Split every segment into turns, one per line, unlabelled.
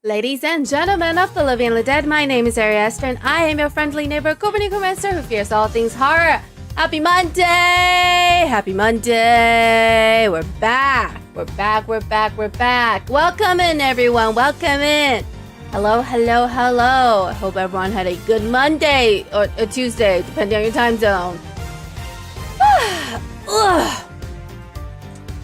Ladies and gentlemen of the living and the dead, my name is Ariester, and I am your friendly neighbor, 𝍊🋼🍊 who fears all things horror. Happy Monday! Happy Monday! We're back! We're back, we're back, we're back! Welcome in, everyone! Welcome in! Hello, hello, hello! I hope everyone had a good Monday, or a Tuesday, depending on your time zone.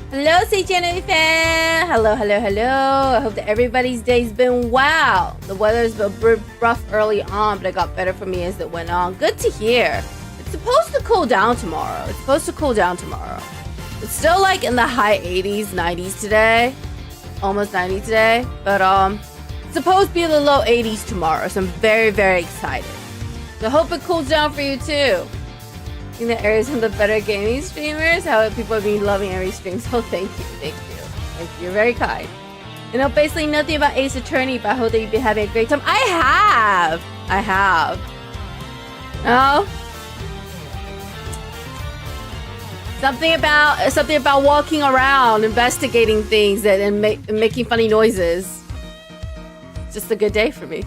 Hello, CGNA fan! Hello, hello, hello! I hope that everybody's day's been well. The weather's been rough early on, but it got better for me as it went on. Good to hear. It's supposed to cool down tomorrow. It's still like in the high 80s, 90s today. Almost 90 today. But it's supposed to be in the low 80s tomorrow, so I'm very, very excited. So I hope it cools down for you too. I think that Aries one of the better gaming streamers. How people have been loving every stream. So thank you, thank you, thank you. You're very kind. I know basically nothing about Ace Attorney, but I hope that you've been having a great time. I have. Oh, something about walking around, investigating things, and making funny noises. It's just a good day for me.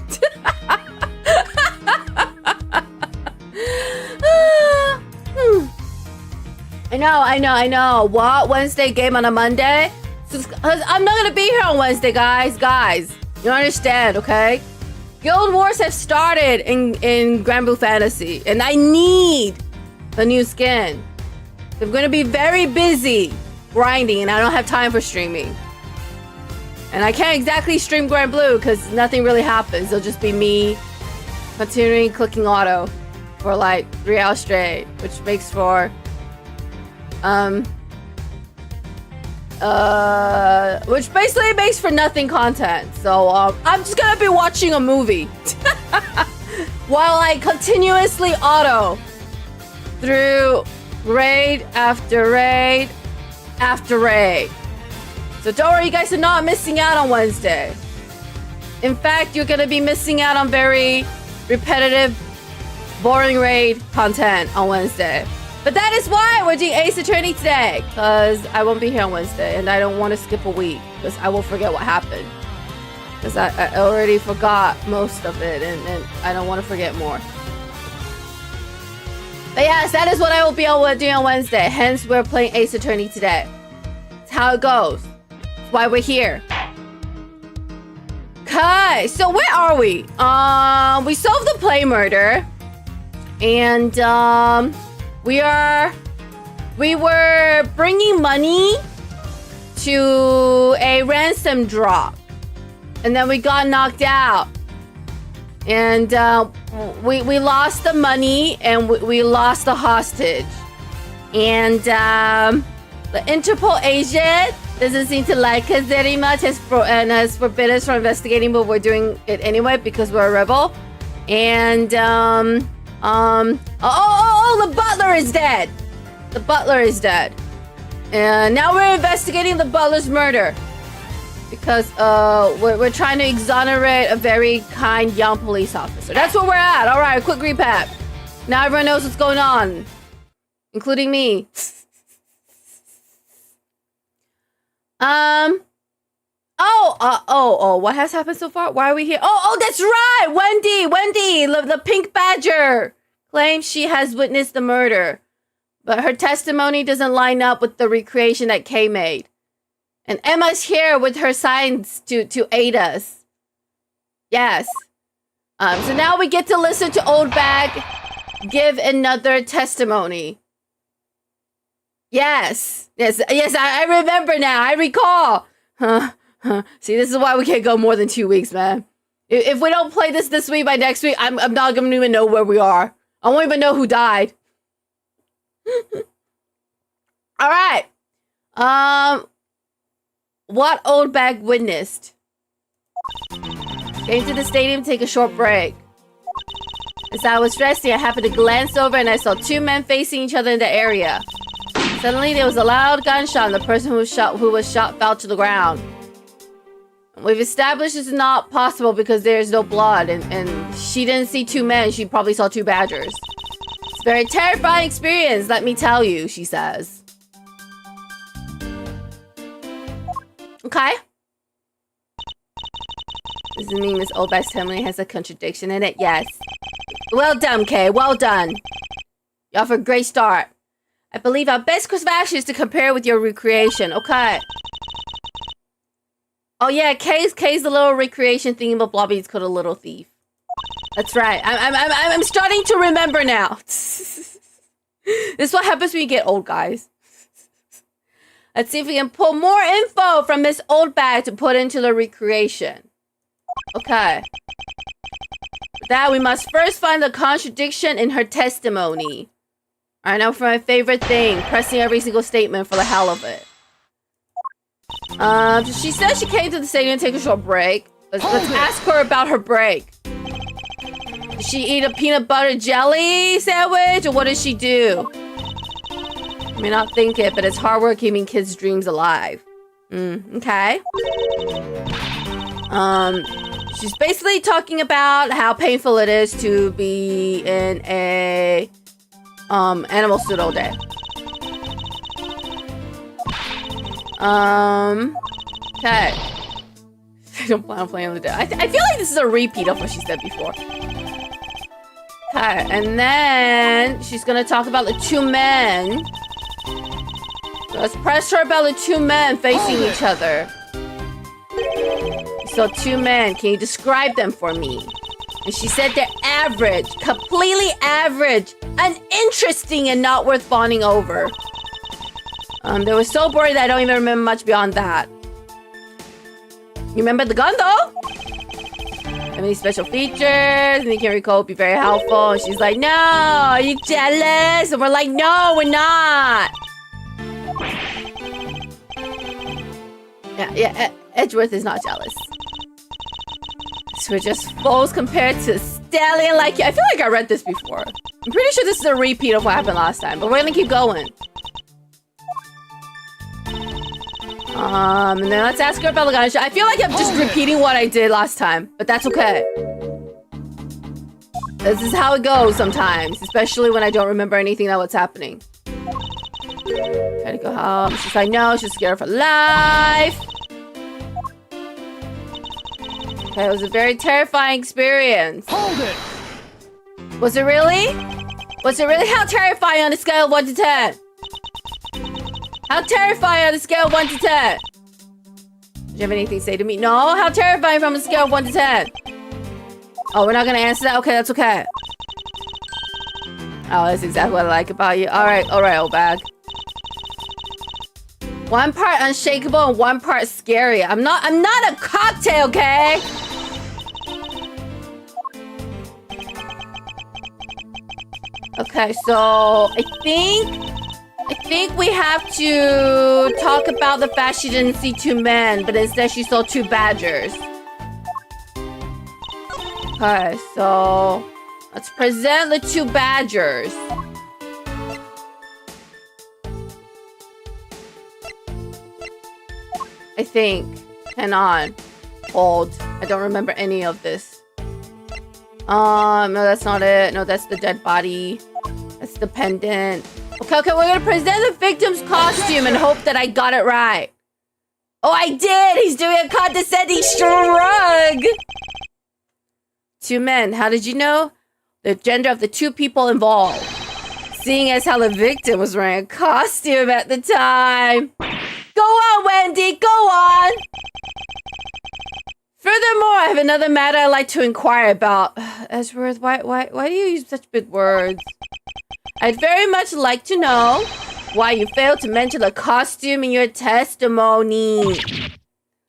I know. What? Wednesday game on a Monday? I'm not gonna be here on Wednesday, guys. You understand, okay? Guild Wars have started in 𝍊🋼🍊 Fantasy, and I need a new skin. I'm gonna be very busy grinding, and I don't have time for streaming. And I can't exactly stream 𝍊🋼 because nothing really happens. It'll just be me continuing clicking auto for like 3 hours straight, which makes for which basically makes for nothing content. So I'm just gonna be watching a movie while I continuously auto through raid after raid after raid. So don't worry, you guys are not missing out on Wednesday. In fact, you're gonna be missing out on very repetitive, boring raid content on Wednesday. But that is why we're doing Ace Attorney today, because I won't be here on Wednesday, and I don't want to skip a week, because I will forget what happened. Because I already forgot most of it, and I don't want to forget more. But yes, that is what I will be doing on Wednesday, hence we're playing Ace Attorney today. It's how it goes. It's why we're here. Okay, so where are we? We solved the play murder, and we were bringing money to a ransom drop, and then we got knocked out, and we lost the money, and we lost the hostage, and the Interpol agent doesn't seem to like us very much, and has forbidden us from investigating, but we're doing it anyway because we're a rebel. And the butler is dead. The butler is dead. And now we're investigating the butler's murder. Because we're trying to exonerate a very kind young police officer. That's where we're at. Alright, quick recap. Now everyone knows what's going on. Including me. What has happened so far? Why are we here? Oh, that's right! Wendy! The pink badger! claims she has witnessed the murder, but her testimony doesn't line up with the recreation that Kay made. And Emma's here with her signs to aid us. Yes. So now we get to listen to Old Bag give another testimony. Yes. Yes, I remember now. I recall. See, this is why we can't go more than 2 weeks, man. If we don't play this week, by next week, I'm not going to even know where we are. I won't even know who died. All right. What Old Bag witnessed? Came to the stadium to take a short break. As I was resting, I happened to glance over and I saw 2 men facing each other in the area. Suddenly, there was a loud gunshot and the person who was shot fell to the ground. We've established this is not possible because there's no blood and she didn't see 2 men, she probably saw 2 badgers. It's a very terrifying experience, let me tell you, she says. Okay. Does it mean Miss Old Bag's testimony has a contradiction in it? Yes. Well done, Kay. Well done. You have a great start. I believe our best course of action is to compare with your recreation. Okay. Oh yeah, Kay's the little recreation thingy, but Blobby's called a little thief. That's right. I'm starting to remember now. This is what happens when you get old, guys. Let's see if we can pull more info from Miss Old Bag to put into the recreation. Okay. For that, we must first find the contradiction in her testimony. Alright, now for my favorite thing, pressing every single statement for the hell of it. She said she came to the stadium to take a short break. Let's ask her about her break. Did she eat a peanut butter jelly sandwich, or what did she do? I may not think it, but it's hard work keeping kids' dreams alive. Okay. She's basically talking about how painful it is to be in a animal suit all day. Okay. I don't plan on playing the day. I feel like this is a repeat of what she said before. Okay, and then she's gonna talk about the 2 men. So let's press her about the 2 men facing each other. So 2 men, can you describe them for me? And she said they're average, completely average, uninteresting, and not worth bonding over. They were so boring that I don't even remember much beyond that. You remember the gun though? Have any special features? And you can recall would be very helpful. And she's like, no, are you jealous? And we're like, no, we're not. Yeah, Edgeworth is not jealous. So we're just foes compared to Stallion like you. I feel like I read this before. I'm pretty sure this is a repeat of what happened last time, but we're gonna keep going. And then let's ask her about the gunshot. I feel like I'm just repeating what I did last time, but that's okay. This is how it goes sometimes, especially when I don't remember anything that was happening. Try to go home. She's like, no, she's scared for life. Okay, it was a very terrifying experience.
Hold it!
Was it really? Was it really? How terrifying on a scale of 1 to 10? How terrifying on a scale of 1 to 10? Do you have anything to say to me? No? How terrifying from a scale of 1 to 10? Oh, we're not gonna answer that? Okay, that's okay. Oh, that's exactly what I like about you. Alright, Old Bag. 1 part unshakable and 1 part scary. I'm not a cocktail, okay? Okay, so I think we have to talk about the fact she didn't see 2 men, but instead she saw 2 badgers. Okay, so let's present the 2 badgers. I think. Hang on. Hold. I don't remember any of this. No, that's not it. No, that's the dead body. That's the pendant. Okay, we're gonna present the victim's costume and hope that I got it right. Oh, I did! He's doing a condescending shrug! 2 men, how did you know? the gender of the two people involved, seeing as how the victim was wearing a costume at the time. Go on, Wendy, go on! Furthermore, I have another matter I'd like to inquire about. Edgeworth, why do you use such big words? I'd very much like to know why you failed to mention the costume in your testimony.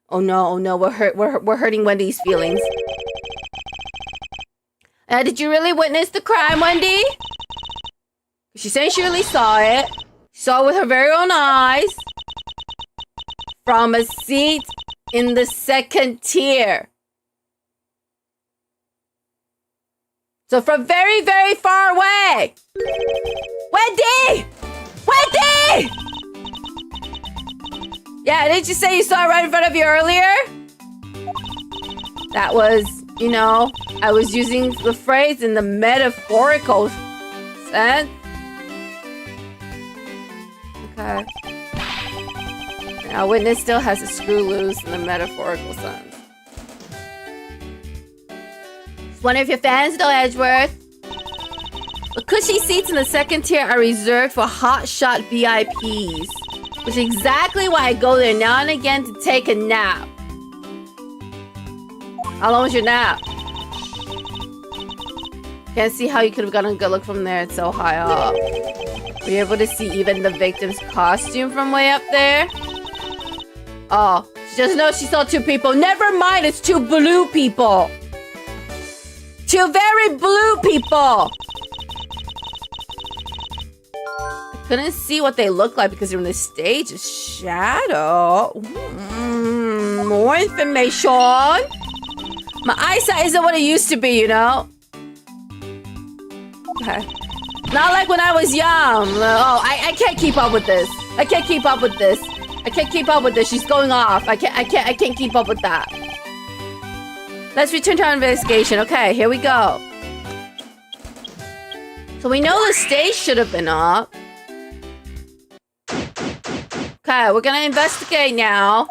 Oh no, we're hurting Wendy's feelings. Did you really witness the crime, Wendy? She's saying she really saw it. She saw it with her very own eyes. From a seat in the second tier. So from very, very far away. Wendy! Wendy! Yeah, didn't you say you saw it right in front of you earlier? That was, you know, I was using the phrase in the metaphorical sense. Okay. Now, witness still has a screw loose in the metaphorical sense. Just wonder if you're fans, though, Edgeworth. The cushy seats in the second tier are reserved for hotshot VIPs, which is exactly why I go there now and again to take a nap. How long was your nap? Can't see how you could have gotten a good look from there. It's so high up. Were you able to see even the victim's costume from way up there? Oh, she doesn't know she saw two people. Never mind, it's two blue people. Two very blue people. I couldn't see what they looked like because they were in the stage's shadow. More information. My eyesight isn't what it used to be, you know? Okay. Not like when I was young. Oh, I can't keep up with this. I can't keep up with this. I can't keep up with this. She's going off. I can't keep up with that. Let's return to our investigation. Okay, here we go. So we know the stage should have been up. Okay, we're gonna investigate now.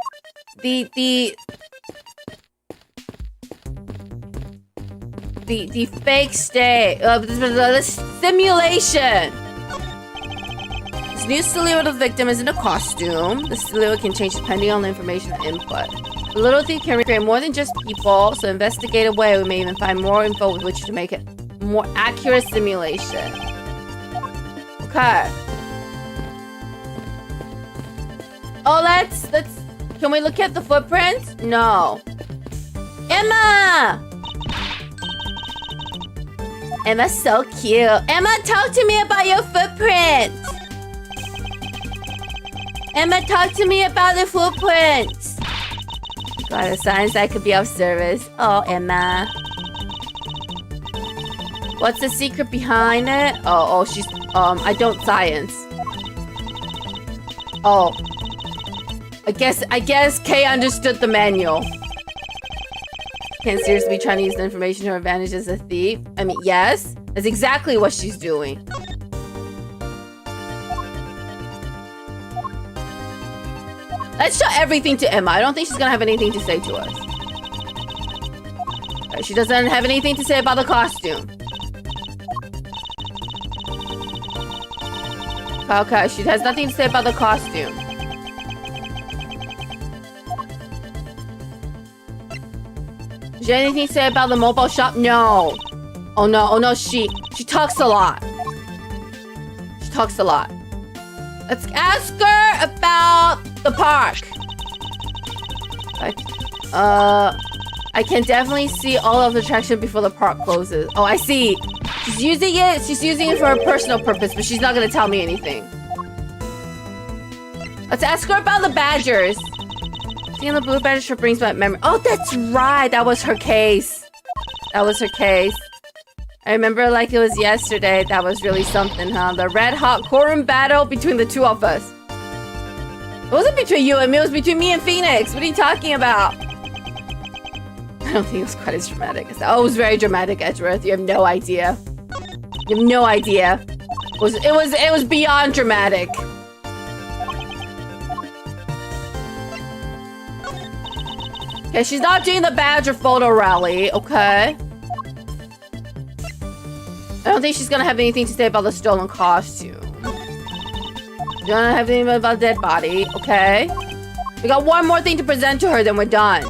The fake stage, the simulation. This new silhouette of the victim is in a costume. The silhouette can change depending on the information input. The little thief can recreate more than just people, so investigate away. We may even find more info with which to make it a more accurate simulation. Okay. Oh, let's. Can we look at the footprints? No. Emma! Emma's so cute. Emma, talk to me about your footprints. Emma, talk to me about the footprints. Got a science I could be of service. Oh, Emma. What's the secret behind it? Oh, she's, I don't science. Oh. I guess Kay understood the manual. Can't seriously be trying to use the information to her advantage as a thief. I mean, yes. That's exactly what she's doing. Let's show everything to Emma. I don't think she's gonna have anything to say to us. Right, she doesn't have anything to say about the costume. Okay, she has nothing to say about the costume. Is there anything to say about the mobile shop? No. Oh no, she talks a lot. She talks a lot. Let's ask her about the park. I can definitely see all of the attraction before the park closes. Oh, I see. She's using it for a personal purpose, but she's not gonna tell me anything. Let's ask her about the badgers. Seeing the blue badger brings back memory. Oh, that's right. That was her case. That was her case. I remember like it was yesterday. That was really something, huh? The red hot courtroom battle between the two of us. It wasn't between you and me. It was between me and Phoenix. What are you talking about? I don't think it was quite as dramatic as that. Oh, it was very dramatic, Edgeworth. You have no idea. You have no idea. It was beyond dramatic. Okay, she's not doing the badger photo rally. Okay. don't think she's gonna have anything to say about the stolen costume. She don't have anything about dead body. Okay. We got one more thing to present to her, then we're done.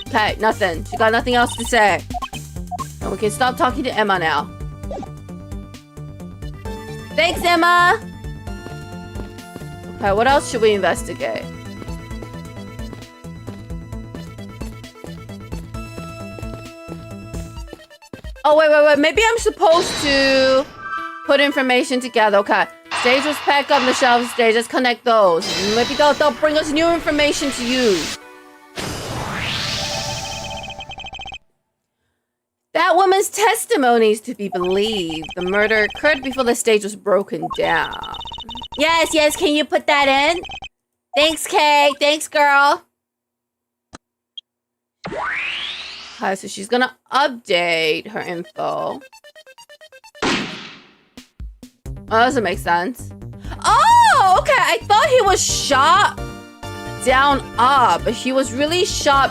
Okay, nothing. She got nothing else to say. And we can stop talking to Emma now. Thanks, Emma! Okay, what else should we investigate? Oh, wait. Maybe I'm supposed to put information together. Okay. Stage was packed up on the shelf stage. Let's connect those. Maybe they'll bring us new information to use. That woman's testimony is to be believed. The murder occurred before the stage was broken down. Yes. Can you put that in? Thanks, Kay. Thanks, girl. Okay, so she's gonna update her info. Oh, that doesn't make sense. Oh, okay. I thought he was shot down up, but he was really shot.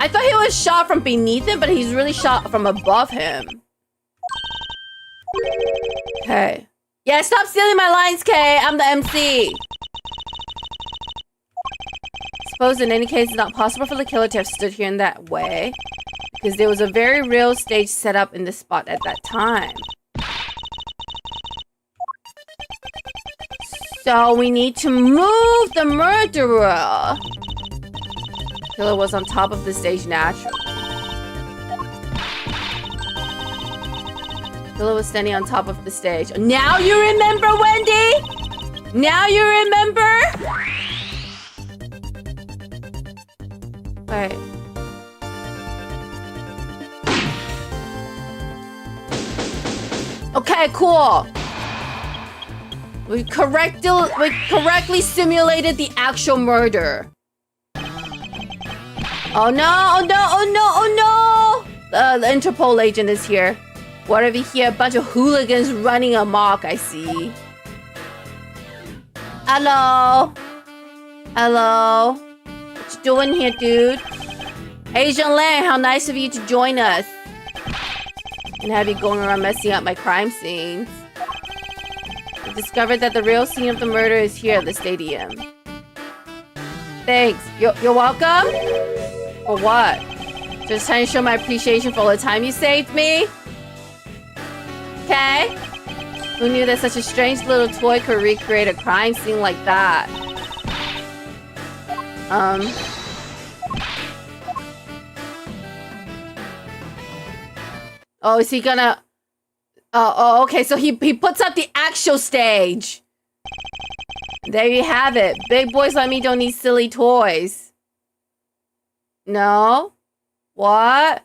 I thought he was shot from beneath him, but he's really shot from above him. Okay. Yeah, stop stealing my lines, Kay. I'm the MC. Suppose in any case, it's not possible for the killer to have stood here in that way, because there was a very real stage set up in this spot at that time. So we need to move the murderer. Killer was on top of the stage naturally. Killer was standing on top of the stage. Now you remember, Wendy? Now you remember? Wait. Okay, cool. We correctly simulated the actual murder. Oh no! The Interpol agent is here. What have you here? A bunch of hooligans running amok, I see. Hello? What you doing here, dude? Asian Lang, how nice of you to join us. And have you going around messing up my crime scenes. I discovered that the real scene of the murder is here at the stadium. Thanks. You're welcome? For what? Just trying to show my appreciation for all the time you saved me? Okay. Who knew that such a strange little toy could recreate a crime scene like that? Oh, is he gonna... Oh, okay, so he puts up the actual stage. There you have it. Big boys like me don't need silly toys. No? What?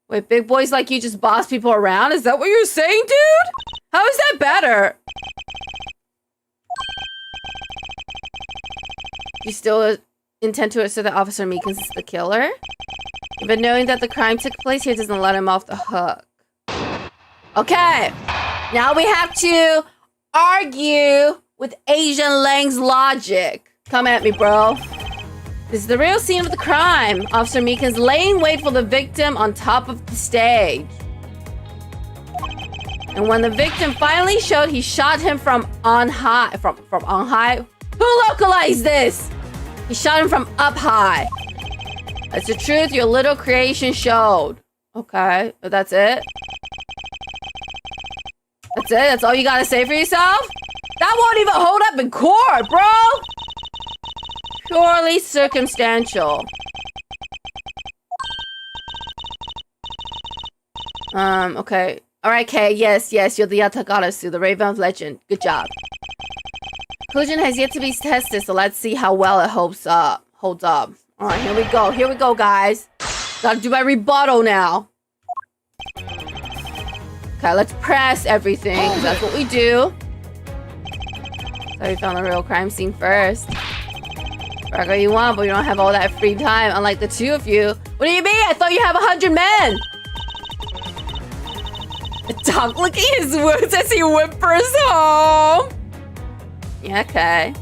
Wait, big boys like you just boss people around? Is that what you're saying, dude? How is that better? You still intend to assert that Officer Meekins is the killer? But knowing that the crime took place here doesn't let him off the hook. Okay, now we have to argue with Asian Lang's logic. Come at me, bro. This is the real scene of the crime. Officer Meekins laying wait for the victim on top of the stage. And when the victim finally showed, he shot him from on high. From on high? Who localized this? He shot him from up high. That's the truth your little creation showed. Okay, that's it? That's it? That's all you gotta say for yourself? That won't even hold up in court, bro! Purely circumstantial. Okay. Alright, Kay. Yes, you're the Yatagarasu, the Raven of Legend. Good job. Conclusion has yet to be tested, so let's see how well it holds up. Alright, here we go, guys. Gotta do my rebuttal now. Okay, let's press everything. That's what we do. So we found the real crime scene first. Work all you want, but you don't have all that free time, unlike the two of you. What do you mean? I thought you have 100 men! The dog licking his wounds as he whimpers home! Yeah, okay.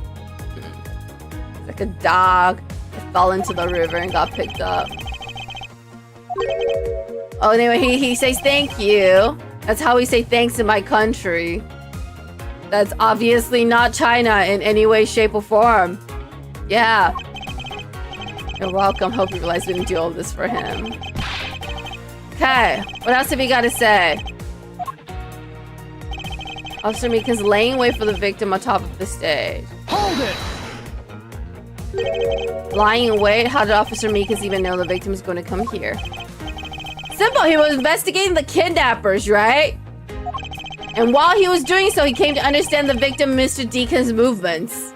It's like a dog that fell into the river and got picked up. Oh, anyway, he says thank you. That's how we say thanks in my country. That's obviously not China in any way, shape, or form. Yeah. You're welcome. Hope you realize we didn't do all this for him. Okay. What else have you got to say? Officer Mika's laying wait for the victim on top of the stage.
Hold
it! Lying in wait? How did Officer Mika's even know the victim is going to come here? Simple. He was investigating the kidnappers, right? And while he was doing so, he came to understand the victim, Mr. Deacon's movements.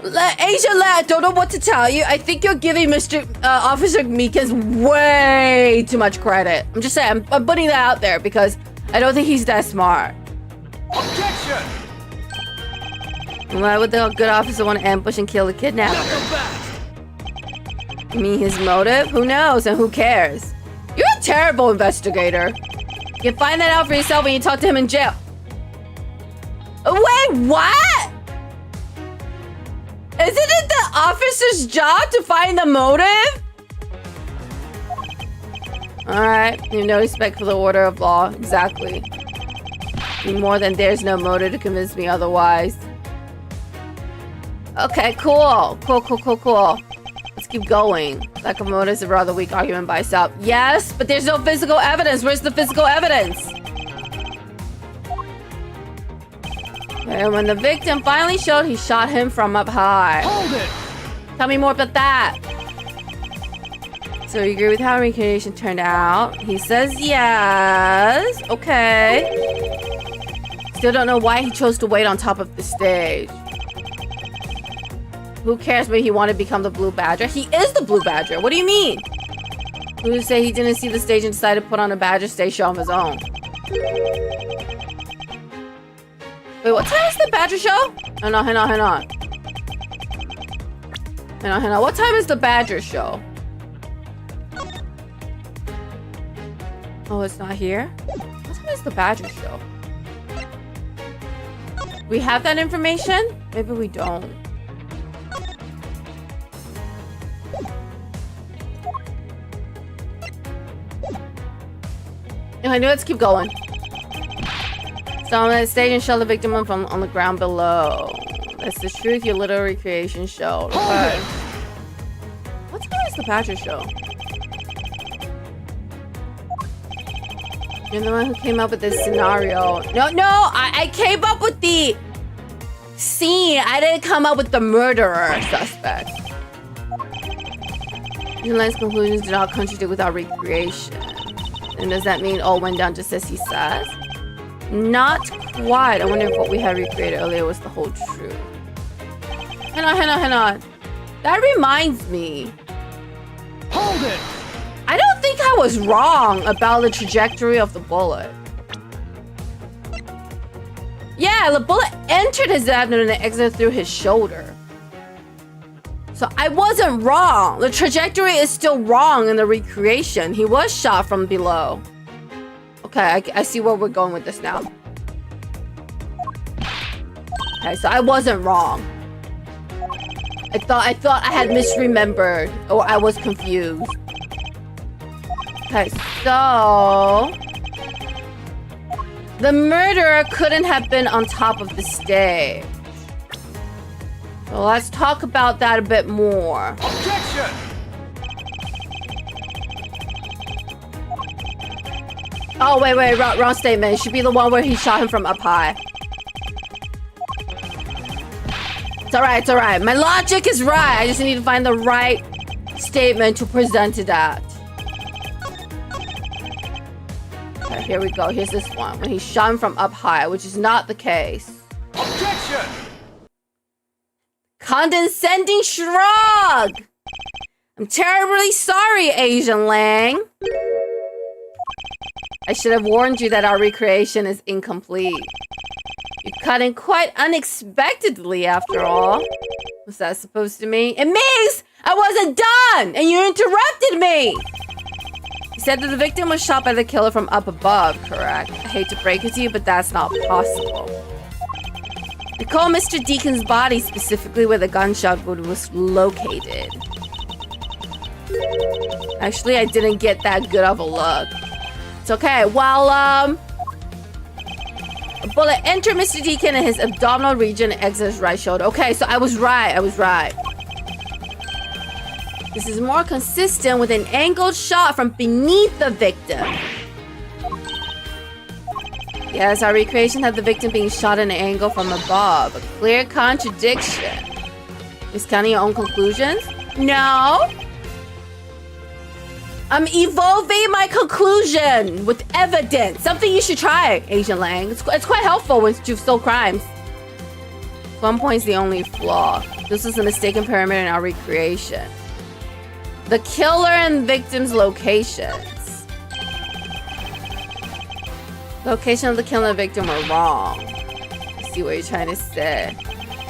Asia, I don't know what to tell you. I think you're giving Officer Mika's way too much credit. I'm just saying, I'm putting that out there because I don't think he's that smart.
Objection!
Why would the good officer want to ambush and kill the kidnapper? You mean his motive? Who knows and who cares? You're a terrible investigator. You can find that out for yourself when you talk to him in jail. Wait, what? Isn't it the officer's job to find the motive? Alright, you have no respect for the order of law. Exactly. More than there's no motive to convince me otherwise. Okay, cool. Cool. Let's keep going. Lack of motive is a rather weak argument by itself. Yes, but there's no physical evidence. Where's the physical evidence? And when the victim finally showed, he shot him from up high.
Hold it!
Tell me more about that. So you agree with how recreation turned out? He says yes. Okay. Still don't know why he chose to wait on top of the stage. Who cares? Maybe he wanted to become the Blue Badger. He is the Blue Badger. What do you mean? Who say he didn't see the stage and decided to put on a Badger stage show of his own? Wait, what time is the Badger show? Hang on. What time is the Badger show? Oh, it's not here? What time is the Badger show? We have that information? Maybe we don't. Anyway, let's keep going. So on that stage and show the victim from on the ground below. That's the truth your little recreation showed. Okay. What time is the Badger show? You're the one who came up with this scenario. No, I came up with the scene. I didn't come up with the murderer suspect. Your last conclusions do not contradict with our recreation. And does that mean all went down just as he says? Not quite. I wonder if what we had recreated earlier was the whole truth. Hang on. That reminds me.
Hold it!
I don't think I was wrong about the trajectory of the bullet. Yeah, the bullet entered his abdomen and exited through his shoulder. So I wasn't wrong. The trajectory is still wrong in the recreation. He was shot from below. Okay, I see where we're going with this now. Okay, so I wasn't wrong. I thought I had misremembered or I was confused. Okay, so the murderer couldn't have been on top of the stage. So let's talk about that a bit more.
Objection!
Oh, wait, wrong statement. It should be the one where he shot him from up high. It's alright. My logic is right. I just need to find the right statement to present it at. Okay, here we go. Here's this one. When he shot him from up high, which is not the case.
Objection!
Condescending shrug! I'm terribly sorry, Asian Lang. I should have warned you that our recreation is incomplete. You cut in quite unexpectedly, after all. What's that supposed to mean? It means I wasn't done, and you interrupted me! You said that the victim was shot by the killer from up above, correct? I hate to break it to you, but that's not possible. Recall Mr. Deacon's body, specifically where the gunshot wound was located. Actually, I didn't get that good of a look. It's okay. Well, a bullet entered Mr. Deacon in his abdominal region and exited his right shoulder. Okay, so I was right. This is more consistent with an angled shot from beneath the victim. Yes, our recreation had the victim being shot at an angle from above. A clear contradiction. Discounting your own conclusions? No. I'm evolving my conclusion with evidence. Something you should try, Agent Lang. It's quite helpful once you've solved crimes. 1 point's the only flaw. This is a mistaken parameter in our recreation. The killer and victim's locations. Location of the killer and victim were wrong. I see what you're trying to say.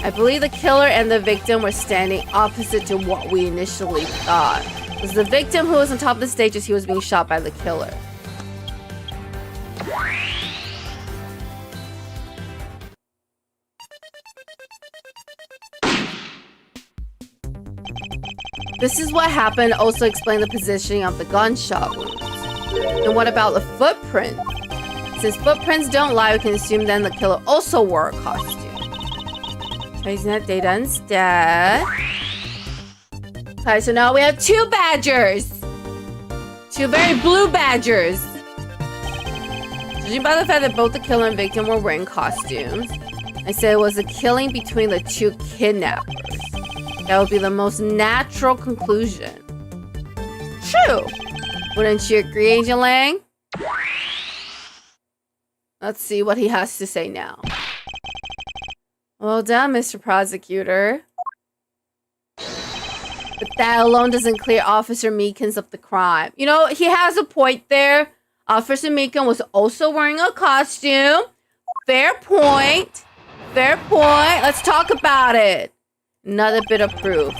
I believe the killer and the victim were standing opposite to what we initially thought. It was the victim who was on top of the stage as he was being shot by the killer. This is what happened. Also explain the positioning of the gunshot wounds. And what about the footprint? Since footprints don't lie, we can assume then the killer also wore a costume. Using that data instead. Okay, so now we have 2 badgers. 2 very blue badgers. Judging by the fact that both the killer and victim were wearing costumes, I say it was a killing between the 2 kidnappers. That would be the most natural conclusion. True. Wouldn't you agree, Agent Lang? Let's see what he has to say now. Well done, Mr. Prosecutor. But that alone doesn't clear Officer Meekins of the crime. You know, he has a point there. Officer Meekins was also wearing a costume. Fair point. Fair point. Let's talk about it. Another bit of proof.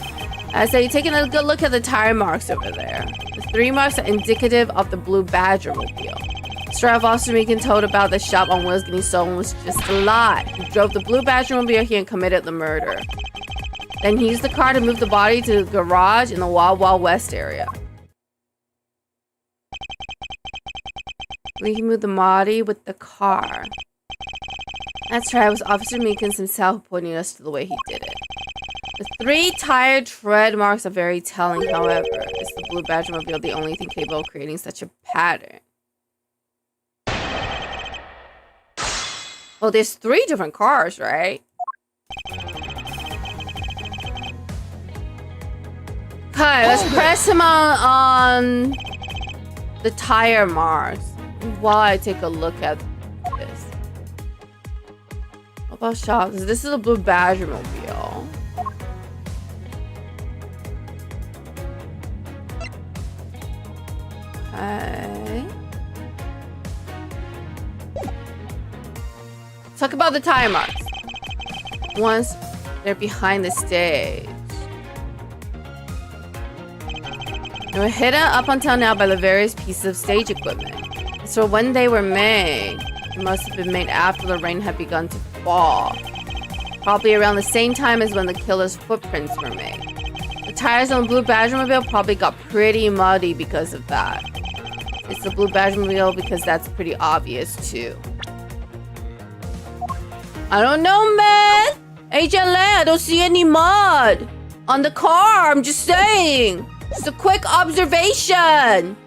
I say, you're taking a good look at the tire marks over there. The 3 marks are indicative of the blue Badger mobile. The story of Officer Meekins told about the shop on wheels getting stolen was just a lie. He drove the blue Badger mobile here and committed the murder. Then he used the car to move the body to the garage in the Wild Wild West area. He moved the body with the car. That's right, it was Officer Meekins himself pointing us to the way he did it. The 3 tire tread marks are very telling, however. Is the blue Badger mobile the only thing capable of creating such a pattern? Well, there's 3 different cars, right? Okay, let's press him on the tire marks while I take a look at this. What about shops? This is a blue Badger mobile. Okay. Talk about the tire marks. Once they're behind the stage. They were hidden up until now by the various pieces of stage equipment. So when they were made, it must have been made after the rain had begun to fall. Probably around the same time as when the killer's footprints were made. The tires on the blue Badger mobile probably got pretty muddy because of that. It's the blue Badger mobile because that's pretty obvious too. I don't know, man. Agent Lang, I don't see any mud on the car. I'm just saying. Just a quick observation.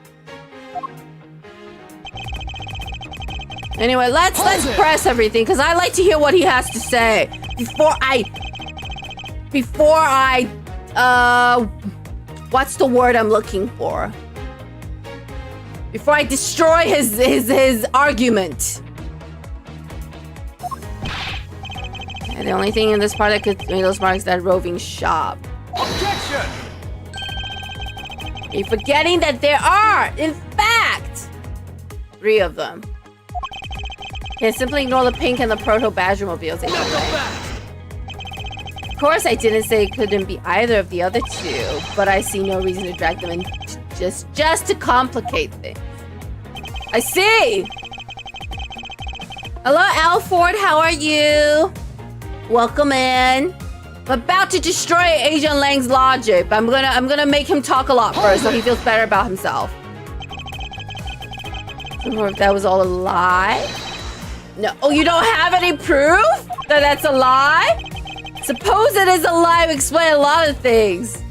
Anyway, let's press everything because I like to hear what he has to say before I what's the word I'm looking for? Before I destroy his argument. And the only thing in this part that could make those marks is that roving shop.
Objection!
You're forgetting that there are, in fact, 3 of them. Can't simply ignore the pink and the proto Badger mobiles. Of course, I didn't say it couldn't be either of the other 2, but I see no reason to drag them in just to complicate things. I see. Hello, Alford. How are you? Welcome in. I'm about to destroy Agent Lang's logic, but I'm gonna make him talk a lot first so he feels better about himself. Or if that was all a lie. No. Oh, you don't have any proof that that's a lie? Suppose it is a lie, explain a lot of things.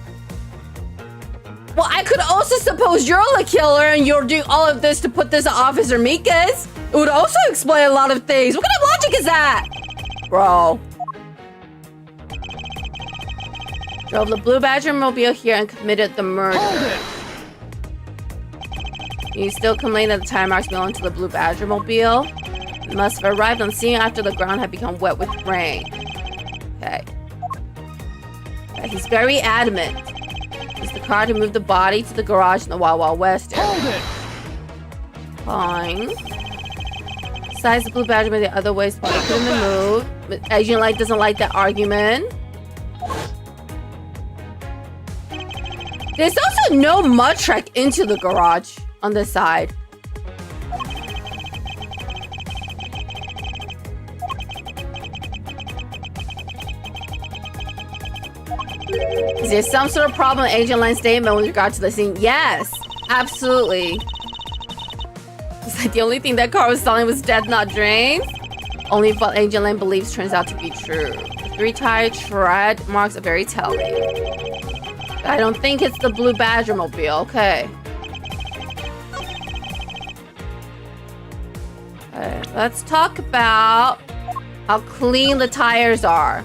Well, I could also suppose you're the killer and you're doing all of this to put this on Officer Mika's. It would also explain a lot of things. What kind of logic is that? Bro. Drove the Blue Badger mobile here and committed the murder. You still complain that the tire marks belong to the Blue Badger mobile? You must have arrived on scene after the ground had become wet with rain. Okay. He's very adamant. Use the car to move the body to the garage in the Wild Wild West area. Fine. Besides, the Blue Badger made the other ways to put him to move. But Agent Light doesn't like that argument. There's also no mud track into the garage on this side. Is there some sort of problem in Agent Lang's statement with regard to the scene? Yes, absolutely. It's like the only thing that car was selling was death, not drains. Only what Agent Lang believes turns out to be true. The 3-tire tread marks are very telling. I don't think it's the Blue Badger mobile. Okay. Let's talk about how clean the tires are.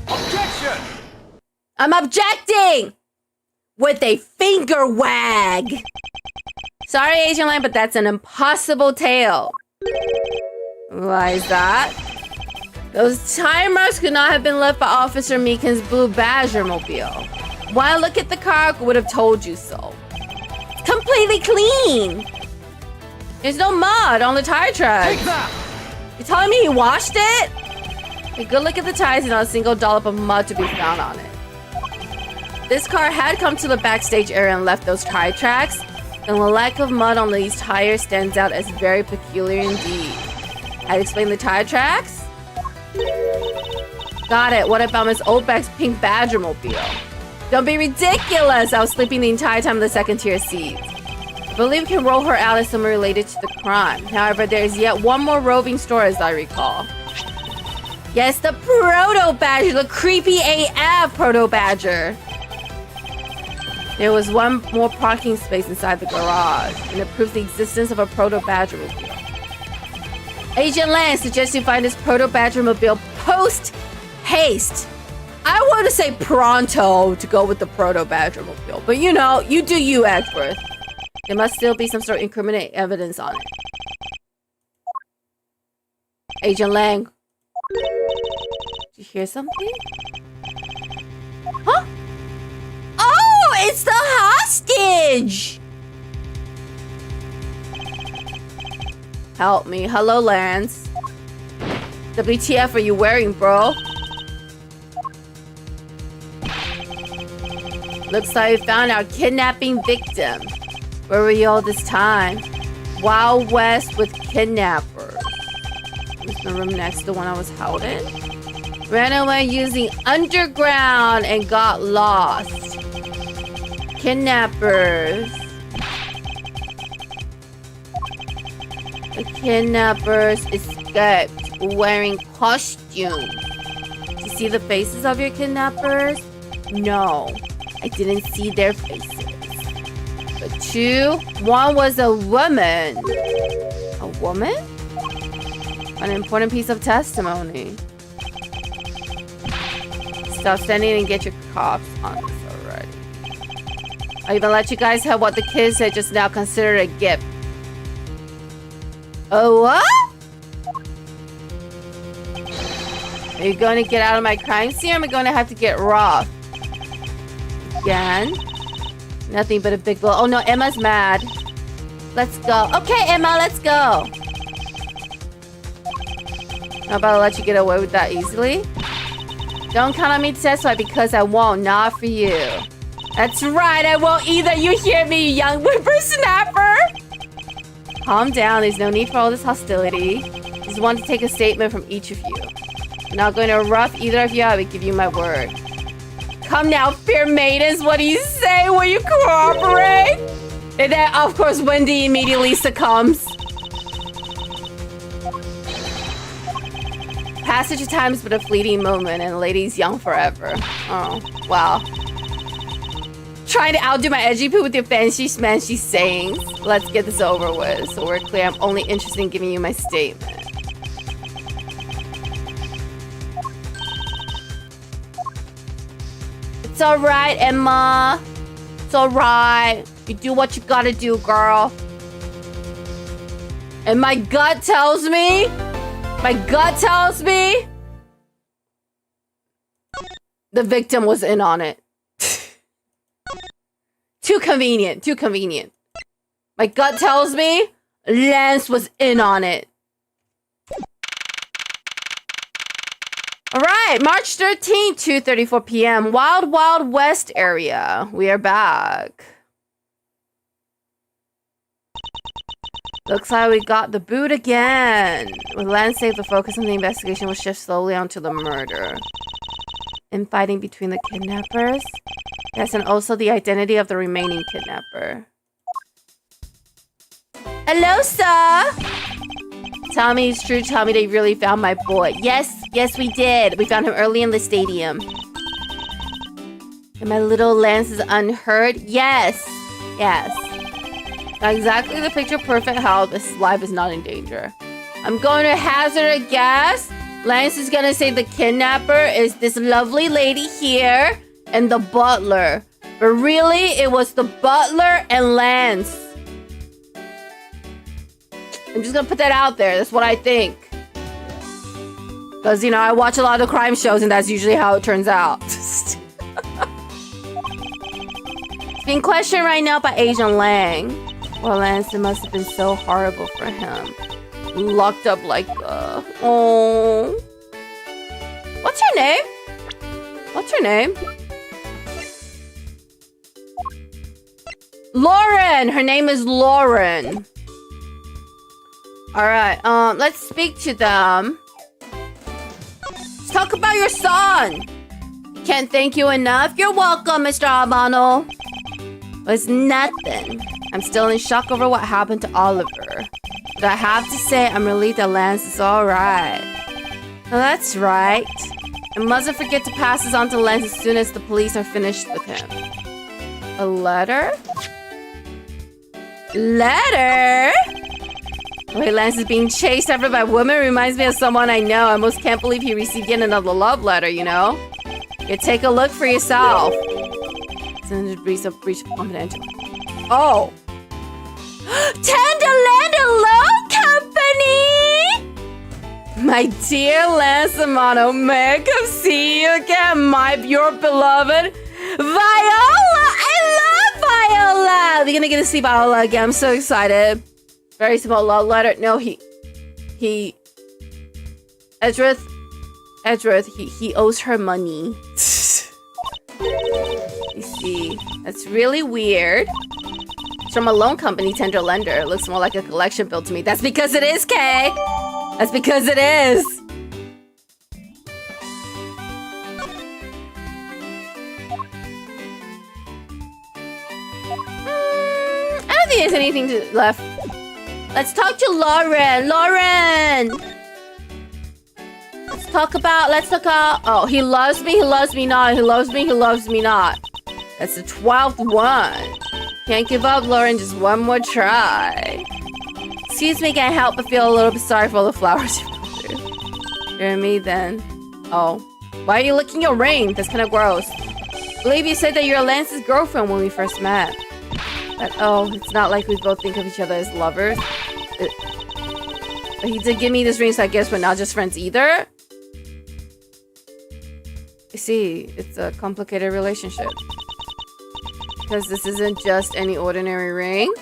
Objection!
I'm objecting! With a finger wag! Sorry, Agent Lang, but that's an impossible tale. Why is that? Those tire marks could not have been left by Officer Meekin's Blue Badger mobile. Why look at the car would have told you so. It's completely clean! There's no mud on the tire tread.
Take that!
You telling me he washed it? A good look at the tires and not a single dollop of mud to be found on it. This car had come to the backstage area and left those tire tracks, and the lack of mud on these tires stands out as very peculiar indeed. I'd explain the tire tracks? Got it. What about Miss Oldback's pink Badger mobile? Don't be ridiculous! I was sleeping the entire time in the second tier seat. I believe we can roll her out as someone related to the crime. However, there is yet one more roving store as I recall. Yes, the Proto Badger, the creepy AF Proto Badger. There was one more parking space inside the garage, and it proves the existence of a Proto Badger mobile. Agent Lang suggests you find this Proto Badger mobile post-haste. I want to say pronto to go with the Proto Badger mobile, but you know, you do you, Edgeworth. There must still be some sort of incriminating evidence on it. Agent Lang. Did you hear something? Huh? Oh, it's the hostage! Help me. Hello, Lance. WTF are you wearing, bro? Looks like we found our kidnapping victim. Where were you all this time? Wild West with kidnappers. This is the room next to the one I was held in. Ran away using underground and got lost. Kidnappers. The kidnappers escaped wearing costumes. Did you see the faces of your kidnappers? No, I didn't see their faces. But two, one was a woman. A woman? An important piece of testimony. Stop standing and get your cops on this already. I even let you guys have what the kids said just now considered a gift. Oh, what? Are you going to get out of my crime scene or am I going to have to get rough? Again? Nothing but a big blow. Oh no, Emma's mad. Let's go. Okay, Emma, let's go. I'm about to let you get away with that easily. Don't count on me to satisfy because I won't. Not for you. That's right, I won't either. You hear me, you young whippersnapper? Calm down. There's no need for all this hostility. Just want to take a statement from each of you. Not going to rough either of you. I would give you my word. Come now, fair maidens. What do you say? Will you cooperate? And then, of course, Wendy immediately succumbs. Passage of time is but a fleeting moment, and the lady's young forever. Oh, wow. Trying to outdo my edgy poo with your fancy smanchy sayings. Let's get this over with. So we're clear, I'm only interested in giving you my statement. It's alright, Emma. It's alright. You do what you gotta do, girl. And my gut tells me... the victim was in on it. Too convenient. My gut tells me Lance was in on it. Alright, March 13th, 2:34 p.m. Wild Wild West area. We are back. Looks like we got the boot again. With Lance safe, the focus on the investigation will shift slowly onto the murder. Infighting between the kidnappers? Yes, and also the identity of the remaining kidnapper. Hello, sir! Tell me it's true. Tell me they really found my boy. Yes, we did. We found him early in the stadium. And my little Lance is unhurt? Yes. Not exactly the picture perfect how this life is not in danger. I'm going to hazard a guess. Lance is gonna say the kidnapper is this lovely lady here and the butler. But really, it was the butler and Lance. I'm just gonna put that out there. That's what I think. Because, you know, I watch a lot of crime shows and that's usually how it turns out. It's being questioned right now by Asian Lang. Well, Lance, it must have been so horrible for him. Locked up like, oh. What's her name? Lauren! Her name is Lauren. Alright, let's speak to them. Let's talk about your son. Can't thank you enough. You're welcome, Mr. Albano. It was nothing. I'm still in shock over what happened to Oliver. But I have to say, I'm relieved that Lance is alright. Well, that's right. I mustn't forget to pass this on to Lance as soon as the police are finished with him. A letter? Letter? The way Lance is being chased after by women reminds me of someone I know. I almost can't believe he received yet another love letter, you know? You take a look for yourself. Send a breach of confidential. Oh. Tenderland Loan Company! My dear Lance Amano, may I come see you again, your beloved Viola! I love Viola! We're gonna get to see Viola again. I'm so excited. Very small love letter. No, Edgeworth, he owes her money. You see, that's really weird. It's from a loan company tender lender. It looks more like a collection bill to me. That's because it is, Kay. That's because it is. I don't think there's anything left. Let's talk to Lauren. Let's talk about, oh, he loves me not. That's the 12th one. Can't give up, Lauren, just one more try. Excuse me, can't help but feel a little bit sorry for all the flowers you've gone through. Hear me then. Oh, why are you licking your ring? That's kind of gross. I believe you said that you're Lance's girlfriend when we first met. But oh, it's not like we both think of each other as lovers. But he did give me this ring, so I guess we're not just friends either. You see, it's a complicated relationship. Because this isn't just any ordinary ring.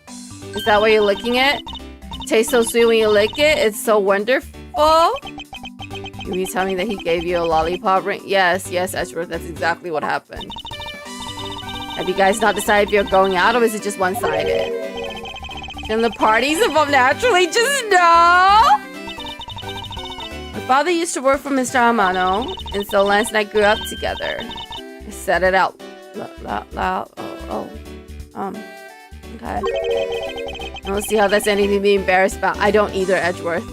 Is that why you're licking it? Tastes so sweet when you lick it. It's so wonderful. You tell me that he gave you a lollipop ring? Yes, Edgeworth, that's exactly what happened. Have you guys not decided if you're going out or is it just one-sided? And the parties evolve naturally, just no! My father used to work for Mr. Amano, and so Lance and I grew up together. I said it out loud. Okay. I don't see how that's anything to be embarrassed about. I don't either, Edgeworth.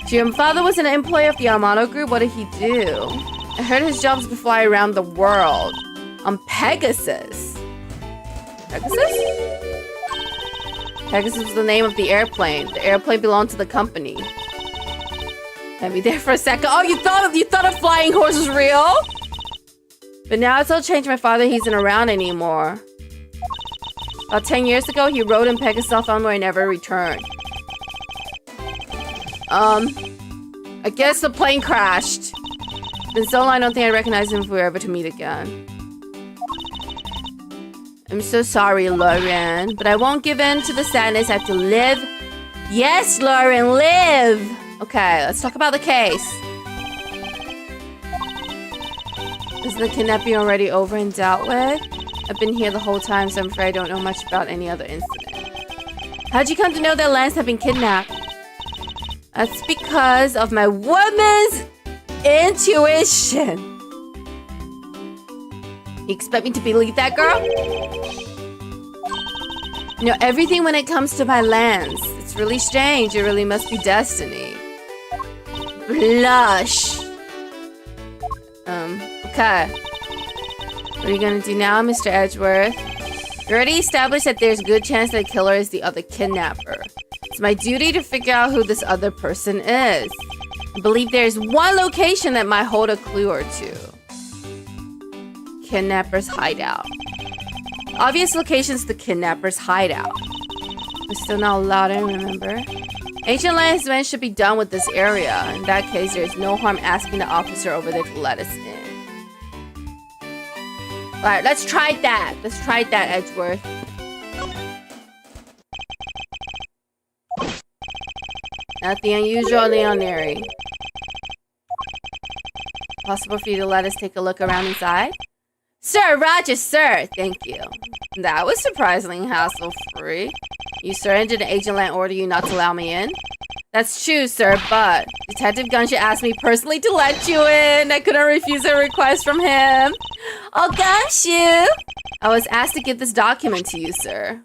So your father was an employee of the Amano group. What did he do? I heard his job was to fly around the world on Pegasus. Pegasus? Pegasus was the name of the airplane. The airplane belonged to the company. Had me there for a second. Oh, you thought a flying horse was real? But now it's all changed. My father, he isn't around anymore. About 10 years ago, he rode in Pegasus off somewhere and never returned. I guess the plane crashed. It's been so long, I don't think I recognize him if we were ever to meet again. I'm so sorry, Lauren, but I won't give in to the sadness. I have to live. Yes, Lauren, live! Okay, let's talk about the case. Is the kidnapping already over and dealt with? I've been here the whole time, so I'm afraid I don't know much about any other incident. How'd you come to know that Lance had been kidnapped? That's because of my woman's intuition. You expect me to believe that, girl? You know everything when it comes to my Lance. It's really strange. It really must be destiny. Blush. Okay. What are you gonna do now, Mr. Edgeworth? You already established that there's a good chance that the killer is the other kidnapper. It's my duty to figure out who this other person is. I believe there's one location that might hold a clue or two. Kidnapper's hideout. The obvious location's the kidnapper's hideout. We're still not allowed in, remember? Agent Lance's men should be done with this area. In that case, there's no harm asking the officer over there to let us in. Alright, let's try that. Let's try that, Edgeworth. Not the unusual or the ordinary. Possible for you to let us take a look around inside? Sir, Roger, sir. Thank you. That was surprisingly hassle-free. You surrendered to Agent Land order you not to allow me in? That's true, sir, but Detective Gunshot asked me personally to let you in. I couldn't refuse a request from him. Oh, Gumshoe! I was asked to give this document to you, sir.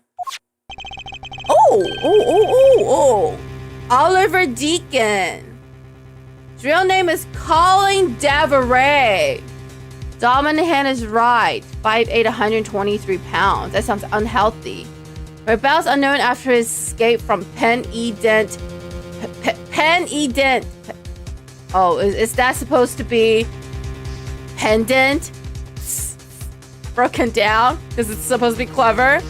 Oh. Oliver Deacon. His real name is Colin Deveray. Dominant hand is right. 5'8", 123 pounds. That sounds unhealthy. Whereabouts unknown after his escape from Pen E Dent. Oh, is that supposed to be pendant? Broken down? Because it's supposed to be clever?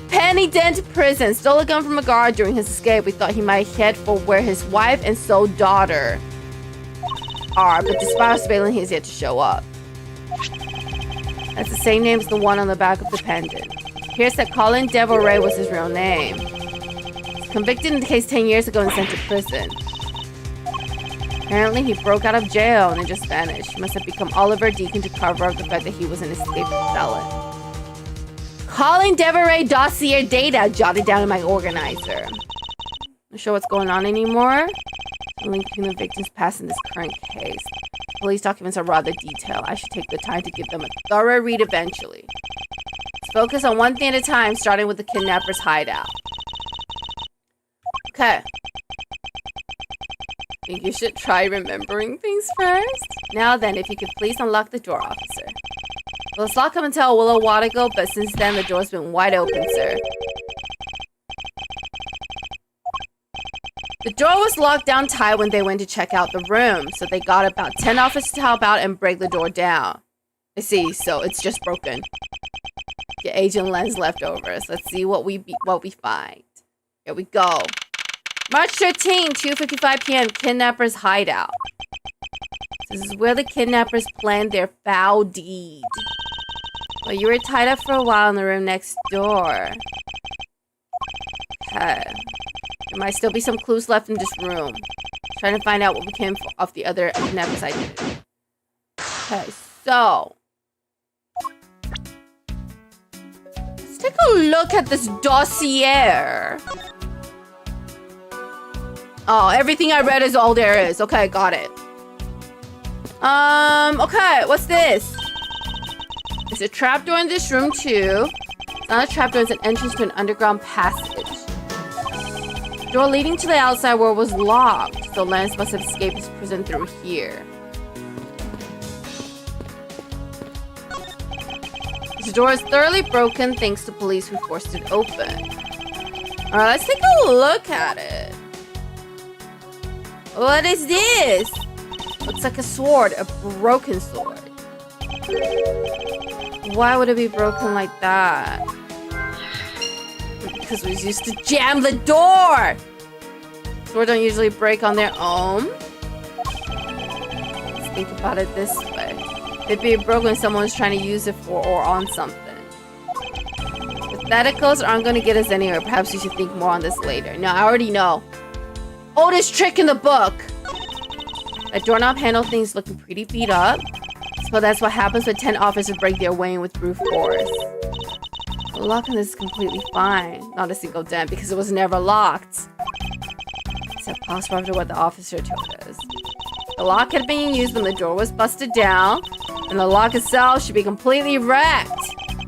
Penny Dent prison. Stole a gun from a guard during his escape. We thought he might head for where his wife and sole daughter are, but despite our surveillance, he has yet to show up. That's the same name as the one on the back of the pendant. Here's that Colin Deveray was his real name. He's convicted in the case 10 years ago and sent to prison. Apparently, he broke out of jail and then just vanished. He must have become Oliver Deacon to cover up the fact that he was an escaped felon. Colin Deveray dossier data jotted down in my organizer. Not sure what's going on anymore. Linking the victim's past in this current case. Police documents are rather detailed. I should take the time to give them a thorough read eventually. Let's focus on one thing at a time, starting with the kidnapper's hideout. Okay. Think you should try remembering things first? Now then, if you could please unlock the door, officer. Well, it's locked up until a little while ago, but since then the door's been wide open, sir. The door was locked down tight when they went to check out the room, so they got about 10 officers to help out and break the door down. I see, so it's just broken. Get Agent Lens leftovers. Let's see what we find. Here we go. March 13, 2:55 p.m. Kidnapper's hideout. This is where the kidnappers planned their foul deed. Well, you were tied up for a while in the room next door. Okay. There might still be some clues left in this room. Trying to find out what we can off the other kidnappers' identity. Okay, so let's take a look at this dossier. Oh, everything I read is all there is. Okay, got it. Okay, what's this? There's a trapdoor in this room too. It's not a trapdoor, it's an entrance to an underground passage. The door leading to the outside world was locked, so Lance must have escaped his prison through here. The door is thoroughly broken thanks to police who forced it open. Alright, let's take a look at it. What is this? Looks like a sword, a broken sword. Why would it be broken like that? Because we used to jam the door! Swords don't usually break on their own. Let's think about it this way. It'd be broken when someone's trying to use it for or on something. Patheticals aren't going to get us anywhere. Perhaps we should think more on this later. No, I already know. Oldest trick in the book! That doorknob handle thing's looking pretty beat up. So that's what happens when 10 officers break their way in with brute force. The lock on this is completely fine. Not a single dent because it was never locked. Except possible after what the officer told us. The lock had been used when the door was busted down, and the lock itself should be completely wrecked.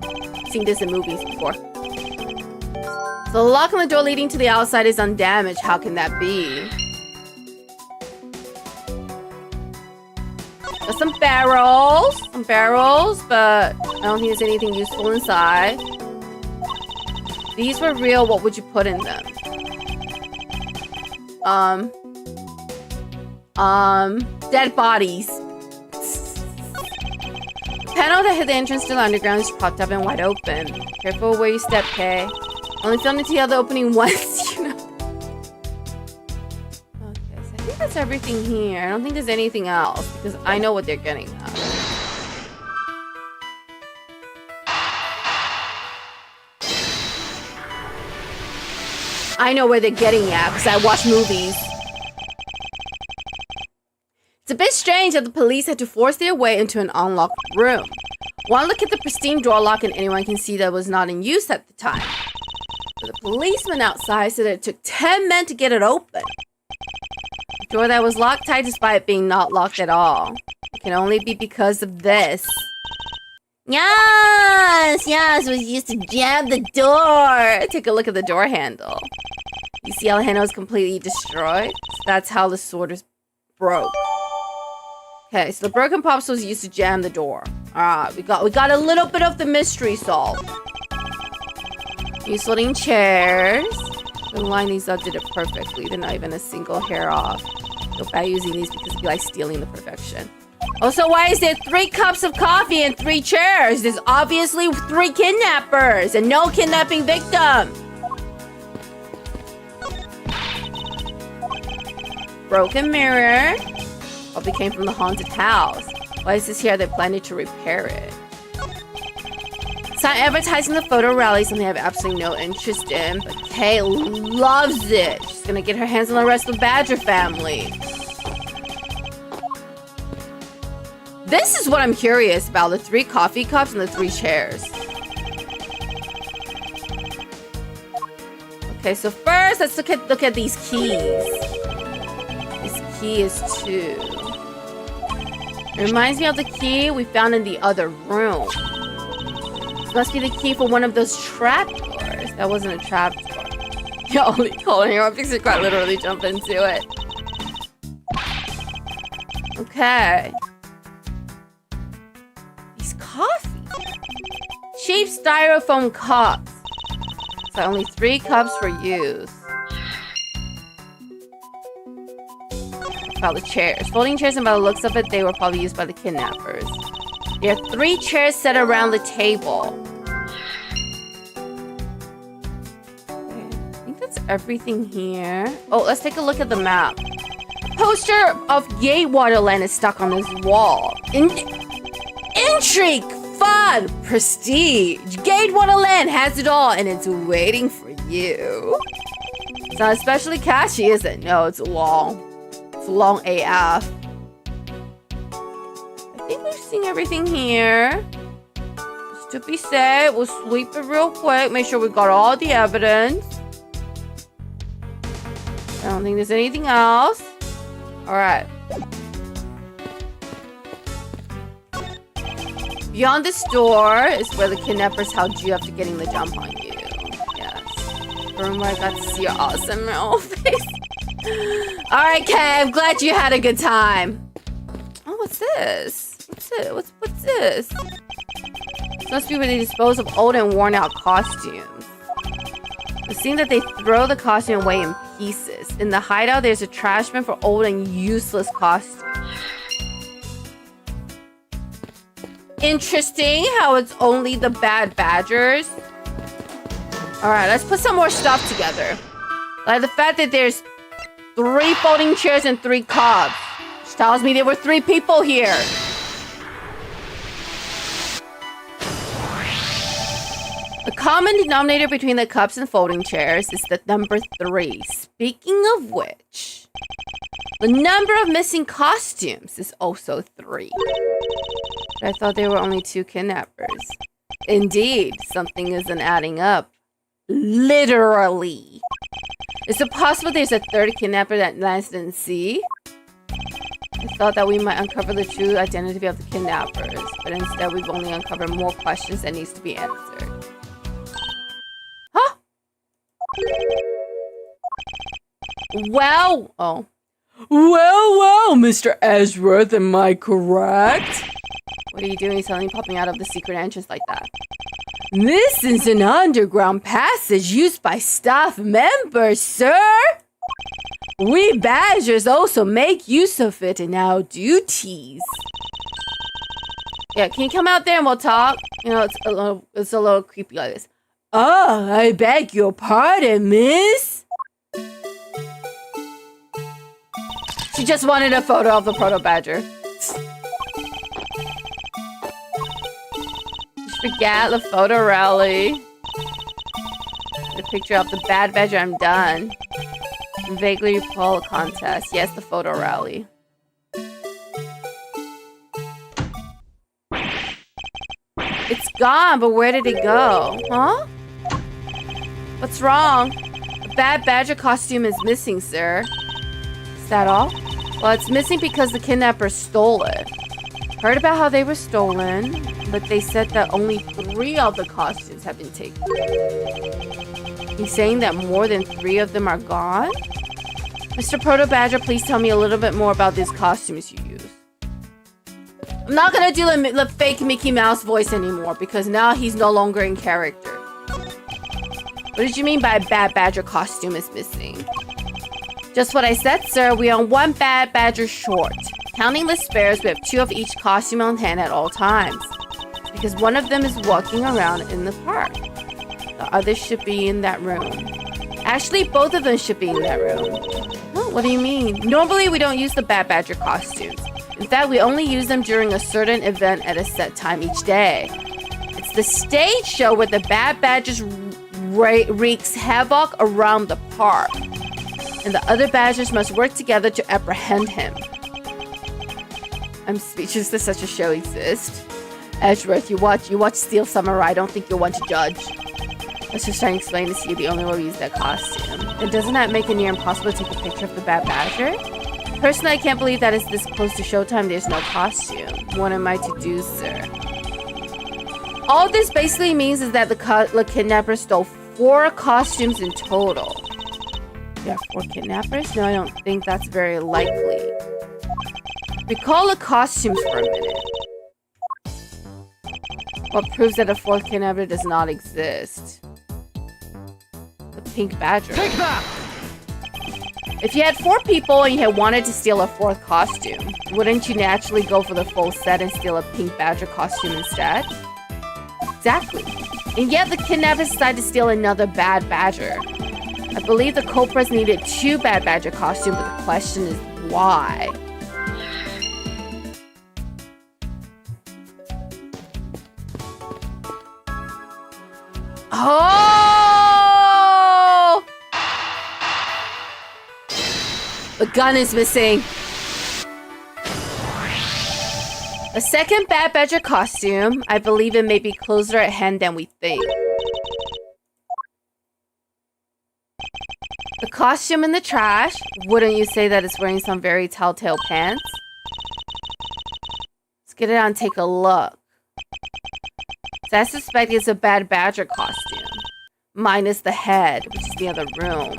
I've seen this in movies before. So the lock on the door leading to the outside is undamaged. How can that be? There's some barrels, but I don't think there's anything useful inside. If these were real, what would you put in them? Dead bodies. The panel that hid the entrance to the underground is propped up and wide open. Careful where you step, Kay. Only filmed into the other opening once, you know. Okay, so I think that's everything here. I don't think there's anything else because I know what they're getting at. I know where they're getting at because I watch movies. It's a bit strange that the police had to force their way into an unlocked room. One look at the pristine door lock and anyone can see that it was not in use at the time. But the policeman outside said that it took 10 men to get it open. The door that was locked tight despite it being not locked at all. It can only be because of this. Yes, we used to jam the door. Take a look at the door handle. You see how the handle is completely destroyed? So that's how the sword is broke. Okay, so the broken pop was used to jam the door. Alright, we got a little bit of the mystery solved. These folding chairs. The line these up did it perfectly. They're not even a single hair off. Feel bad using these because it'd be like stealing the perfection. Also, why is there 3 cups of coffee and 3 chairs? There's obviously 3 kidnappers and no kidnapping victim. Broken mirror. Probably came from the haunted house. Why is this here? They planning to repair it. It's not advertising the photo rally, something I have absolutely no interest in, but Kay loves it. She's gonna get her hands on the rest of the Badger family. This is what I'm curious about, the 3 coffee cups and the 3 chairs. Okay, so first let's look at these keys. This key is 2. It reminds me of the key we found in the other room. This must be the key for one of those trapdoors. That wasn't a trapdoor. Yo, hold on here, I'm fixing to quite literally jump into it. Okay. These coffee. Cheap styrofoam cups. So only 3 cups were used. About the chairs. Folding chairs, and by the looks of it, they were probably used by the kidnappers. There are 3 chairs set around the table. Okay, I think that's everything here. Oh, let's take a look at the map. Poster of Gatewaterland is stuck on this wall. Intrigue, fun, prestige. Gatewaterland has it all, and it's waiting for you. It's not especially catchy, is it? No, it's long. It's long AF. I think we've seen everything here. Just to be safe, we'll sweep it real quick. Make sure we got all the evidence. I don't think there's anything else. Alright. Beyond this door is where the kidnappers held you after getting the jump on you. Yes. Remember I got to see your awesome roll face. Alright, Kay, I'm glad you had a good time. Oh, what's this? What's it? What's this? This must be where they dispose of old and worn out costumes. It seems that they throw the costume away in pieces. In the hideout, there's a trash bin for old and useless costumes. Interesting how it's only the bad badgers. Alright, let's put some more stuff together. Like the fact that there's 3 folding chairs and 3 cobs. Which tells me there were 3 people here. The common denominator between the cups and folding chairs is the number 3. Speaking of which, the number of missing costumes is also 3. But I thought there were only 2 kidnappers. Indeed, something isn't adding up. Literally. Is it possible there's a 3rd kidnapper that Lance didn't see? I thought that we might uncover the true identity of the kidnappers, but instead we've only uncovered more questions that needs to be answered. Huh? Well, Well, Mr. Ashworth, am I correct? What are you doing suddenly popping out of the secret entrance like that? This is an underground passage used by staff members, sir. We badgers also make use of it in our duties. Yeah, can you come out there and we'll talk? You know, it's a little creepy like this. Oh, I beg your pardon, miss. She just wanted a photo of the proto badger. Forget the photo rally. The picture of the bad badger, I'm done. Vaguely recall contest. Yes, the photo rally. It's gone, but where did it go? Huh? What's wrong? The bad badger costume is missing, sir. Is that all? Well, it's missing because the kidnappers stole it. Heard about how they were stolen, but they said that only 3 of the costumes have been taken. He's saying that more than 3 of them are gone? Mr. Proto Badger, please tell me a little bit more about these costumes you use. I'm not gonna do the fake Mickey Mouse voice anymore because now he's no longer in character. What did you mean by a bad badger costume is missing? Just what I said, sir. We are 1 bad badger short. Counting the spares, we have 2 of each costume on hand at all times. Because one of them is walking around in the park. The other should be in that room. Actually, both of them should be in that room. Oh, what do you mean? Normally, we don't use the bad badger costumes. In fact, we only use them during a certain event at a set time each day. It's the stage show where the bad badgers wreaks havoc around the park. And the other badgers must work together to apprehend him. I'm speechless that such a show exists. Ashworth, you watch Steel Samurai. I don't think you'll want to judge. Let's just try and explain this to you the only way we use that costume. And doesn't that make it near impossible to take a picture of the bad badger? Personally, I can't believe that it's this close to showtime there's no costume. What am I to do, sir? All this basically means is that the kidnappers stole 4 costumes in total. Yeah, 4 kidnappers? No, I don't think that's very likely. Recall the costumes for a minute. What proves that a 4th kidnapper does not exist? The pink badger.
Take that!
If you had 4 people and you had wanted to steal a 4th costume, wouldn't you naturally go for the full set and steal a pink badger costume instead? Exactly. And yet the kidnappers decided to steal another bad badger. I believe the culprits needed 2 bad badger costumes, but the question is why? Oh! The gun is missing. A second bad badger costume. I believe it may be closer at hand than we think. The costume in the trash. Wouldn't you say that it's wearing some very telltale pants? Let's get it out and take a look. So I suspect it's a bad badger costume. Minus the head, which is the other room.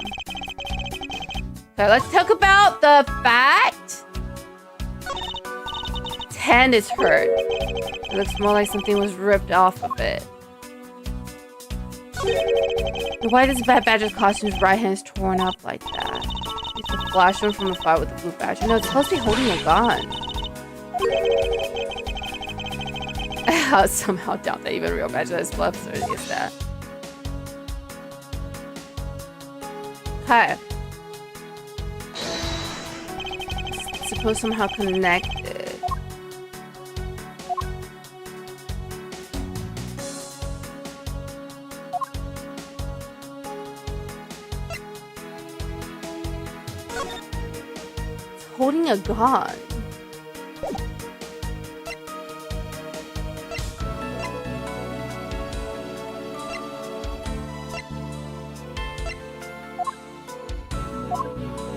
Okay, let's talk about the fact. Its hand is hurt. It looks more like something was ripped off of it. Why does Bad Badger's costume's right hand is torn up like that? It's a flash one from a fight with the blue badger. No, it's supposed to be holding a gun. I somehow doubt that even real badger has blood is that. Okay. It's supposed somehow connected. Holding a gun.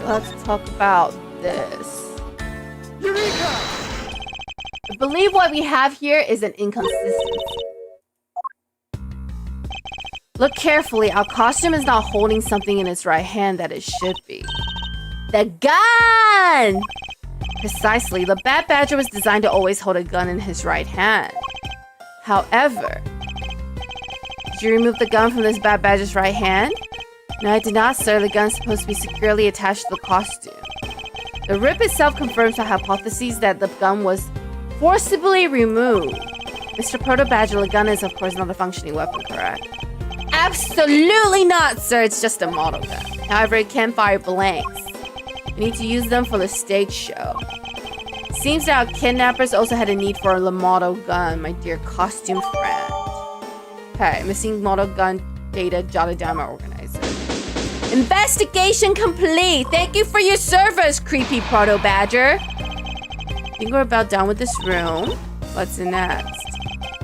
Let's talk about this.
Eureka!
I believe what we have here is an inconsistency. Look carefully. Our costume is not holding something in its right hand that it should be. The gun! Precisely. The Bad Badger was designed to always hold a gun in his right hand. However, did you remove the gun from this Bad Badger's right hand? No, I did not, sir. The gun is supposed to be securely attached to the costume. The rip itself confirms the hypothesis that the gun was forcibly removed. Mr. Proto Badger, the gun is, of course, not a functioning weapon, correct? Absolutely not, sir. It's just a model gun. However, it can fire blanks. We need to use them for the stage show. Seems that our kidnappers also had a need for a model gun, my dear costume friend. Okay, missing model gun data jotted down my organizer. Investigation complete! Thank you for your service, creepy Proto Badger. I think we're about done with this room. What's next?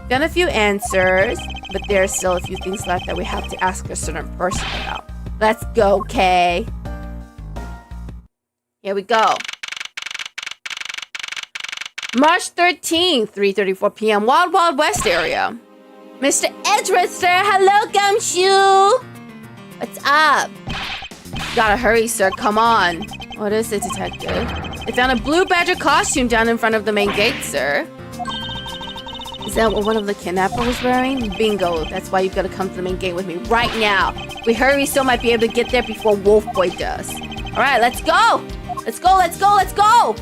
Done a few answers, but there are still a few things left that we have to ask a certain person about. Let's go, Kay. Here we go. March 13th, 3:34 p.m. Wild Wild West area. Mr. Edgeworth, hello, Gumshoe. What's up? Gotta hurry, sir. Come on. What is it, detective? They found a blue badger costume down in front of the main gate, sir. Is that what one of the kidnappers was wearing? Bingo. That's why you've got to come to the main gate with me right now. If we hurry, we still might be able to get there before Wolf Boy does. All right, let's go. Let's go, let's go, let's go.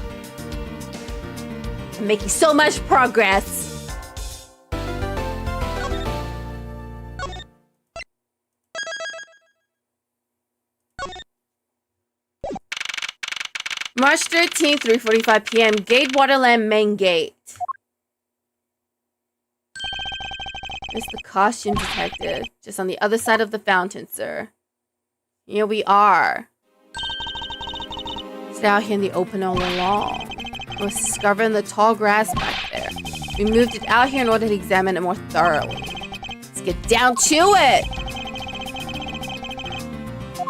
I'm making so much progress. March 13th, 3:45 p.m. Gate Waterland main gate. There's the costume detective, just on the other side of the fountain, sir. Here we are. It's out here in the open all along. I was discovering the tall grass back there. We moved it out here in order to examine it more thoroughly. Let's get down to it!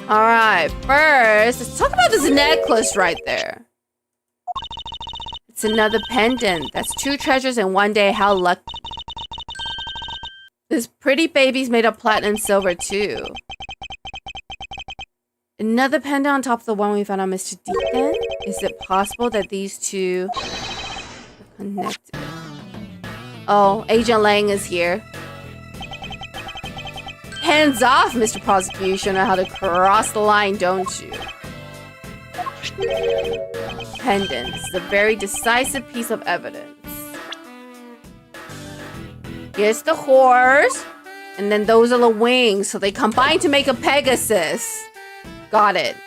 Alright, first, let's talk about this necklace right there. It's another pendant. That's 2 treasures in one day. How lucky. This pretty baby's made of platinum and silver, too. Another pendant on top of the one we found on Mr. Deacon? Is it possible that these two are connected? Oh, Agent Lang is here. Hands off, Mr. Prosecutor. You know how to cross the line, don't you? Pendant. This is a very decisive piece of evidence. Here's the horse. And then those are the wings. So they combine to make a Pegasus. Got it.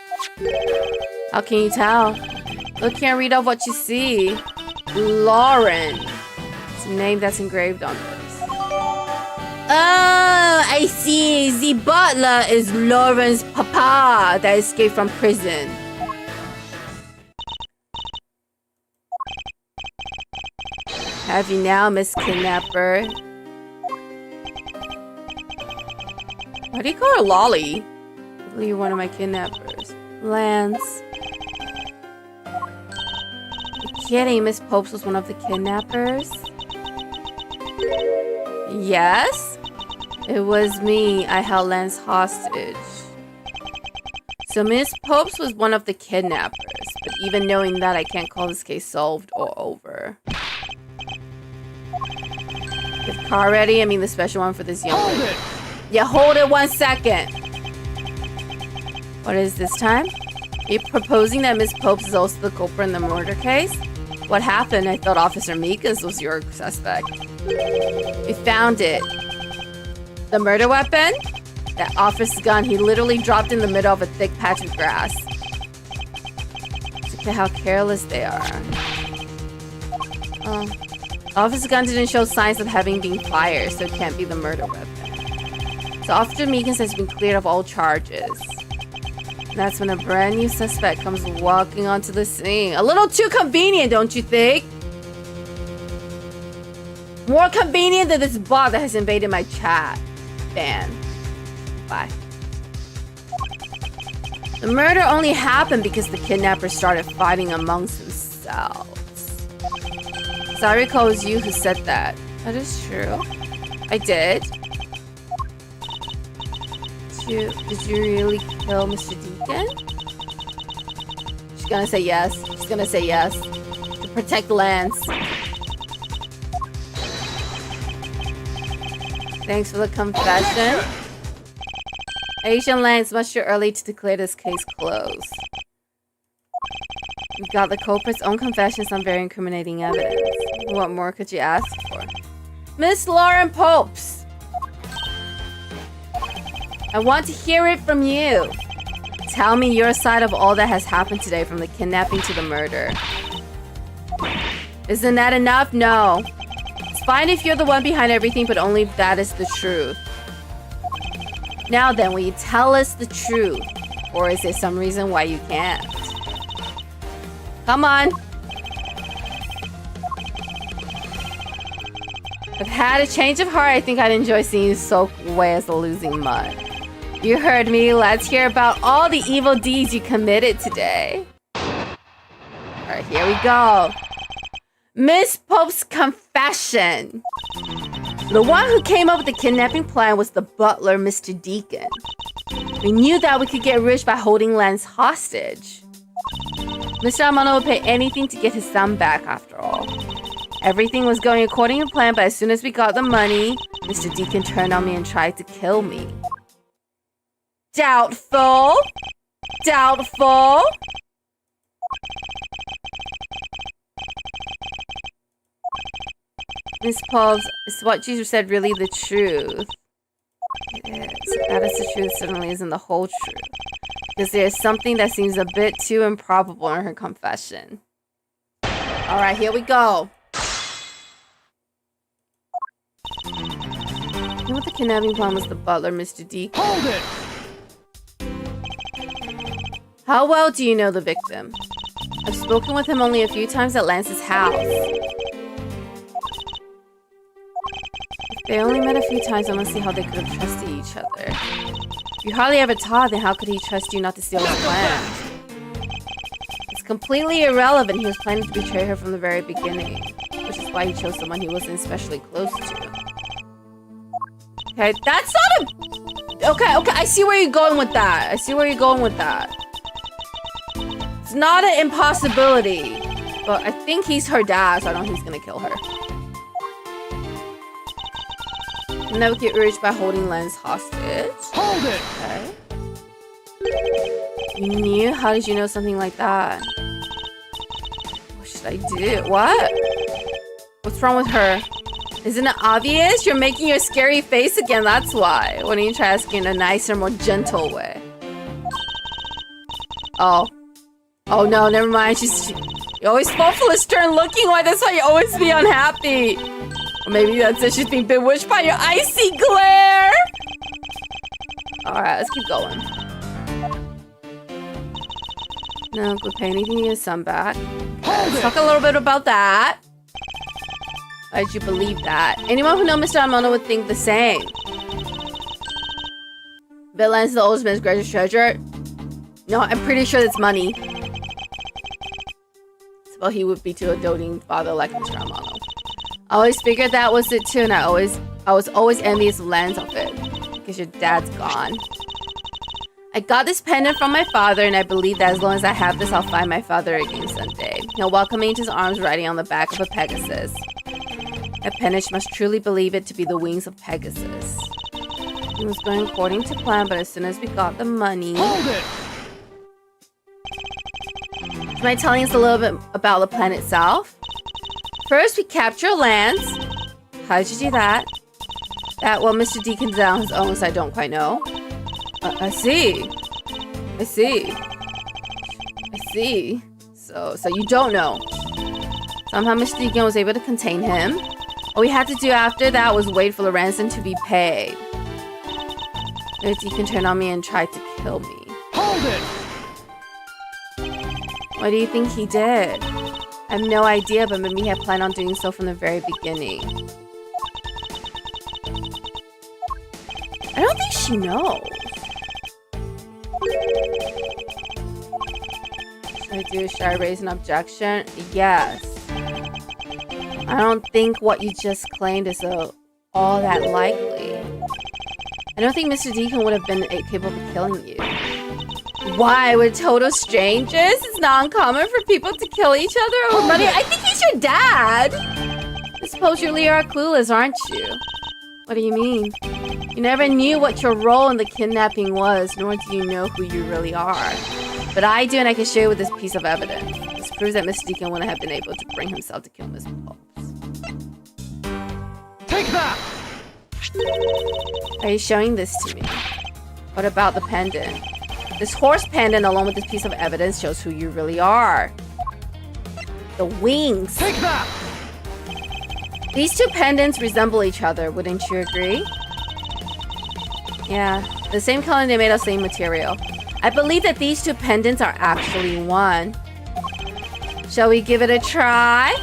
How can you tell? Look here and read off what you see. Lauren. It's a name that's engraved on this. Oh, I see. The butler is Lauren's papa that escaped from prison. Have you now, Miss Kidnapper? Why do you call her Lolly? I believe you're one of my kidnappers. Lance. You're kidding, Miss Popes was one of the kidnappers? Yes? It was me. I held Lance hostage. So Miss Popes was one of the kidnappers, but even knowing that, I can't call this case solved or over. Get the car ready. I mean the special one for this young lady.
Hold it!
Yeah, hold it 1 second. What is this time? Are you proposing that Miss Popes is also the culprit in the murder case? What happened? I thought Officer Mika's was your suspect. We found it. The murder weapon? That officer's gun, he literally dropped in the middle of a thick patch of grass. Look at how careless they are. Oh. Officer's gun didn't show signs of having been fired, so it can't be the murder weapon. So Officer Meekins has been cleared of all charges. And that's when a brand new suspect comes walking onto the scene. A little too convenient, don't you think? More convenient than this bot that has invaded my chat. Ban. Bye. The murder only happened because the kidnappers started fighting amongst themselves. So I recall it was you who said that. That is true. I did. Did you really kill Mr. Deacon? She's gonna say yes. She's gonna say yes. To protect Lance. Thanks for the confession. Asian Lance, much too early to declare this case closed. You got the culprit's own confession, some very incriminating evidence. What more could you ask for? Miss Lauren Popes! I want to hear it from you. Tell me your side of all that has happened today, from the kidnapping to the murder. Isn't that enough? No. It's fine if you're the one behind everything, but only if that is the truth. Now then, will you tell us the truth? Or is there some reason why you can't? Come on. I've had a change of heart. I think I'd enjoy seeing you soak away as a losing mud. You heard me. Let's hear about all the evil deeds you committed today. Alright, here we go. Miss Pope's confession. The one who came up with the kidnapping plan was the butler, Mr. Deacon. We knew that we could get rich by holding Lance hostage. Mr. Amano would pay anything to get his son back, after all. Everything was going according to plan, but as soon as we got the money, Mr. Deacon turned on me and tried to kill me. Doubtful. Doubtful. Miss Pauls, is what you said really the truth? It is. That is the truth, certainly isn't the whole truth. Because there's something that seems a bit too improbable in her confession. Alright, here we go. You know what the kidnapping plan was the butler, Mr. Deacon?
Hold it!
How well do you know the victim? I've spoken with him only a few times at Lance's house. If they only met a few times, I want to see how they could have trusted each other. If you hardly ever talk, then how could he trust you not to steal his plans? It's completely irrelevant. He was planning to betray her from the very beginning, which is why he chose someone he wasn't especially close to. Okay, that's not a... Okay, I see where you're going with that. I see where you're going with that. It's not an impossibility, but I think he's her dad, so I don't think he's gonna kill her. You never get rich by holding Lance hostage.
Hold it!
Okay. You knew? How did you know something like that? What should I do? What? What's wrong with her? Isn't it obvious? You're making your scary face again, that's why. Why don't you try asking in a nicer, more gentle way? Oh. Oh no, never mind. You always fall for a stern looking like that's why you always be unhappy. Or maybe that's it. She's being bewitched by your icy glare. Alright, let's keep going. No, we'll pay anything to get some back. Let's talk a little bit about that. Why did you believe that? Anyone who knows Mr. Amano would think the same. Villain's the oldest man's greatest treasure. No, I'm pretty sure it's money. Well, he would be to a doting father like Mr. Amano. I always figured that was it too, and I was always envious of Lance of it. Because your dad's gone. I got this pendant from my father, and I believe that as long as I have this, I'll find my father again someday. He'll welcome me into his arms riding on the back of a Pegasus. A pendant must truly believe it to be the wings of Pegasus. It was going according to plan, but as soon as we got the money...
Hold it!
Am I telling us a little bit about the plan itself? First, we capture Lance. How did you do that? Well, Mr. Deacon did on his own, so I don't quite know. I see. So you don't know. Somehow Mr. Deacon was able to contain him. All we had to do after that was wait for the ransom to be paid. Mr. Deacon turned on me and tried to kill me.
Hold it!
What do you think he did? I have no idea, but maybe he had planned on doing so from the very beginning. I don't think she knows. Should I raise an objection? Yes. I don't think what you just claimed is all that likely. I don't think Mr. Deacon would have been capable of killing you. Why? With total strangers? It's not uncommon for people to kill each other over money. I think he's your dad. I suppose you really are clueless, aren't you? What do you mean? You never knew what your role in the kidnapping was, nor do you know who you really are. But I do, and I can show you with this piece of evidence. This proves that Mr. Deacon wouldn't have been able to bring himself to kill Miss Pops.
Take that!
Are you showing this to me? What about the pendant? This horse pendant, along with this piece of evidence, shows who you really are. The wings.
Take that!
These two pendants resemble each other, wouldn't you agree? Yeah, the same color and they made of the same material. I believe that these two pendants are actually one. Shall we give it a try?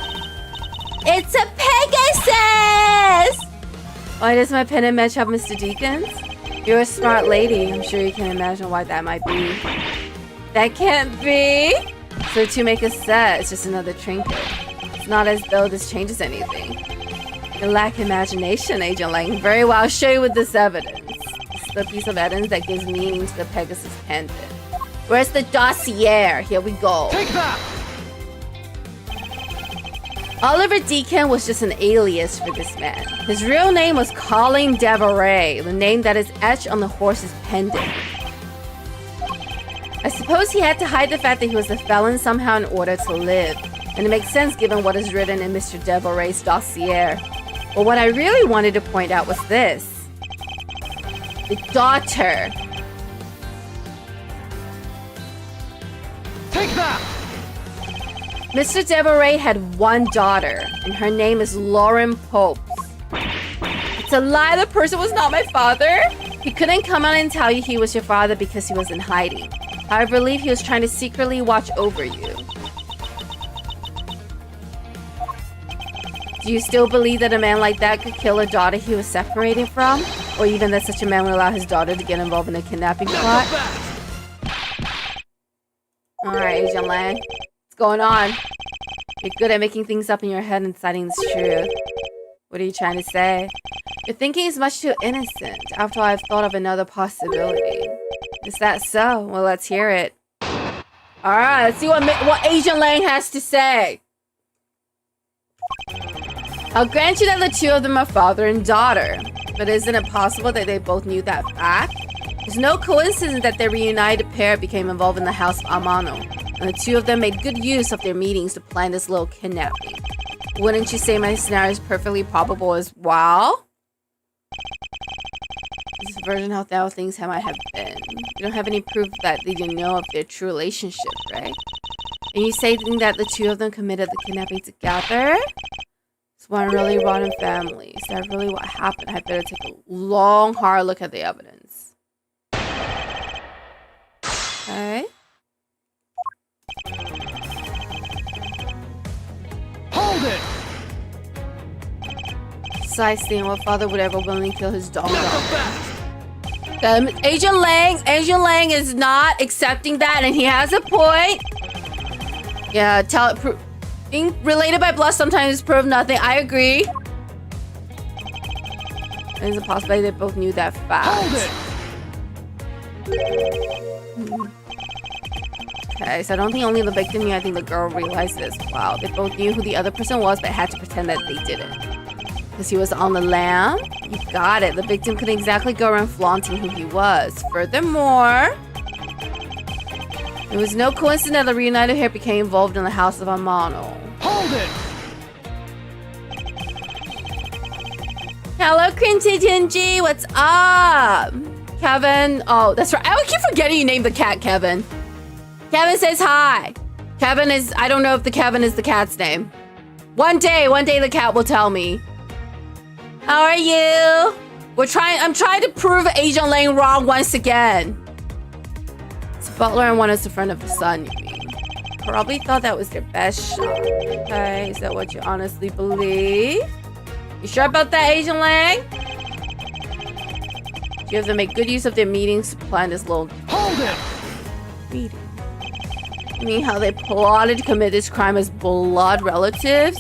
It's a Pegasus! Why does my pendant match up Mr. Deacon's? You're a smart lady. I'm sure you can imagine why that might be. That can't be! So to make a set, it's just another trinket. It's not as though this changes anything. You lack imagination, Agent Lang. Very well, I'll show you with this evidence. It's the piece of evidence that gives meaning to the Pegasus pendant. Where's the dossier? Here we go.
Take that!
Oliver Deacon was just an alias for this man. His real name was Colin 𝍊🋼, the name that is etched on the horse's pendant. I suppose he had to hide the fact that he was a felon somehow in order to live, and it makes sense given what is written in Mr. 𝍊🋼's dossier. But what I really wanted to point out was this. The daughter.
Take that!
Mr. 𝍊🋼 had one daughter, and her name is Lauren Popes. It's a lie, the person was not my father. He couldn't come out and tell you he was your father because he was in hiding. I believe he was trying to secretly watch over you. Do you still believe that a man like that could kill a daughter he was separated from? Or even that such a man would allow his daughter to get involved in a kidnapping plot? Alright, Agent Lang. What's going on? You're good at making things up in your head and citing this truth. What are you trying to say? Your thinking is much too innocent. After all, I've thought of another possibility. Is that so? Well, let's hear it. Alright, let's see what Agent Lang has to say. I'll grant you that the two of them are father and daughter. But isn't it possible that they both knew that fact? It's no coincidence that their reunited pair became involved in the house of Amano, and the two of them made good use of their meetings to plan this little kidnapping. Wouldn't you say my scenario is perfectly probable as well? This version of how things might have been. You don't have any proof that they didn't know of their true relationship, right? And you say that the two of them committed the kidnapping together? It's one really rotten family. Is that really what happened? I better take a long, hard look at the evidence. Okay.
Hold it!
Precisely, and what father would ever willingly kill his daughter? Agent Lang is not accepting that, and he has a point. Yeah, being related by blood sometimes prove nothing. I agree. It's a possibility they both knew that fact.
Hold it.
Okay, so I don't think only the victim knew. I think the girl realized this. Wow, they both knew who the other person was, but had to pretend that they didn't. Because he was on the lam? You got it. The victim couldn't exactly go around flaunting who he was. Furthermore, it was no coincidence that the reunited pair became involved in the House of Amano.
Hold it.
Hello, Crinty what's up? Kevin. Oh, that's right. I would keep forgetting you named the cat Kevin. Kevin says hi. Kevin is, I don't know if the Kevin is the cat's name. One day the cat will tell me. How are you? I'm trying to prove Agent Lang wrong once again. So Butler and one is the friend of the son, you mean? Probably thought that was their best shot. Okay, is that what you honestly believe? You sure about that, Agent Lang? You have to make good use of their meetings to plan this little...
Hold it!
Meeting. You mean how they plotted to commit this crime as blood relatives?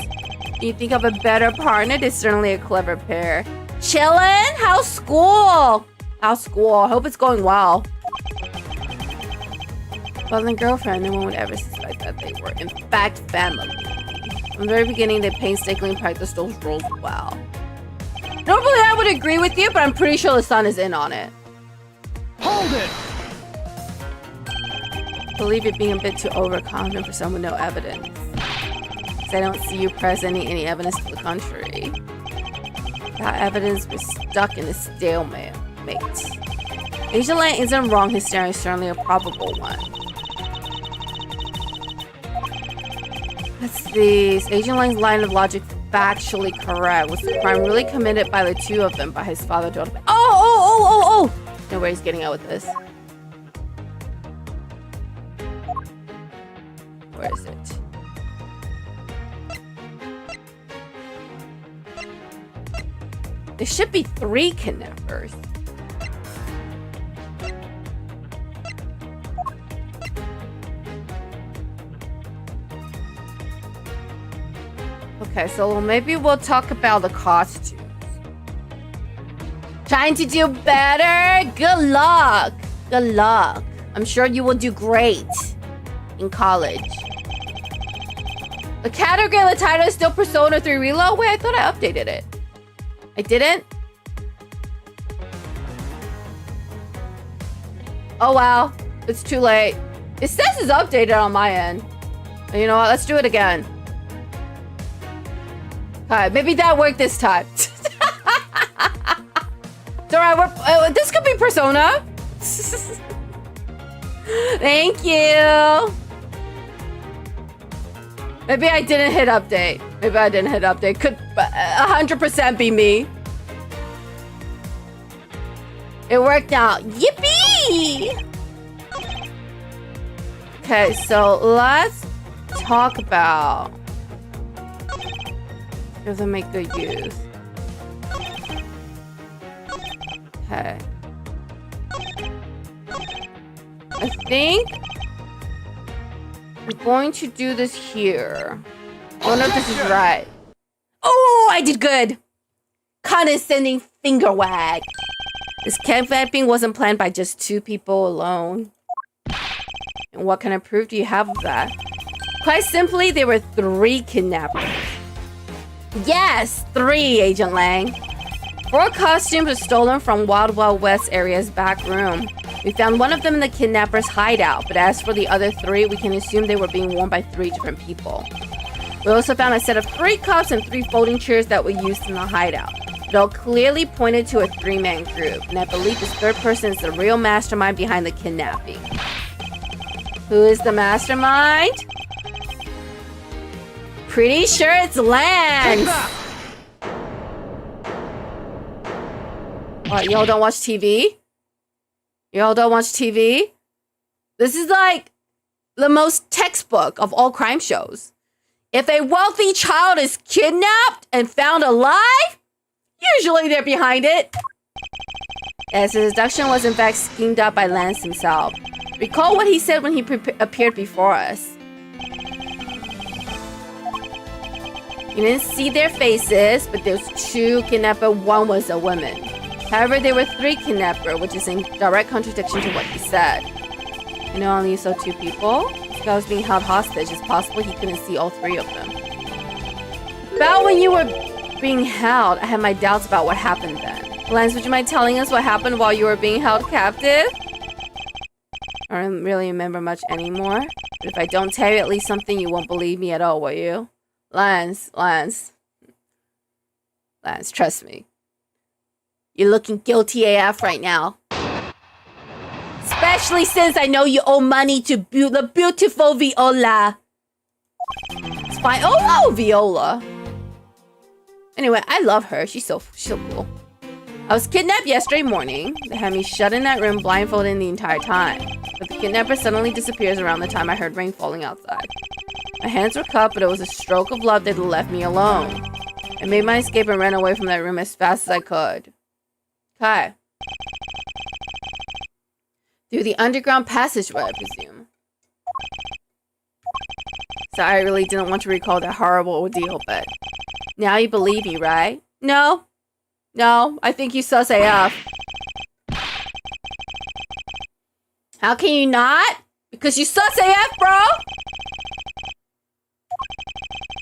You think of a better partner? They're certainly a clever pair. Chillin'? How's school? How's school? I hope it's going well. Well, and girlfriend, no one would ever suspect that they were, in fact, family. From the very beginning, they painstakingly practiced those roles well. Normally, I would agree with you, but I'm pretty sure the son is in on it.
Hold it!
I believe it being a bit too overconfident for someone with no evidence. I don't see you presenting any evidence to the contrary. That evidence was stuck in a stalemate. Agent Lang isn't wrong. His theory is certainly a probable one. Let's see. Is Agent Lang's line of logic factually correct? Was the crime really committed by the two of them, by his father, daughter? Oh! No way he's getting out with this. Where is it? There should be 3 kidnappers. Okay, so maybe we'll talk about the costumes. Trying to do better? Good luck. Good luck. I'm sure you will do great in college. The category of the title is still Persona 3 Reload? Wait, I thought I updated it. I didn't? Oh wow, it's too late. It says it's updated on my end. You know what, let's do it again. Alright, maybe that worked this time. It's alright, this could be Persona. Thank you. Maybe I didn't hit update. Could 100% be me. It worked out. Yippee! Okay, so let's talk about if they make good use. Okay. I think I'm going to do this here. I don't know if this is right. Oh, I did good. Condescending finger wag. This kidnapping wasn't planned by just 2 people alone. And what kind of proof do you have of that? Quite simply, there were 3 kidnappers. Yes, 3, Agent Lang. 4 costumes were stolen from Wild Wild West area's back room. We found one of them in the kidnapper's hideout, but as for the other 3, we can assume they were being worn by 3 different people. We also found a set of 3 cups and 3 folding chairs that were used in the hideout. It all clearly pointed to a 3-man group, and I believe this 3rd person is the real mastermind behind the kidnapping. Who is the mastermind? Pretty sure it's Lance! What, y'all don't watch TV? Y'all don't watch TV? This is like the most textbook of all crime shows. If a wealthy child is kidnapped and found alive, usually they're behind it. Yes, the abduction was in fact schemed up by Lance himself. Recall what he said when he appeared before us. You didn't see their faces, but there was 2 kidnappers, 1 was a woman. However, there were 3 kidnappers, which is in direct contradiction to what he said. You know, only saw 2 people? This guy was being held hostage. It's possible he couldn't see all 3 of them. About when you were being held, I had my doubts about what happened then. Lance, would you mind telling us what happened while you were being held captive? I don't really remember much anymore. But if I don't tell you at least something, you won't believe me at all, will you? Lance, trust me. You're looking guilty AF right now. Especially since I know you owe money to the beautiful Viola. It's fine. Oh no, Viola. Anyway, I love her. She's so cool. I was kidnapped yesterday morning. They had me shut in that room blindfolded the entire time. But the kidnapper suddenly disappears around the time I heard rain falling outside. My hands were cupped, but it was a stroke of love that left me alone. I made my escape and ran away from that room as fast as I could. Okay. Through the underground passageway, I presume. Sorry, I really didn't want to recall that horrible ordeal, but... Now you believe me, right? No, I think you sus AF. How can you not? Because you sus AF, bro!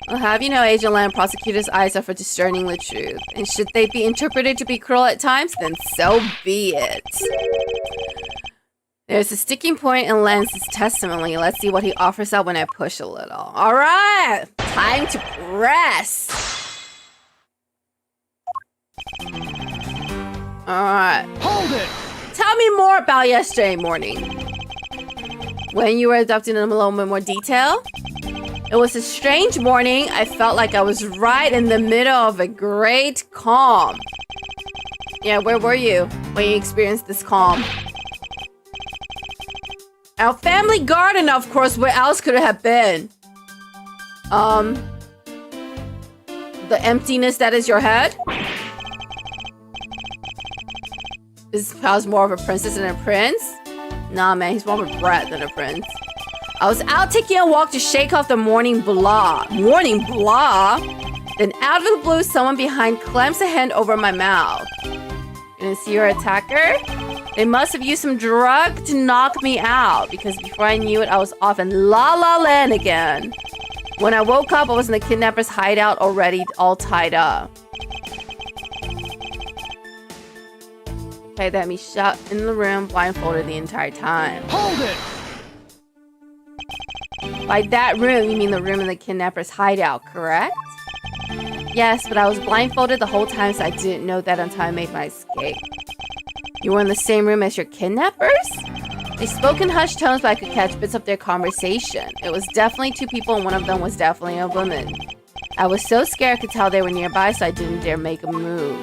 I'll have you know, Agent Lamb, prosecutors' eyes are for discerning the truth. And should they be interpreted to be cruel at times, then so be it. There's a sticking point in Lance's testimony. Let's see what he offers up when I push a little. Alright! Time to press! Alright.
Hold it!
Tell me more about yesterday morning. When you were abducted in a little bit more detail? It was a strange morning. I felt like I was right in the middle of a great calm. Yeah, where were you when you experienced this calm? Our family garden, of course. Where else could it have been? The emptiness that is your head? Is Pal's more of a princess than a prince? Nah, man, he's more of a brat than a prince. I was out taking a walk to shake off the morning blah. Morning blah? Then out of the blue, someone behind clamps a hand over my mouth. You didn't see your attacker? They must have used some drug to knock me out, because before I knew it, I was off in La La Land again. When I woke up, I was in the kidnapper's hideout already, all tied up. Okay, they had me shut in the room, blindfolded the entire time.
Hold it!
By that room, you mean the room in the kidnapper's hideout, correct? Yes, but I was blindfolded the whole time, so I didn't know that until I made my escape. You were in the same room as your kidnappers? They spoke in hushed tones, but I could catch bits of their conversation. It was definitely 2 people, and one of them was definitely a woman. I was so scared I could tell they were nearby, so I didn't dare make a move.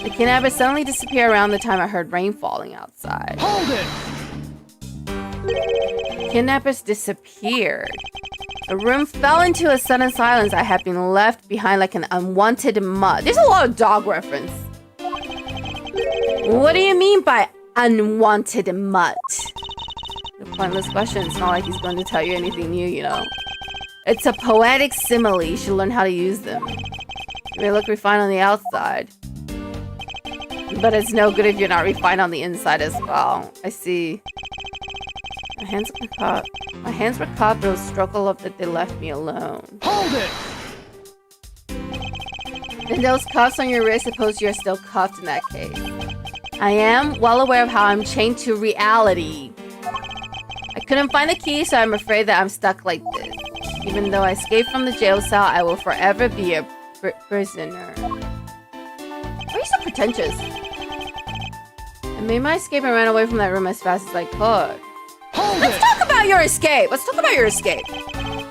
The kidnapper suddenly disappeared around the time I heard rain falling outside.
Hold it!
Kidnappers disappeared. The room fell into a sudden silence. I had been left behind like an unwanted mutt. There's a lot of dog reference. What do you mean by unwanted mutt? A pointless question. It's not like he's going to tell you anything new, you know. It's a poetic simile. You should learn how to use them. You may look refined on the outside, but it's no good if you're not refined on the inside as well. I see. My hands were cupped. But it was a stroke of love that they left me alone.
Hold it!
And those cuffs on your wrist, suppose you're still cuffed in that case. I am well aware of how I'm chained to reality. I couldn't find the key, so I'm afraid that I'm stuck like this. Even though I escaped from the jail cell, I will forever be a prisoner. Why are you so pretentious? I made my escape and ran away from that room as fast as I could. Let's talk about your escape.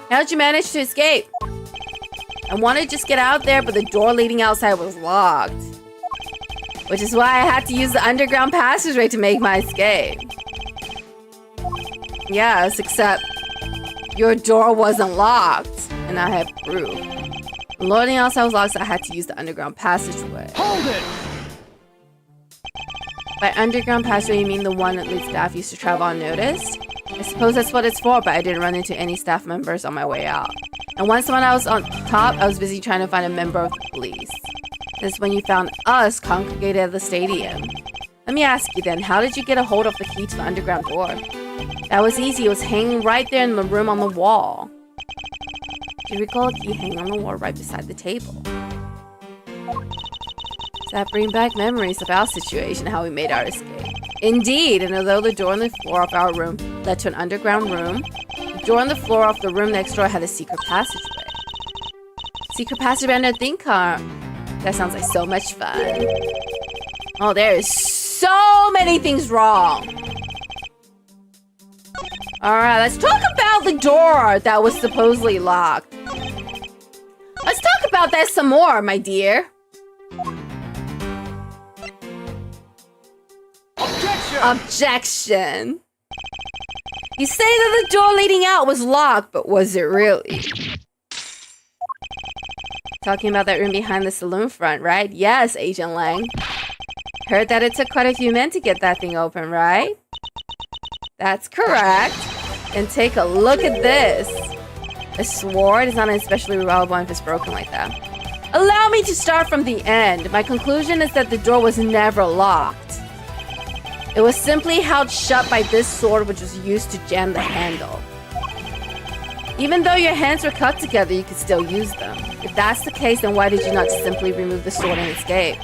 How did you manage to escape? I wanted to just get out there, but the door leading outside was locked. Which is why I had to use the underground passageway to make my escape. Yes, except your door wasn't locked, and I have proof. The loading outside was locked, so I had to use the underground passageway.
Hold it!
By underground passageway, you mean the one that lead staff used to travel unnoticed? I suppose that's what it's for, but I didn't run into any staff members on my way out. And once when I was on top, I was busy trying to find a member of the police. That's when you found us congregated at the stadium. Let me ask you then, how did you get a hold of the key to the underground door? That was easy. It was hanging right there in the room on the wall. Do you recall a key hanging on the wall right beside the table? Does that bring back memories of our situation, how we made our escape? Indeed, and although the door on the floor of our room led to an underground room, the door on the floor of the room next door had a secret passageway. Secret passageway under the thing car. That sounds like so much fun. Oh, there is so many things wrong. Alright, let's talk about the door that was supposedly locked. Let's talk about that some more, my dear.
Objection!
Objection. You say that the door leading out was locked, but was it really? Talking about that room behind the saloon front, right? Yes, Agent Lang. Heard that it took quite a few men to get that thing open, right? That's correct. And take a look at this. A sword is not especially reliable if it's broken like that. Allow me to start from the end. My conclusion is that the door was never locked. It was simply held shut by this sword, which was used to jam the handle. Even though your hands were cut together, you could still use them. If that's the case, then why did you not simply remove the sword and escape?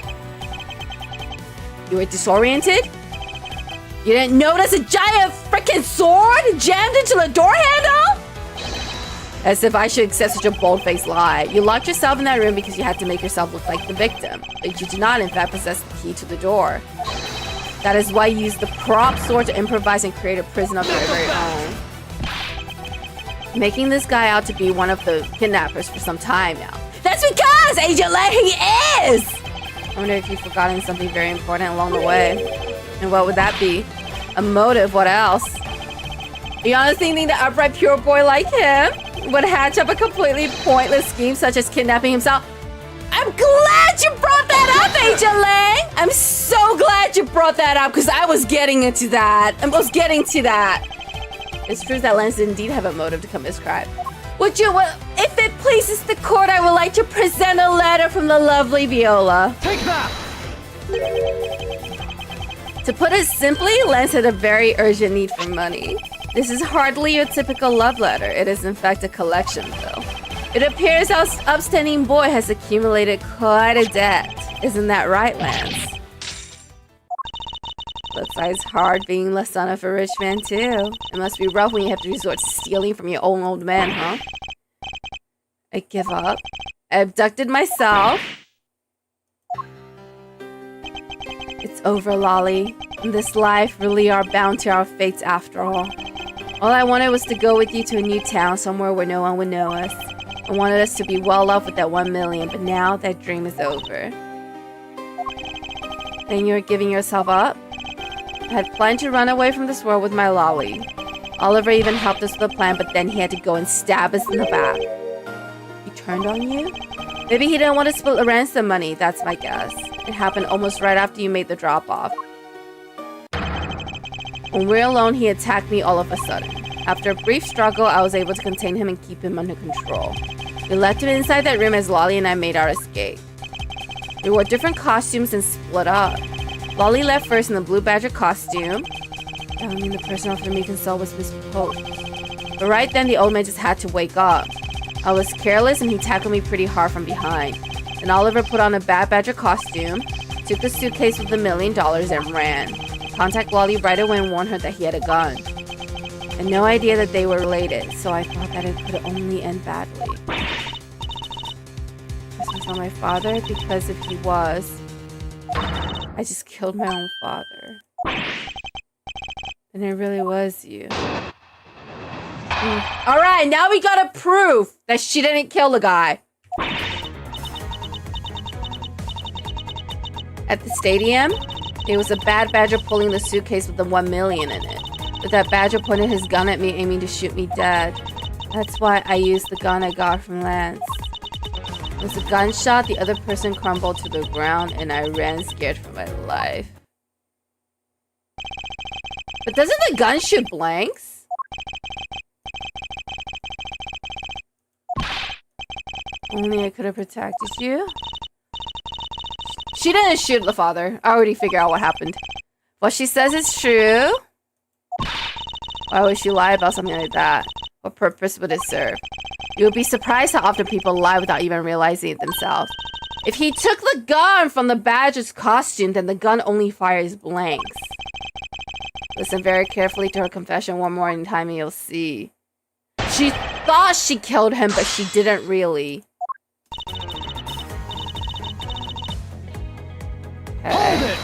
You were disoriented? You didn't notice a giant freaking sword jammed into the door handle? As if I should accept such a bold-faced lie. You locked yourself in that room because you had to make yourself look like the victim. But you do not, in fact, possess the key to the door. That is why you used the prop sword to improvise and create a prison of your very own. Making this guy out to be one of the kidnappers for some time now. That's because Agent Lang, he is! I wonder if you've forgotten something very important along the way. And what would that be? A motive, what else? You honestly think the upright pure boy like him would hatch up a completely pointless scheme such as kidnapping himself? I'm glad you brought that up, Agent Lang! I'm so glad you brought that up because I was getting into that. I was getting to that. It's true that Lance did indeed have a motive to commit this crime. Would you, if it pleases the court, I would like to present a letter from the lovely Viola.
Take that!
To put it simply, Lance had a very urgent need for money. This is hardly your typical love letter. It is in fact a collection bill. It appears our upstanding boy has accumulated quite a debt. Isn't that right, Lance? Looks like it's hard being the son of a rich man, too. It must be rough when you have to resort to stealing from your own old man, huh? I give up. I abducted myself. It's over, Lolly. In this life, really are bound to our fates after all. All I wanted was to go with you to a new town, somewhere where no one would know us. I wanted us to be well off with that 1 million, but now that dream is over. Then you're giving yourself up? I had planned to run away from this world with my Lolly. Oliver even helped us with the plan, but then he had to go and stab us in the back. He turned on you? Maybe he didn't want to split the ransom money, that's my guess. It happened almost right after you made the drop-off. When we were alone, he attacked me all of a sudden. After a brief struggle, I was able to contain him and keep him under control. We left him inside that room as Lolly and I made our escape. We wore different costumes and split up. Lolly left first in the blue badger costume. I mean, the person offered me console was Miss Pope. But right then, the old man just had to wake up. I was careless and he tackled me pretty hard from behind. Then Oliver put on a bad badger costume, took the suitcase with the $1 million and ran. Contact Lolly right away and warned her that he had a gun. I had no idea that they were related, so I thought that it could only end badly. This was not my father, because if he was, I just killed my own father. And it really was you. Alright, now we got a proof that she didn't kill the guy. At the stadium, it was a bad badger pulling the suitcase with the 1 million in it. But that badger pointed his gun at me, aiming to shoot me dead. That's why I used the gun I got from Lance. It was a gunshot, the other person crumbled to the ground, and I ran scared for my life. But doesn't the gun shoot blanks? Only I could have protected you. She didn't shoot the father. I already figured out what happened. What she says is true. Why would she lie about something like that? What purpose would it serve? You would be surprised how often people lie without even realizing it themselves. If he took the gun from the Badger's costume, then the gun only fires blanks. Listen very carefully to her confession one more time and you'll see. She thought she killed him, but she didn't really. Okay.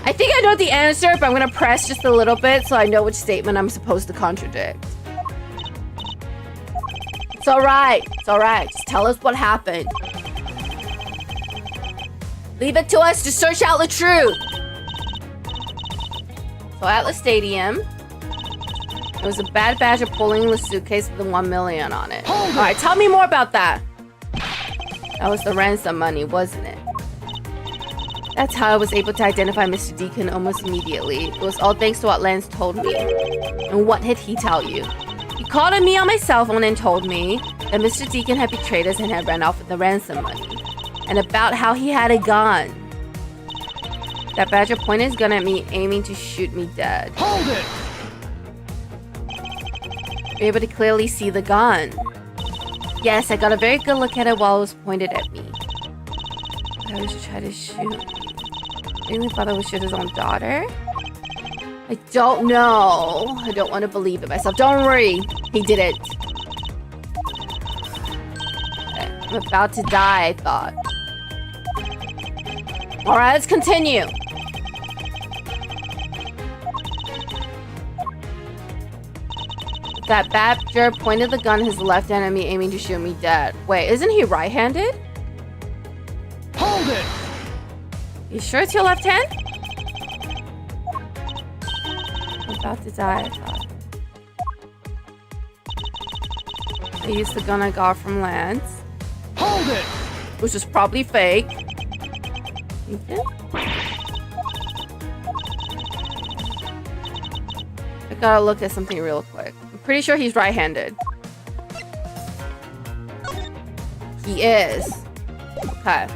I think I know the answer, but I'm gonna press just a little bit so I know which statement I'm supposed to contradict. It's alright. It's alright. Just tell us what happened. Leave it to us to search out the truth. So at the stadium, there was a bad badger pulling the suitcase with the 1 million on it. Alright, tell me more about that. That was the ransom money, wasn't it? That's how I was able to identify Mr. Deacon almost immediately. It was all thanks to what Lance told me. And what did he tell you? He called on me on my cell phone and told me that Mr. Deacon had betrayed us and had run off with the ransom money. And about how he had a gun. That badger pointed his gun at me, aiming to shoot me dead.
Hold it!
You're able to clearly see the gun. Yes, I got a very good look at it while it was pointed at me. I was trying to shoot me. Really thought I would shoot his own daughter? I don't know. I don't want to believe it myself. Don't worry. He did it. Okay, I'm about to die, I thought. Alright, let's continue. That badger pointed the gun at his left hand at me, aiming to shoot me dead. Wait, isn't he right-handed?
Hold it!
You sure it's your left hand? I'm about to die, I thought. I used the gun I got from Lance.
Hold it!
Which was probably fake. Ethan? I gotta look at something real quick. I'm pretty sure he's right-handed. He is. Okay.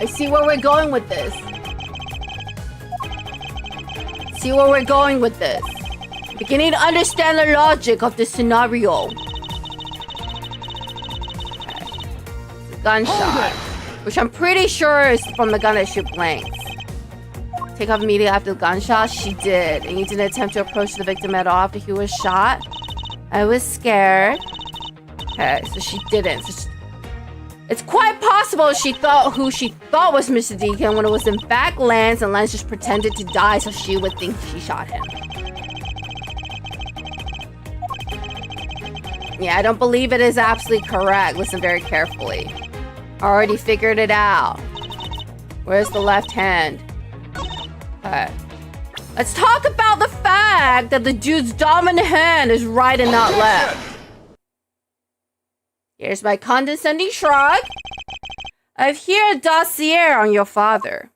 I see where we're going with this. See where we're going with this. Beginning to understand the logic of this scenario. Okay. Gunshot. Which I'm pretty sure is from the gun that shoots blanks. Take off immediately after the gunshot? She did. And you didn't attempt to approach the victim at all after he was shot? I was scared. Okay, so she didn't. So it's quite possible she thought who she thought was Mr. Deacon when it was in fact Lance, and Lance just pretended to die so she would think she shot him. Yeah, I don't believe it is absolutely correct. Listen very carefully. Already figured it out. Where's the left hand? Okay. Let's talk about the fact that the dude's dominant hand is right and not left. Here's my condescending shrug. I've here a dossier on your father.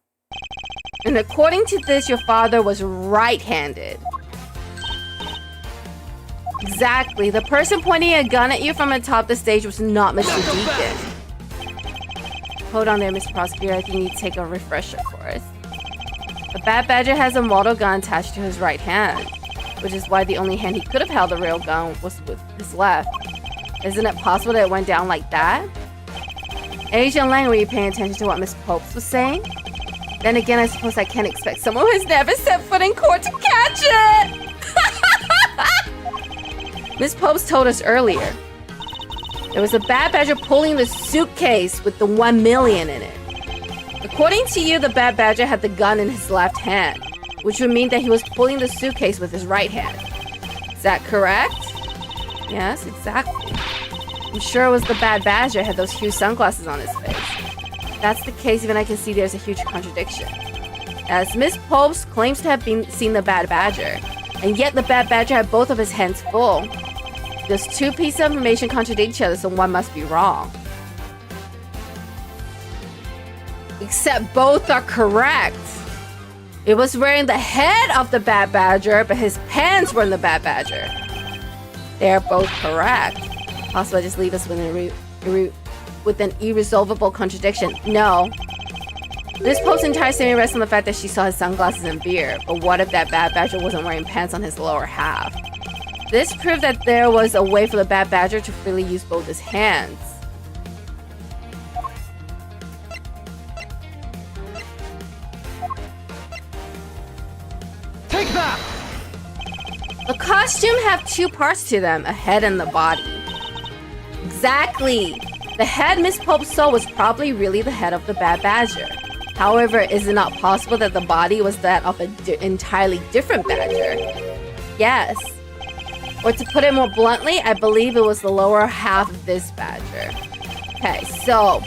And according to this, your father was right-handed. Exactly. The person pointing a gun at you from atop the stage was not Mr. Deacon. Hold on there, Mr. Prosecutor. I think you need to take a refresher for us. The Bad Badger has a model gun attached to his right hand, which is why the only hand he could have held the real gun was with his left. Isn't it possible that it went down like that? Agent Lang, were you paying attention to what Miss Popes was saying? Then again, I suppose I can't expect someone who has never set foot in court to catch it! Miss Popes told us earlier. There was a Bad Badger pulling the suitcase with the 1 million in it. According to you, the Bad Badger had the gun in his left hand, which would mean that he was pulling the suitcase with his right hand. Is that correct? Yes, exactly. I'm sure it was the Bad Badger had those huge sunglasses on his face. If that's the case, even I can see there's a huge contradiction. As Miss Popes claims to have seen the Bad Badger, and yet the Bad Badger had both of his hands full. Those two pieces of information contradict each other, so one must be wrong. Except both are correct. It was wearing the head of the Bad Badger, but his pants were in the Bad Badger. They're both correct. Also, just leave us with an irresolvable contradiction. No. This Pope's entire statement rests on the fact that she saw his sunglasses and beard. But what if that Bad Badger wasn't wearing pants on his lower half? This proved that there was a way for the Bad Badger to freely use both his hands.
Take that!
The costume have two parts to them, a head and the body. Exactly! The head Miss Pope saw was probably really the head of the Bad Badger. However, is it not possible that the body was that of an entirely different badger? Yes. Or to put it more bluntly, I believe it was the lower half of this badger. Okay, so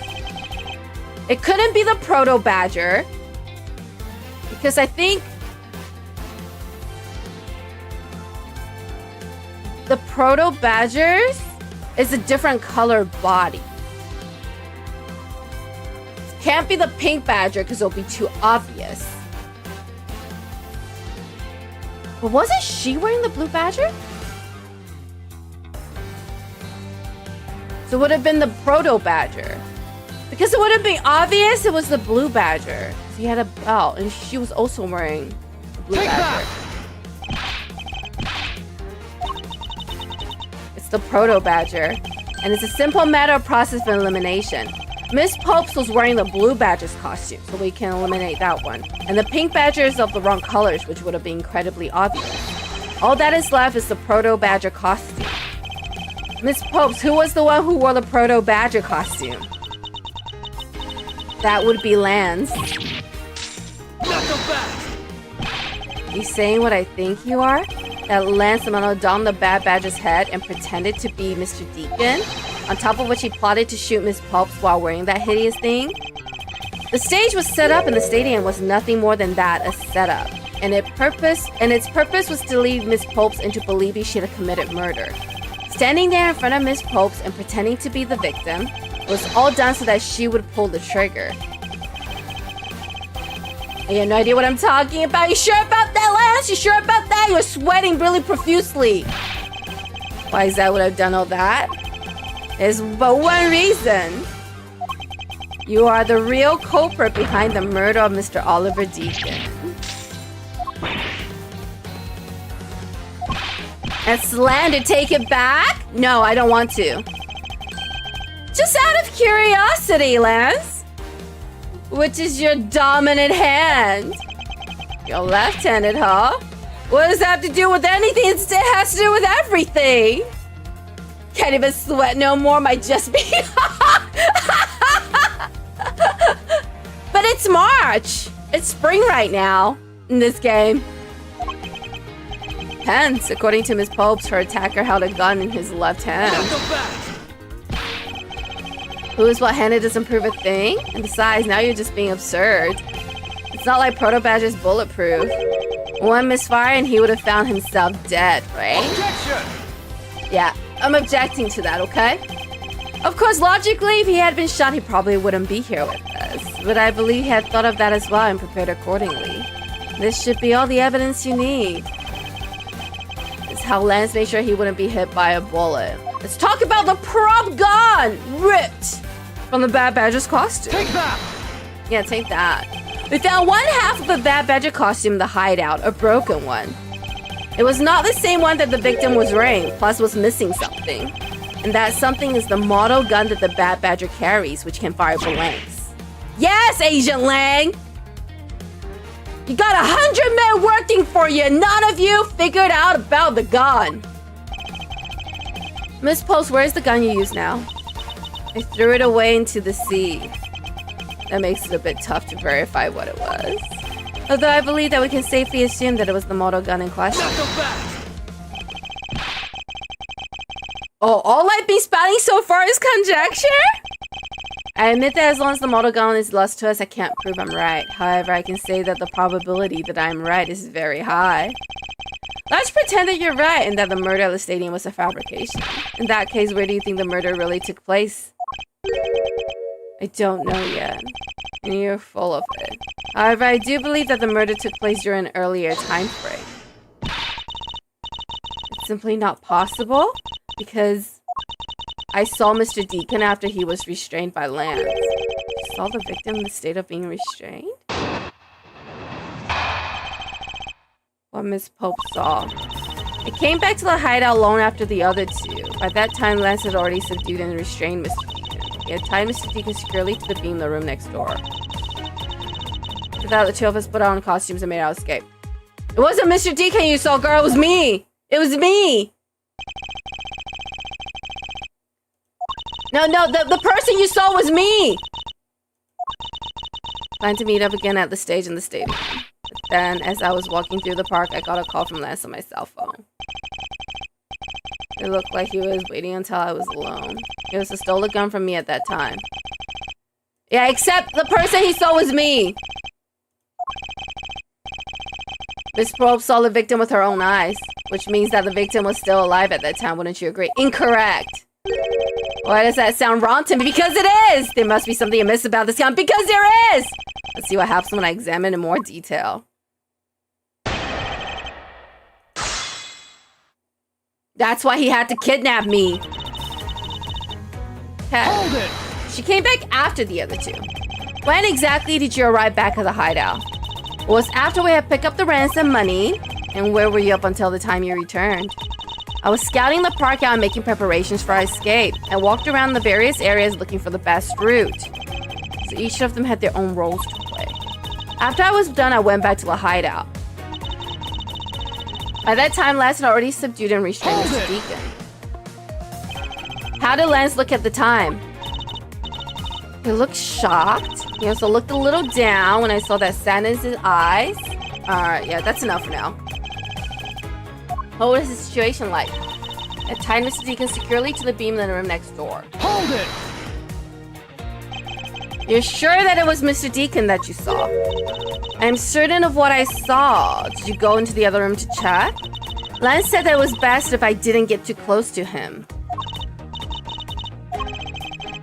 it couldn't be the proto badger because I think the proto badgers is a different color body. Can't be the pink badger because it'll be too obvious. But wasn't she wearing the blue badger? So it would have been the proto badger. Because it would have been obvious it was the blue badger. He had a belt and she was also wearing the blue badger. It's the proto badger. And it's a simple matter of process of elimination. Miss Popes was wearing the blue badger's costume, so we can eliminate that one. And the pink badger is of the wrong colors, which would have been incredibly obvious. All that is left is the proto badger costume. Miss Popes, who was the one who wore the proto badger costume? That would be Lance. You saying what I think you are? That Lance donned the Bad Badger's head and pretended to be Mr. Deacon? On top of which he plotted to shoot Miss Popes while wearing that hideous thing? The stage was set up and the stadium was nothing more than that, a setup. And its purpose was to lead Miss Popes into believing she had committed murder. Standing there in front of Miss Popes and pretending to be the victim was all done so that she would pull the trigger. You have no idea what I'm talking about? You sure about that, Lance? You sure about that? You're sweating really profusely. Why is that would have done all that? There's but one reason. You are the real culprit behind the murder of Mr. Oliver Deacon. And slander, take it back? No, I don't want to. Just out of curiosity, Lance. Which is your dominant hand? You're left-handed, huh? What does that have to do with anything? It has to do with everything. Can't even sweat no more, might just be... But it's March. It's spring right now in this game. Hence, according to Miss Popes, her attacker held a gun in his left hand. Who is what-handed doesn't prove a thing? And besides, now you're just being absurd. It's not like Proto Badger's bulletproof. One misfire and he would have found himself dead, right?
Objection!
Yeah, I'm objecting to that, okay? Of course, logically, if he had been shot, he probably wouldn't be here with us. But I believe he had thought of that as well and prepared accordingly. This should be all the evidence you need. It's how Lance made sure he wouldn't be hit by a bullet. Let's talk about the prop gun ripped from the Bad Badger's costume.
Take that!
Yeah, take that. We found one half of the Bad Badger costume in the hideout, a broken one. It was not the same one that the victim was wearing, plus was missing something. And that something is the model gun that the Bad Badger carries, which can fire blanks. Yes, Agent Lang! You got 100 men working for you, and none of you figured out about the gun. Miss Post, where's the gun you use now? I threw it away into the sea. That makes it a bit tough to verify what it was. Although I believe that we can safely assume that it was the model gun in question. Oh, all I've been spouting so far is conjecture? I admit that as long as the model gun is lost to us, I can't prove I'm right. However, I can say that the probability that I'm right is very high. Let's pretend that you're right and that the murder at the stadium was a fabrication. In that case, where do you think the murder really took place? I don't know yet. And you're full of it. However, I do believe that the murder took place during an earlier time frame. It's simply not possible because I saw Mr. Deacon after he was restrained by Lance. You saw the victim in the state of being restrained? What Miss Pope saw. I came back to the hideout long after the other two. By that time, Lance had already subdued and restrained Mr. Deacon. He had tied Mr. Deacon securely to the beam in the room next door. After that, the two of us put on costumes and made our escape. It wasn't Mr. Deacon you saw, girl. It was me. It was me. No, the person you saw was me. Planned to meet up again at the stage in the stadium. But then, as I was walking through the park, I got a call from Lance on my cell phone. It looked like he was waiting until I was alone. He was to stole a gun from me at that time. Yeah, except the person he saw was me. Miss Pope saw the victim with her own eyes, which means that the victim was still alive at that time, wouldn't you agree? Incorrect. Why does that sound wrong to me? Because it is! There must be something amiss about this gun. Because there is! Let's see what happens when I examine in more detail. That's why he had to kidnap me. Okay.
Hold it!
She came back after the other two. When exactly did you arrive back at the hideout? It was after we had picked up the ransom money. And where were you up until the time you returned? I was scouting the park out and making preparations for our escape. I walked around the various areas looking for the best route. So each of them had their own roles to play. After I was done, I went back to the hideout. By that time, Lance had already subdued and restrained Mr. Deacon. How did Lance look at the time? He looked shocked. He also looked a little down when I saw that sadness in his eyes. Alright, yeah, that's enough for now. What was the situation like? I tied Mr. Deacon securely to the beam in the room next door.
Hold it!
You're sure that it was Mr. Deacon that you saw? I'm certain of what I saw. Did you go into the other room to check? Lance said that it was best if I didn't get too close to him.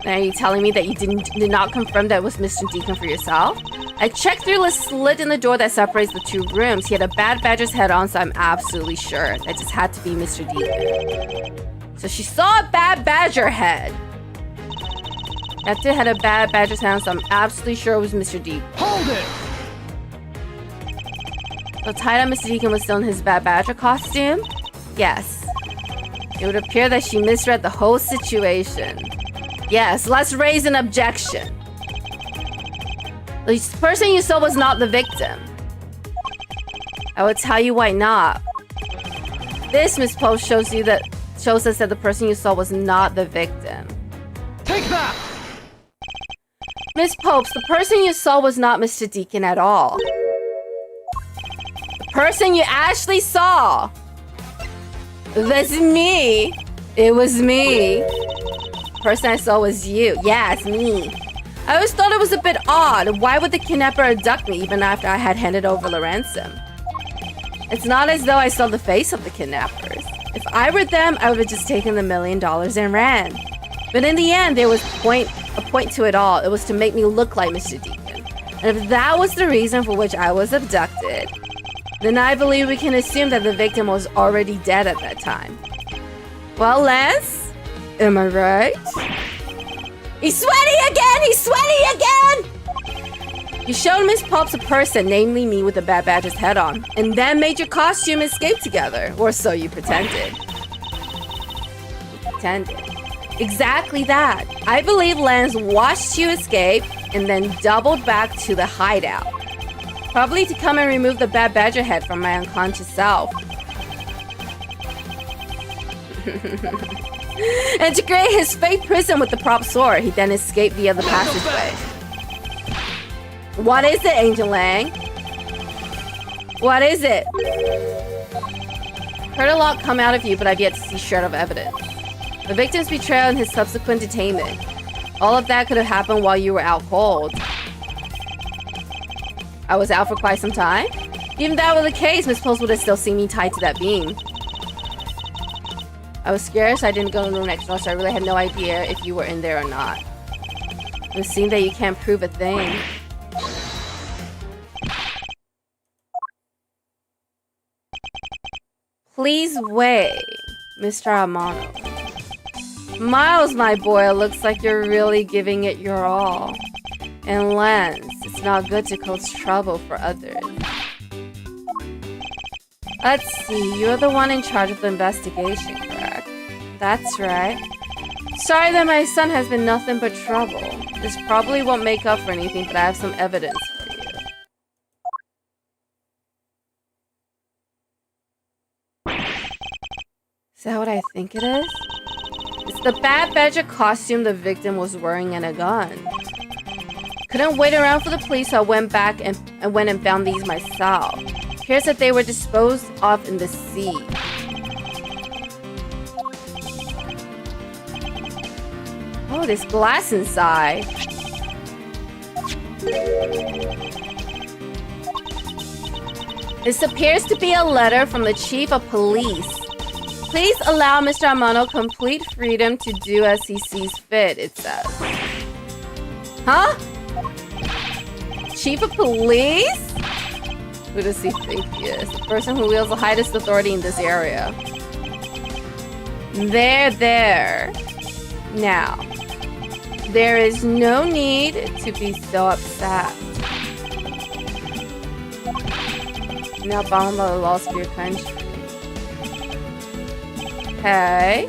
Are you telling me that you did not confirm that it was Mr. Deacon for yourself? I checked through the slit in the door that separates the two rooms. He had a bad badger's head on, so I'm absolutely sure that just had to be Mr. Deacon. So she saw a bad badger head. That dude had a bad badger's head on, so I'm absolutely sure it was Mr. Deacon.
Hold it!
So tied up Mr. Deacon was still in his bad badger costume? Yes. It would appear that she misread the whole situation. Yes, let's raise an objection. The person you saw was not the victim. I will tell you why not. This, Miss Pope, shows us that the person you saw was not the victim.
Take that!
Miss Popes, the person you saw was not Mr. Deacon at all. The person you actually saw. That's me. It was me. The person I saw was you. Yeah, it's me. I always thought it was a bit odd. Why would the kidnapper abduct me even after I had handed over the ransom? It's not as though I saw the face of the kidnappers. If I were them, I would have just taken the $1 million and ran. But in the end, there was a point to it all. It was to make me look like Mr. Deacon. And if that was the reason for which I was abducted, then I believe we can assume that the victim was already dead at that time. Well, Lance, am I right? He's sweaty again! He's sweaty again! You showed Miss Pops a person, namely me, with a bad badger's head on, and then made your costume escape together. Or so you pretended. You pretended. Exactly that. I believe Lance watched you escape and then doubled back to the hideout. Probably to come and remove the bad badger head from my unconscious self. And to create his fake prison with the prop sword, he then escaped via the passageway. What is it, Angel Lang? What is it? Heard a lot come out of you, but I've yet to see shred of evidence. The victim's betrayal and his subsequent detainment. All of that could have happened while you were out cold. I was out for quite some time? Even if that were the case, Miss Pulse would have still seen me tied to that beam. I was scared, so I didn't go to the room next door, so I really had no idea if you were in there or not. It would seem that you can't prove a thing. Please wait, Mr. Amano. Miles, my boy, looks like you're really giving it your all. And Lance, it's not good to cause trouble for others. Let's see, you're the one in charge of the investigation, correct? That's right. Sorry that my son has been nothing but trouble. This probably won't make up for anything, but I have some evidence for you. Is that what I think it is? It's the bad badger costume the victim was wearing and a gun. Couldn't wait around for the police, so I went back and went and found these myself. Here's that they were disposed of in the sea. Oh, there's glass inside. This appears to be a letter from the chief of police. Please allow Mr. Amano complete freedom to do as he sees fit, it says. Huh? Chief of police? Who does he think he is? The person who wields the highest authority in this area. There. Now, there is no need to be so upset. Now bound by the laws of your country. Okay.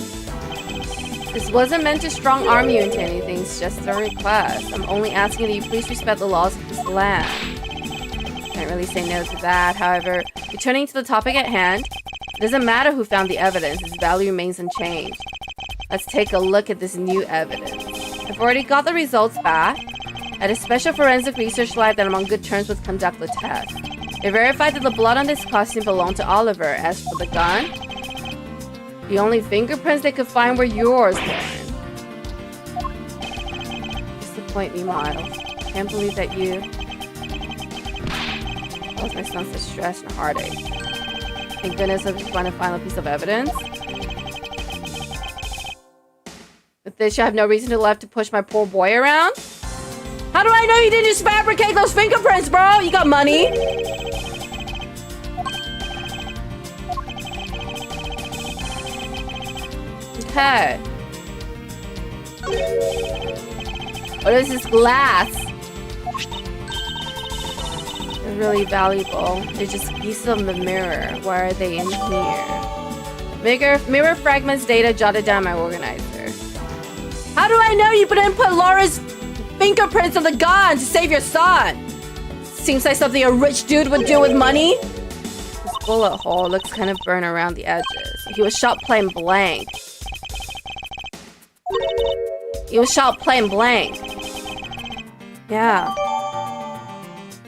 This wasn't meant to strong-arm you into anything, it's just a request. I'm only asking that you please respect the laws of this land. Can't really say no to that. However, returning to the topic at hand, it doesn't matter who found the evidence, its value remains unchanged. Let's take a look at this new evidence. I've already got the results back. At a special forensic research lab that I'm on good terms with conduct the test. They verified that the blood on this costume belonged to Oliver. As for the gun, the only fingerprints they could find were yours, Lauren. Disappoint me, Miles. Can't believe that you caused my son such stress and heartache. Thank goodness I just found a final piece of evidence. With this, you have no reason to left to push my poor boy around. How do I know you didn't just fabricate those fingerprints, bro? You got money? Okay. What is this glass? They're really valuable. They're just pieces of the mirror. Why are they in here? Mirror fragments data jotted down my organizer. How do I know you didn't put Laura's fingerprints on the gun to save your son? Seems like something a rich dude would do with money. This bullet hole looks kind of burned around the edges. He was shot plain blank. Yeah.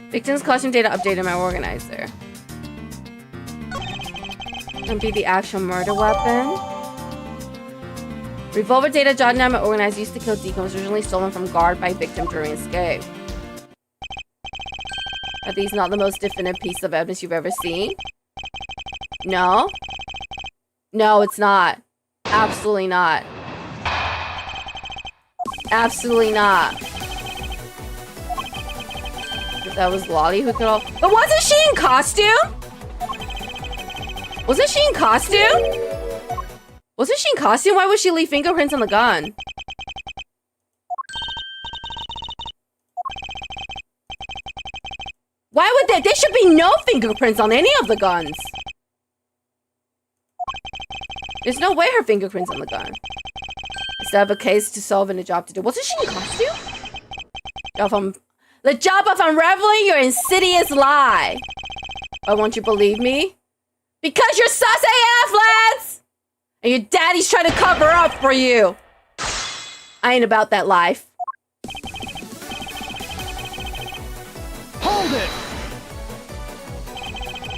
Victim's costume data updated in my organizer. Can be the actual murder weapon. Revolver data jotted down my organizer used to kill Deacon was originally stolen from guard by victim during escape. Are these not the most definitive piece of evidence you've ever seen? No? No, it's not. Absolutely not. Absolutely not. If that was Lolly who could all— But wasn't she in costume? Wasn't she in costume? Wasn't she in costume? Why would she leave fingerprints on the gun? Why would there should be no fingerprints on any of the guns. There's no way her fingerprints on the gun. Instead of a case to solve and a job to do. Wasn't she in costume? The job of unraveling your insidious lie. Why won't you believe me? Because you're sus AF, lads! And your daddy's trying to cover up for you. I ain't about that life.
Hold it!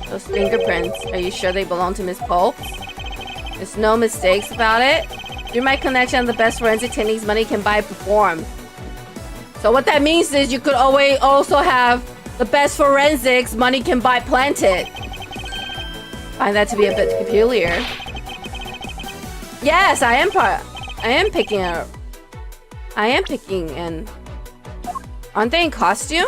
Those fingerprints, are you sure they belong to Miss Polk? There's no mistakes about it. Through my connection, the best forensic techniques money can buy performed. So what that means is you could always also have the best forensics money can buy planted. Find that to be a bit peculiar. Yes, I am picking and aren't they in costume?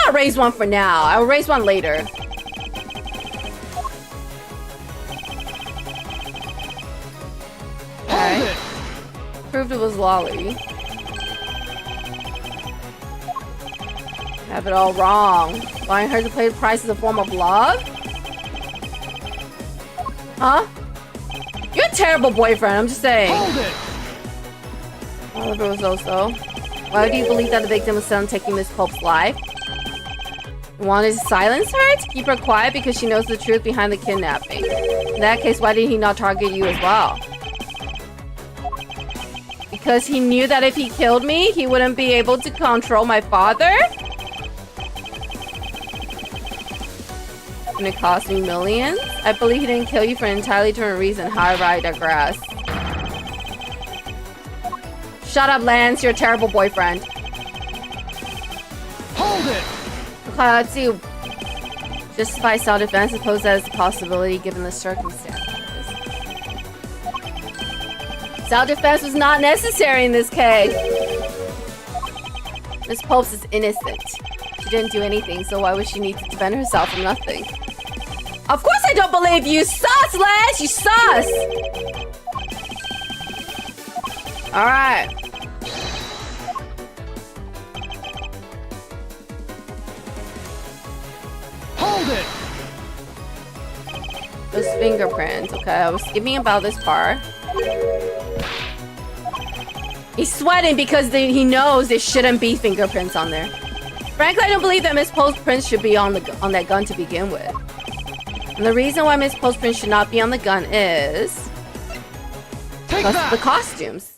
not raise one for now. I'll raise one later. Okay. Proved it was Lolly. Have it all wrong. Buying her to pay the price is a form of love? Huh? You're a terrible boyfriend, I'm just saying. Oliver was also. Why do you believe that the victim was set on taking Miss Pope's life? You wanted to silence her? To keep her quiet because she knows the truth behind the kidnapping. In that case, why did he not target you as well? Because he knew that if he killed me, he wouldn't be able to control my father? And it cost me millions? I believe he didn't kill you for an entirely different reason. However, I digress. Shut up, Lance. You're a terrible boyfriend.
Hold it!
Okay, let's see. Justify self-defense. Suppose that is a possibility given the circumstances. Self-defense was not necessary in this case. Miss Popes is innocent. She didn't do anything, so why would she need to defend herself from nothing? Of course I don't believe you! Sus, Lance! You sus! Alright.
Hold it!
Those fingerprints. Okay, I was skipping about this part. He's sweating because he knows there shouldn't be fingerprints on there. Frankly, I don't believe that Miss Pope's prints should be on that gun to begin with. And the reason why Miss Pope's prints should not be on the gun is because of the costumes.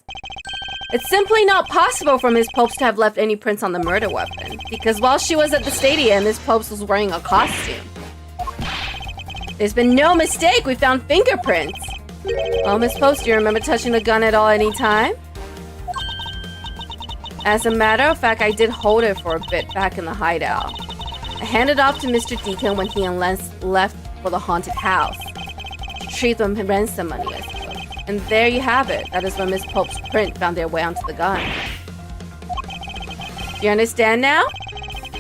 It's simply not possible for Miss Popes to have left any prints on the murder weapon. Because while she was at the stadium, Miss Popes was wearing a costume. There's been no mistake, we found fingerprints. Well, Miss Popes, do you remember touching the gun at all any time? As a matter of fact, I did hold it for a bit back in the hideout. I handed it off to Mr. Deacon when he and Lance left for the haunted house. To treat them ransom money, I suppose. And there you have it. That is when Miss Pope's print found their way onto the gun. Do you understand now?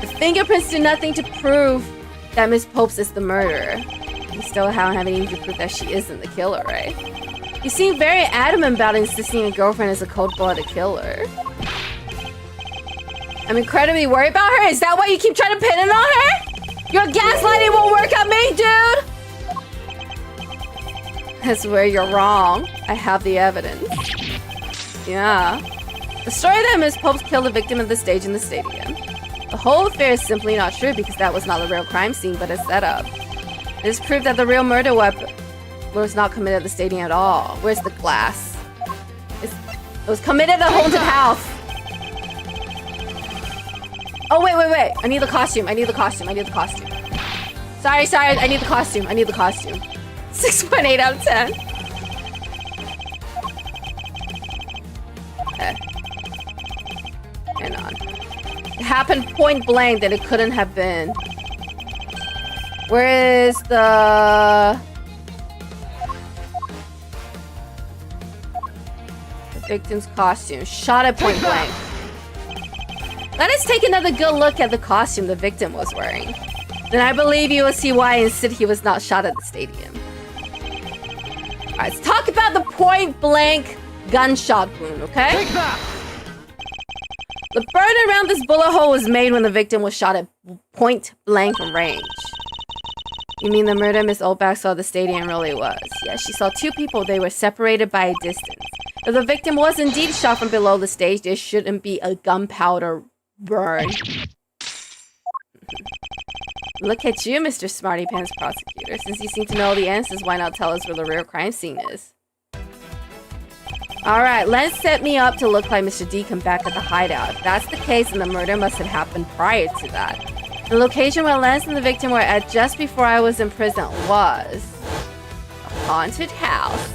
The fingerprints do nothing to prove that Miss Pope's is the murderer. You still haven't had any to prove that she isn't the killer, right? You seem very adamant about insisting your girlfriend is a cold-blooded killer. I'm incredibly worried about her? Is that why you keep trying to pin it on her? Your gaslighting won't work on me, dude! That's where you're wrong. I have the evidence. Yeah. The story that Miss Popes killed the victim at the stage in the stadium. The whole affair is simply not true because that was not the real crime scene, but a setup. It is proof that the real murder weapon was not committed at the stadium at all. Where's the glass? It was committed at the haunted house. Oh, wait. I need the costume. Sorry. I need the costume. 6.8 out of 10. Okay. Hang on. It happened point blank that it couldn't have been. Where is the victim's costume? Shot at point blank. Let us take another good look at the costume the victim was wearing. Then I believe you will see why I insist he was not shot at the stadium. Alright, let's talk about the point-blank gunshot wound, okay?
Take that!
The burn around this bullet hole was made when the victim was shot at point-blank range. You mean the murder Miss Oldback saw at the stadium really was? Yeah, she saw two people. They were separated by a distance. If the victim was indeed shot from below the stage, there shouldn't be a gunpowder burn. Look at you, Mr. Smarty Pants Prosecutor. Since you seem to know the answers, why not tell us where the real crime scene is? Alright, Lance set me up to look like Mr. Deacon back at the hideout. If that's the case, then the murder must have happened prior to that. The location where Lance and the victim were at just before I was in prison was a haunted house.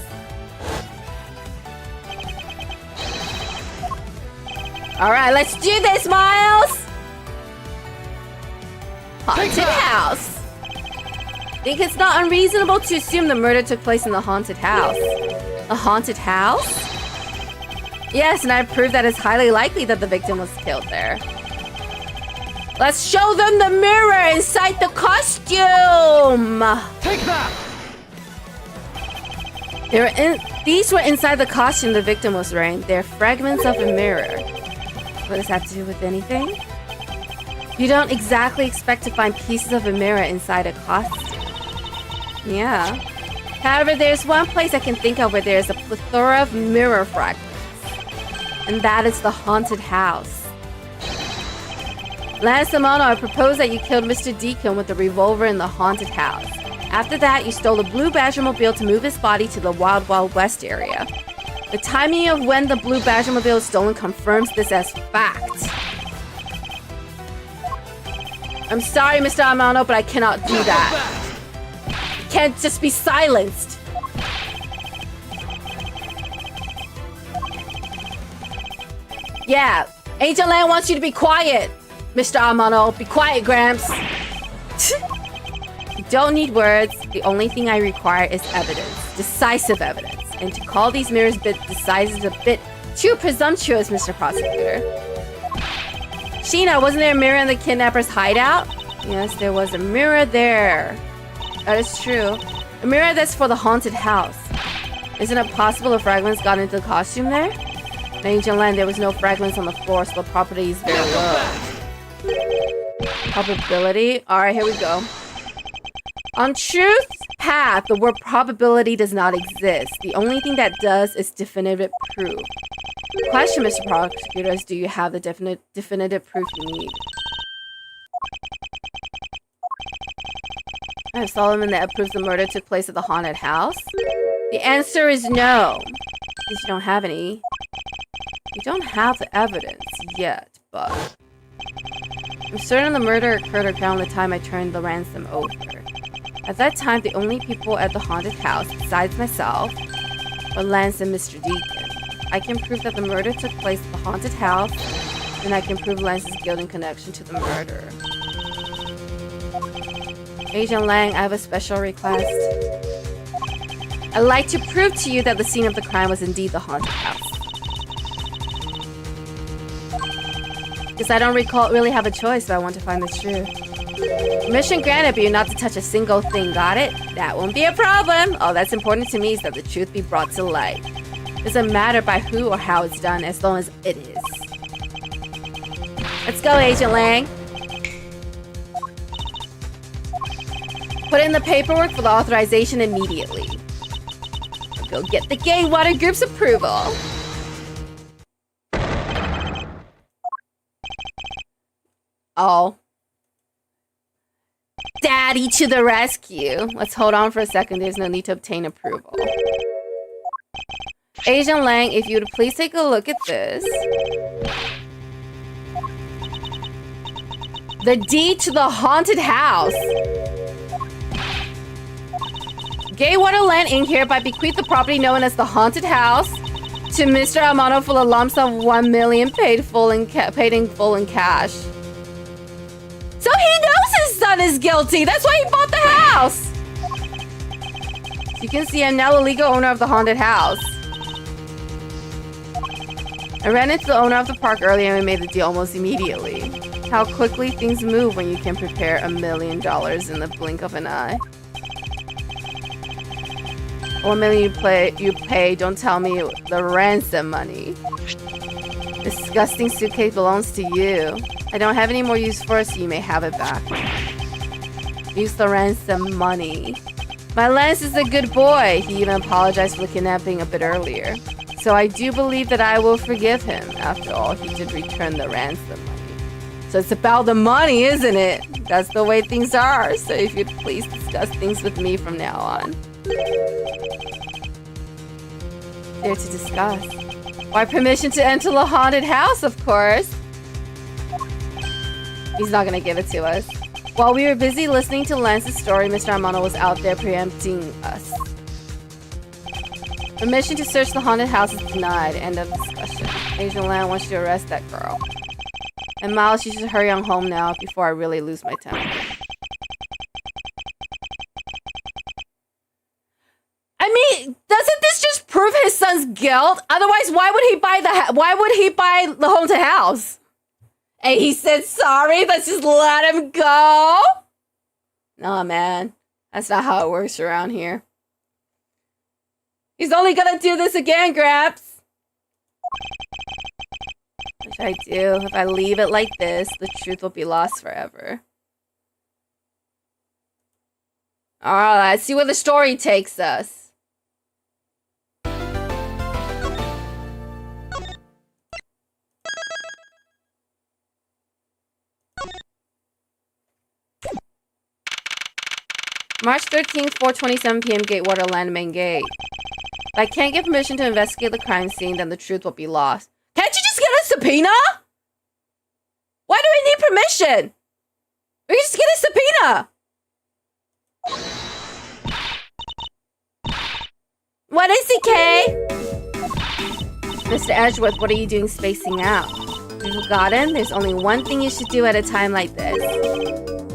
Alright, let's do this, Miles! Haunted house. Think it's not unreasonable to assume the murder took place in the haunted house. A haunted house? Yes, and I've proved that it's highly likely that the victim was killed there. Let's show them the mirror inside the costume.
Take that!
These were inside the costume the victim was wearing. They're fragments of a mirror. What does that have to do with anything? You don't exactly expect to find pieces of a mirror inside a costume. Yeah. However, there's one place I can think of where there's a plethora of mirror fragments. And that is the haunted house. Lance Amano, I propose that you killed Mr. 𝍊🋼 with a revolver in the haunted house. After that, you stole a blue Badger mobile to move his body to the Wild Wild West area. The timing of when the blue Badger mobile is stolen confirms this as fact. I'm sorry, Mr. Amano, but I cannot do that. You can't just be silenced. Yeah, Agent Lang wants you to be quiet, Mr. Amano. Be quiet, Gramps. You don't need words. The only thing I require is evidence. Decisive evidence. And to call these mirrors decisive is a bit too presumptuous, Mr. Prosecutor. Sheena, wasn't there a mirror in the kidnapper's hideout? Yes, there was a mirror there. That is true. A mirror that's for the haunted house. Isn't it possible the fragments got into the costume there? In Agent Land, there was no fragments on the floor, so the property is very low. Probability? Alright, here we go. On truth's path, the word probability does not exist. The only thing that does is definitive proof. Question, Mr. Prosecutor, is do you have the definitive proof you need? I have Solomon that proves the murder took place at the haunted house? The answer is no. Since you don't have any. You don't have the evidence yet, but... I'm certain the murder occurred around the time I turned the ransom over. At that time, the only people at the haunted house, besides myself, were Lance and Mr. 𝍊🋼. I can prove that the murder took place at the haunted house, and I can prove Lance's guilt in connection to the murder. Agent Lang, I have a special request. I'd like to prove to you that the scene of the crime was indeed the haunted house. Because I don't really have a choice, so I want to find the truth. Mission granted, but you're not to touch a single thing, got it? That won't be a problem. All that's important to me is that the truth be brought to light. Doesn't matter by who or how it's done, as long as it is. Let's go, Agent Lang. Put in the paperwork for the authorization immediately. Go get the Gay Water Group's approval. Oh. Daddy to the rescue. Let's hold on for a second. There's no need to obtain approval. Agent Lang, if you would please take a look at this. The deed to the haunted house. Gay Water Land Inc. hereby bequeath the property known as the haunted house to Mr. Amano for the lump sum of $1 million paid in full in cash. So he knows his son is guilty. That's why he bought the house. You can see I'm now the legal owner of the haunted house. I ran into the owner of the park earlier and we made the deal almost immediately. How quickly things move when you can prepare $1 million in the blink of an eye. $1 million you pay, don't tell me the ransom money. Disgusting suitcase belongs to you. I don't have any more use for it, so you may have it back. Use the ransom money. My Lance is a good boy. He even apologized for the kidnapping a bit earlier. So I do believe that I will forgive him. After all, he did return the ransom money. So it's about the money, isn't it? That's the way things are. So if you'd please discuss things with me from now on. Here to discuss. Why, permission to enter the haunted house, of course. He's not gonna give it to us. While we were busy listening to Lance's story, Mr. Amano was out there preempting us. Permission to search the haunted house is denied. End of discussion. Agent Lan wants you to arrest that girl. And Miles, you should hurry on home now before I really lose my temper. I mean, doesn't this just prove his son's guilt? Otherwise, why would he buy the haunted house? And he said sorry? Let's just let him go? Nah, man. That's not how it works around here. He's only gonna do this again, Grabs. Which I do. If I leave it like this, the truth will be lost forever. Alright, let's see where the story takes us. March 13th, 4:27 p.m. Gatewater Land Main Gate. If I can't get permission to investigate the crime scene, then the truth will be lost. Can't you just get a subpoena? Why do we need permission? We can just get a subpoena. What is it, Kay? Mr. Edgeworth, what are you doing spacing out? You've forgotten? There's only one thing you should do at a time like this.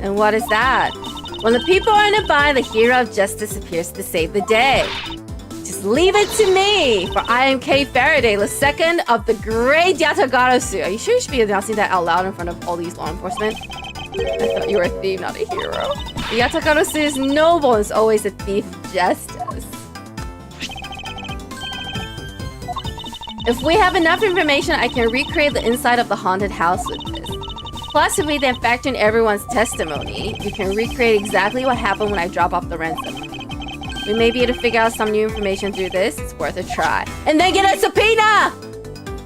And what is that? When the people are in a bind, the hero of justice appears to save the day. Just leave it to me, for I am Kay Faraday, the second of the great Yatagarasu. Are you sure you should be announcing that out loud in front of all these law enforcement? I thought you were a thief, not a hero. The Yatagarasu is noble and is always a thief of justice. If we have enough information, I can recreate the inside of the haunted house with this. Plus, if we then factor in everyone's testimony, we can recreate exactly what happened when I drop off the ransom. We may be able to figure out some new information through this. It's worth a try. And then get a subpoena!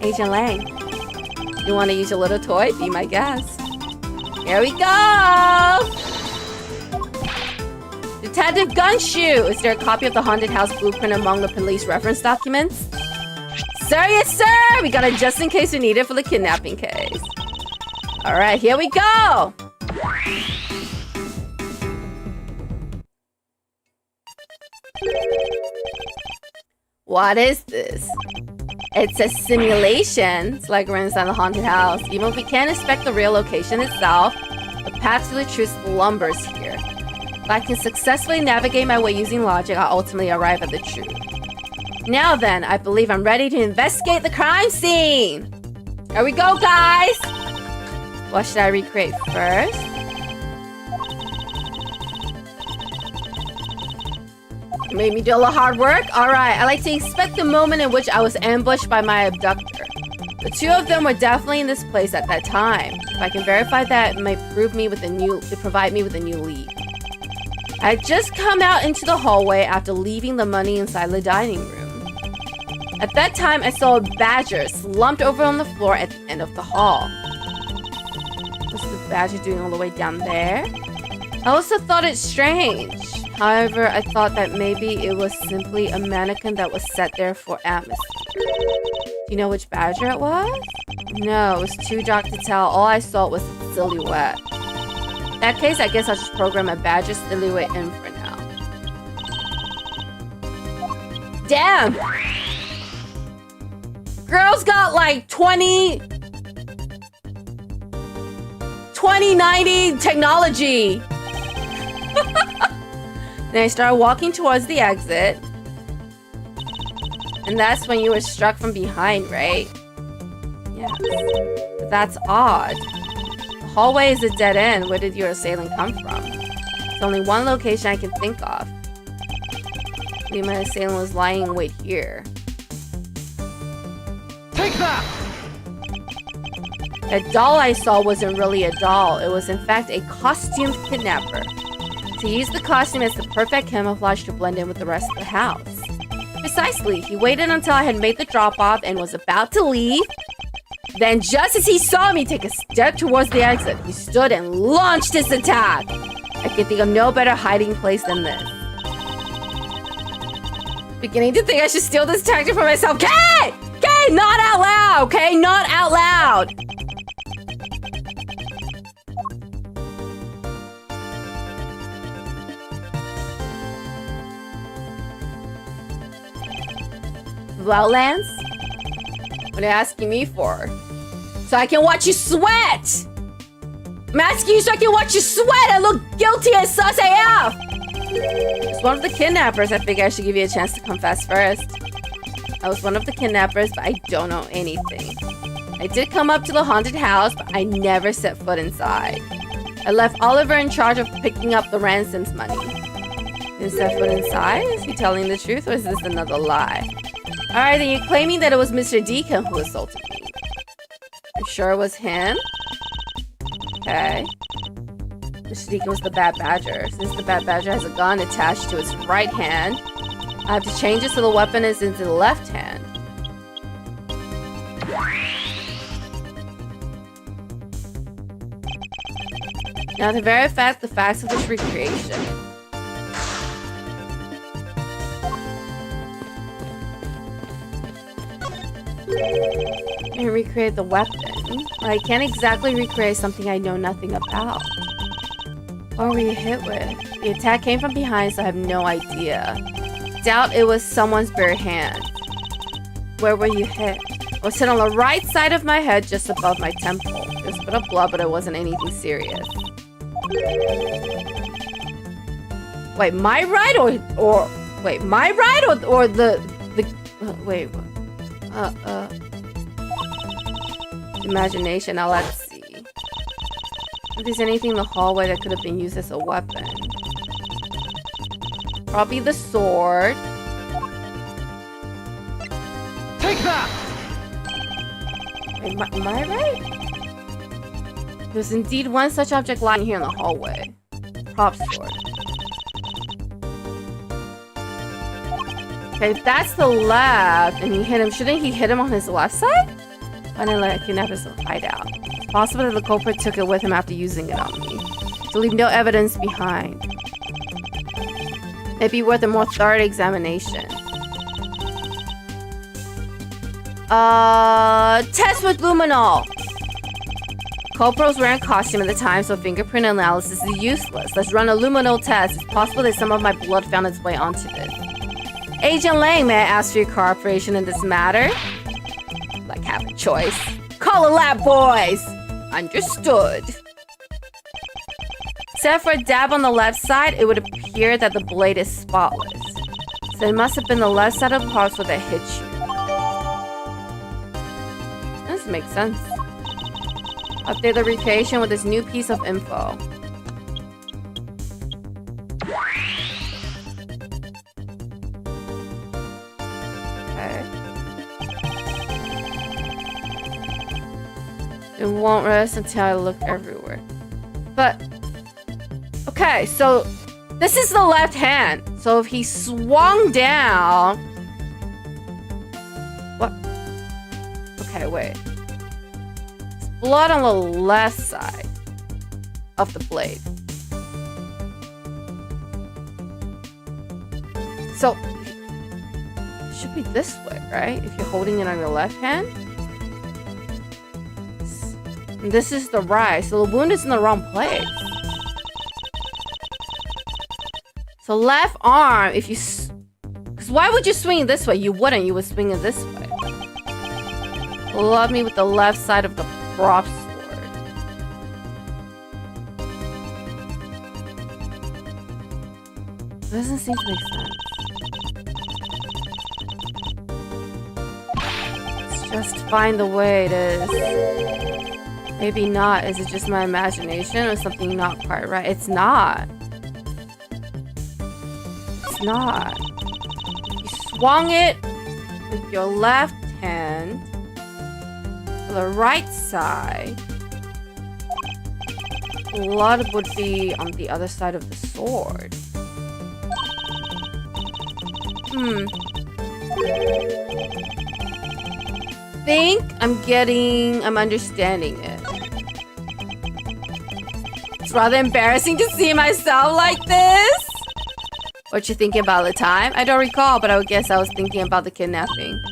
Agent Lang, you want to use your little toy? Be my guest. Here we go! Detective Gunshoe! Is there a copy of the haunted house blueprint among the police reference documents? Sir, yes, sir! We got it just in case we need it for the kidnapping case. Alright, here we go! What is this? It's a simulation. It's like we're inside the haunted house. Even if we can't inspect the real location itself, the path to the truth slumbers here. If I can successfully navigate my way using logic, I'll ultimately arrive at the truth. Now then, I believe I'm ready to investigate the crime scene! Here we go, guys! What should I recreate first? You made me do a little hard work? Alright, I like to expect the moment in which I was ambushed by my abductor. The two of them were definitely in this place at that time. If I can verify that, it might provide me with a new lead. I had just come out into the hallway after leaving the money inside the dining room. At that time, I saw a badger slumped over on the floor at the end of the hall. What's the badger doing all the way down there? I also thought it strange. However, I thought that maybe it was simply a mannequin that was set there for atmosphere. Do you know which badger it was? No, it was too dark to tell. All I saw was a silhouette. In that case, I guess I'll just program a badger silhouette in for now. Damn! Girl's got like 2090 technology. Then I started walking towards the exit. And that's when you were struck from behind, right? Yes. But that's odd. The hallway is a dead end. Where did your assailant come from? There's only one location I can think of. Maybe my assailant was lying in wait here.
Take that!
A doll I saw wasn't really a doll. It was in fact a costumed kidnapper. To use the costume as the perfect camouflage to blend in with the rest of the house. Precisely, he waited until I had made the drop-off and was about to leave. Then just as he saw me take a step towards the exit, he stood and launched his attack. I can think of no better hiding place than this. Beginning to think I should steal this tactic for myself. Kay! Kay, not out loud, okay? Not out loud. Well, Lance? What are you asking me for? So I can watch you sweat! I'm asking you so I can watch you sweat and look guilty and sus AF! As one of the kidnappers, I figured I should give you a chance to confess first. I was one of the kidnappers, but I don't know anything. I I did come up to the haunted house, but I never set foot inside. I left Oliver in charge of picking up the ransoms money. Didn't set foot inside? Is he telling the truth or is this another lie? Alright, then you're claiming that it was Mr. Deacon who assaulted me. You sure it was him? Okay. Mr. Deacon was the bad badger. Since the bad badger has a gun attached to its right hand, I have to change it so the weapon is into the left hand. Now to verify the facts of this recreation. And recreate the weapon. I can't exactly recreate something I know nothing about. What were you hit with? The attack came from behind, so I have no idea. Doubt it was someone's bare hand. Where were you hit? I was hit on the right side of my head, just above my temple. There's a bit of blood, but it wasn't anything serious. Wait, my right or wait, my right or the wait, imagination. Now let's see if there's anything in the hallway that could have been used as a weapon. Probably the sword.
Take that!
Wait, am I right? There's indeed one such object lying here in the hallway. Prop sword. Okay, if that's the left and he hit him, shouldn't he hit him on his left side? Why didn't let kidnappers hide out? It's possible that the culprit took it with him after using it on me. To leave no evidence behind. It'd be worth a more thorough examination. Test with luminol. Culprit's wearing a costume at the time, so fingerprint analysis is useless. Let's run a luminol test. It's possible that some of my blood found its way onto this. Agent Lang, may I ask for your cooperation in this matter? Like, have a choice. Call a lab, boys! Understood. Except for a dab on the left side, it would appear that the blade is spotless. So it must have been the left side of the parcel that hit you. This makes sense. Update the recreation with this new piece of info. Okay. It won't rest until I look everywhere. But, okay, so this is the left hand. So if he swung down... What? Okay, wait. Blood on the left side of the blade. So, it should be this way, right? If you're holding it on your left hand. And this is the right, so the wound is in the wrong place. So left arm, if you... Because why would you swing this way? You wouldn't, you would swing it this way. Love me with the left side of the prop sword. Doesn't seem to make sense. Let's just find the way it is. Maybe not. Is it just my imagination or something not quite right? It's not. It's not. You swung it with your left hand. The right side, blood would be on the other side of the sword. I'm understanding it. It's rather embarrassing to see myself like this. What you thinking about at the time? I don't recall, but I would guess I was thinking about the kidnapping.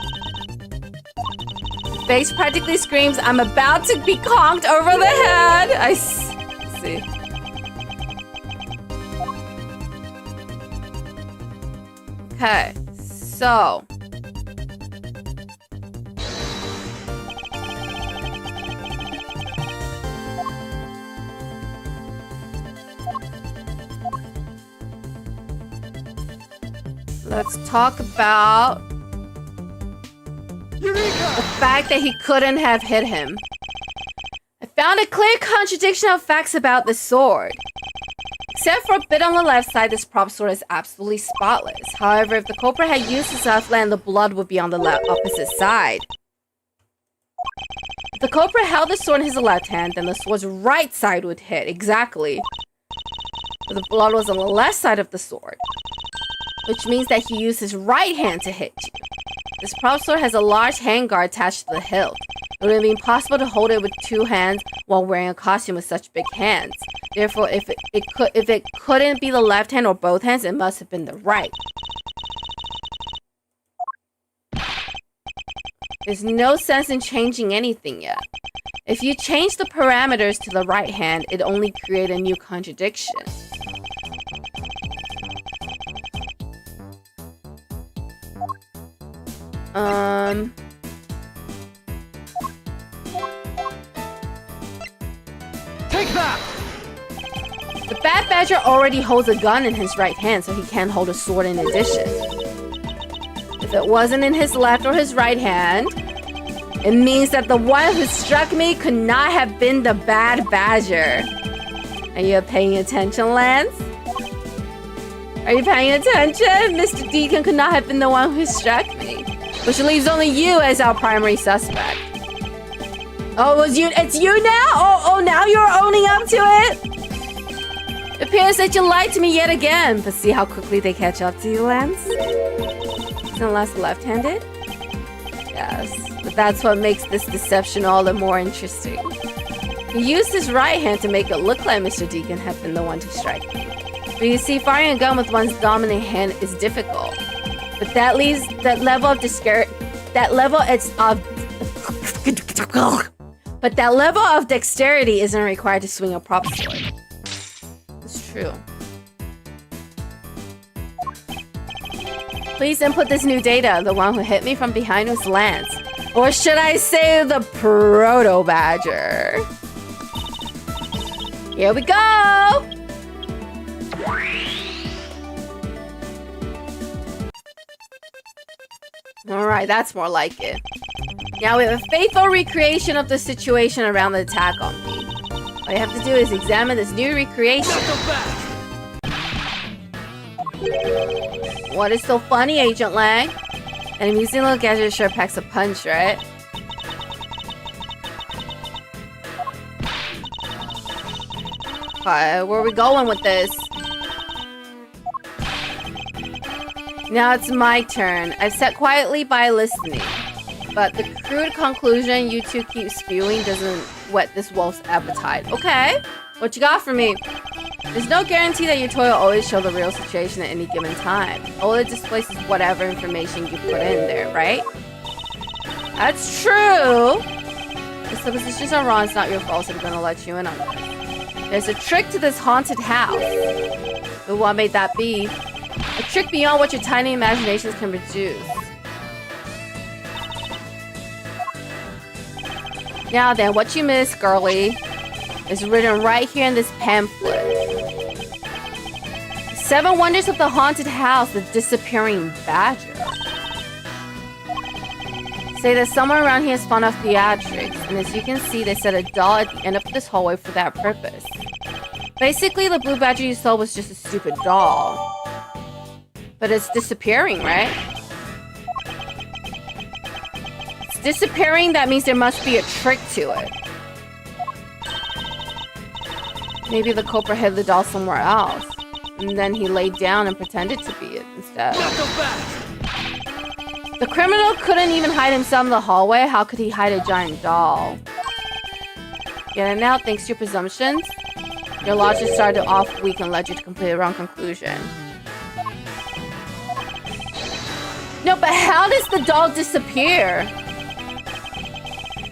Face practically screams, I'm about to be conked over the head. I see. Okay, so. Let's talk about...
Eureka!
the fact that he couldn't have hit him. I found a clear contradiction of facts about the sword. Except for a bit on the left side, this prop sword is absolutely spotless. However, if the culprit had used his left hand, the blood would be on the opposite side. If the culprit held the sword in his left hand, then the sword's right side would hit, exactly. But the blood was on the left side of the sword, which means that he used his right hand to hit you. This prop sword has a large handguard attached to the hilt. It would have been possible to hold it with two hands while wearing a costume with such big hands. Therefore, if it couldn't be the left hand or both hands, it must have been the right. There's no sense in changing anything yet. If you change the parameters to the right hand, it only creates a new contradiction.
Take that!
The bad badger already holds a gun in his right hand, so he can't hold a sword in addition. If it wasn't in his left or his right hand, it means that the one who struck me could not have been the bad badger. Are you paying attention, Lance? Are you paying attention? Mr. Deacon could not have been the one who struck me. Which leaves only you as our primary suspect. Oh, it's you now? Oh, now you're owning up to it? It appears that you lied to me yet again. But see how quickly they catch up to you, Lance? Isn't Lance left-handed? Yes, but that's what makes this deception all the more interesting. He used his right hand to make it look like Mr. Deacon had been the one to strike me. But you see, firing a gun with one's dominant hand is difficult. But that leaves that level of But that level of dexterity isn't required to swing a prop sword. It's true. Please input this new data. The one who hit me from behind was Lance. Or should I say the proto-badger? Here we go! Alright, that's more like it. Now we have a faithful recreation of the situation around the attack on me. All you have to do is examine this new recreation. What is so funny, Agent Lang? An amusing little gadget sure packs a punch, right? Okay, where are we going with this? Now it's my turn. I've sat quietly by listening. But the crude conclusion you two keep spewing doesn't whet this wolf's appetite. Okay, what you got for me? There's no guarantee that your toy will always show the real situation at any given time. All it displays is whatever information you put in there, right? That's true. The suppositions are wrong. It's not your fault, so I'm gonna let you in on this. There's a trick to this haunted house. But what may that be? A trick beyond what your tiny imaginations can produce. Now then, what you missed, girly, is written right here in this pamphlet. 7 Wonders of the Haunted House, the Disappearing Badger. Say that someone around here is fond of theatrics, and as you can see, they set a doll at the end of this hallway for that purpose. Basically, the blue badger you saw was just a stupid doll. But it's disappearing, right? It's disappearing, that means there must be a trick to it. Maybe the culprit hid the doll somewhere else. And then he laid down and pretended to be it instead. The criminal couldn't even hide himself in the hallway. How could he hide a giant doll? Get it now, thanks to your presumptions? Your logic started off weak and led you to complete a wrong conclusion. No, but how does the doll disappear?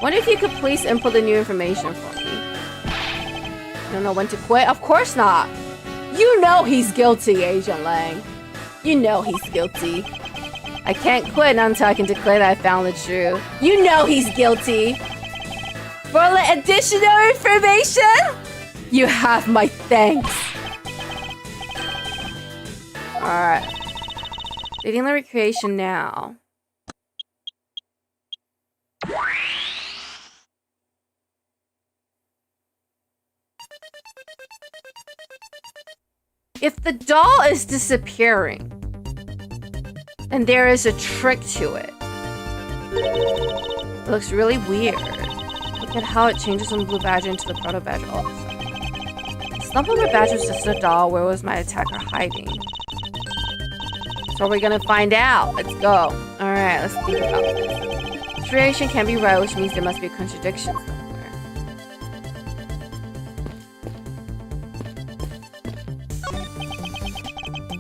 Wonder if you could please input the new information for me. You don't know when to quit? Of course not. You know he's guilty, Agent Lang. You know he's guilty. I can't quit until I can declare that I found the truth. You know he's guilty. For additional information, you have my thanks. Alright. Reading the recreation now. If the doll is disappearing, then there is a trick to it. It looks really weird. Look at how it changes from Blue Badger into the Proto Badger all of a sudden. Slumpleberry Badger was just a doll. Where was my attacker hiding? So we're gonna find out. Let's go. Alright, let's think about this. Creation can't be right, which means there must be a contradiction somewhere.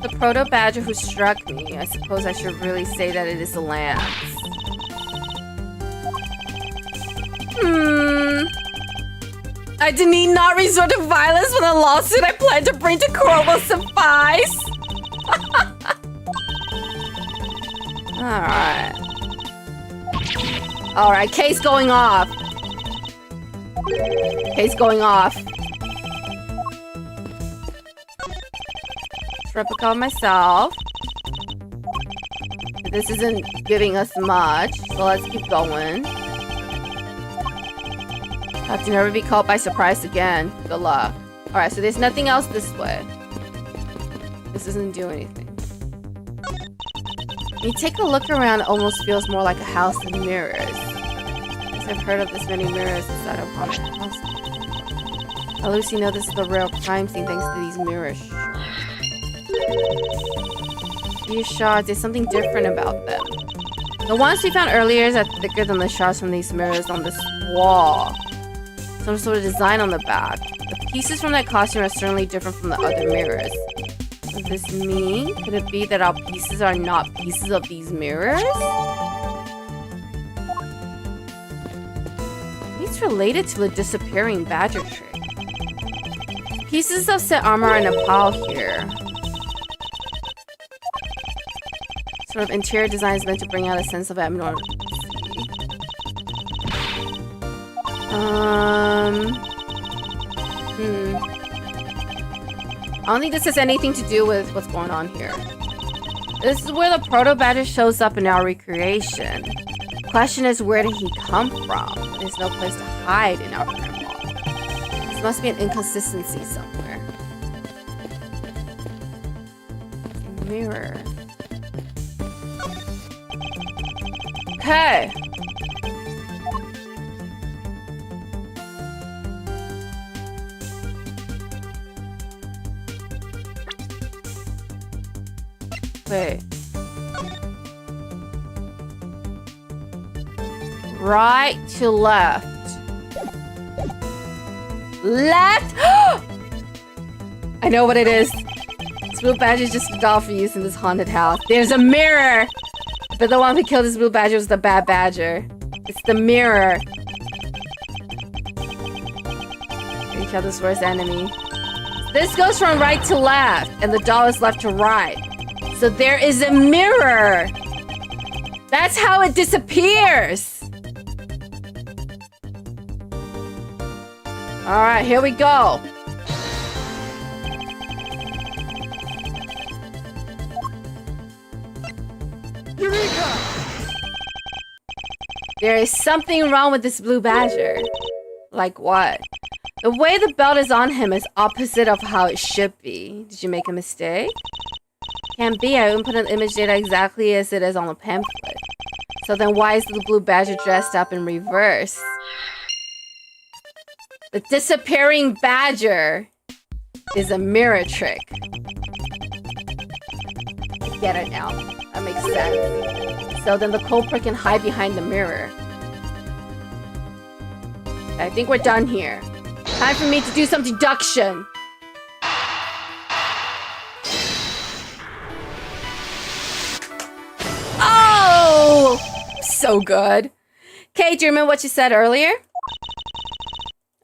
The Proto Badger who struck me. I suppose I should really say that it is a lance. I did need not resort to violence when the lawsuit I plan to bring to court will suffice. Alright. Alright, case going off. Case going off. Replica of myself. This isn't giving us much, so let's keep going. Have to never be caught by surprise again. Good luck. Alright, so there's nothing else this way. This doesn't do anything. When you take a look around, it almost feels more like a house of mirrors. Because I've heard of this many mirrors inside of haunted houses. Now, Lucy, know this is the real crime scene thanks to these mirrors. These shards, there's something different about them. The ones we found earlier are thicker than the shards from these mirrors on this wall. Some sort of design on the back. The pieces from that costume are certainly different from the other mirrors. What does this mean? Could it be that our pieces are not pieces of these mirrors? It's related to the disappearing badger trick. Pieces of set armor are in a pile here. Sort of interior design is meant to bring out a sense of abnormality. I don't think this has anything to do with what's going on here. This is where the Proto Badger shows up in our recreation. Question is, where did he come from? There's no place to hide in our current world. This must be an inconsistency somewhere. Mirror. Okay. Wait. Right to left. Left? I know what it is. This Blue Badger is just a doll for use in this haunted house. There's a mirror! But the one who killed this Blue Badger was the bad badger. It's the mirror. Each other's worst enemy. This goes from right to left, and the doll is left to right. So there is a mirror. That's how it disappears. All right, here we go.
Eureka!
There is something wrong with this Blue Badger. Like what? The way the belt is on him is opposite of how it should be. Did you make a mistake? Can't be. I input an image data exactly as it is on the pamphlet. So then why is the Blue Badger dressed up in reverse? The disappearing badger is a mirror trick. I get it now. That makes sense. So then the culprit can hide behind the mirror. I think we're done here. Time for me to do some deduction. Oh! So good. Okay, do you remember what you said earlier?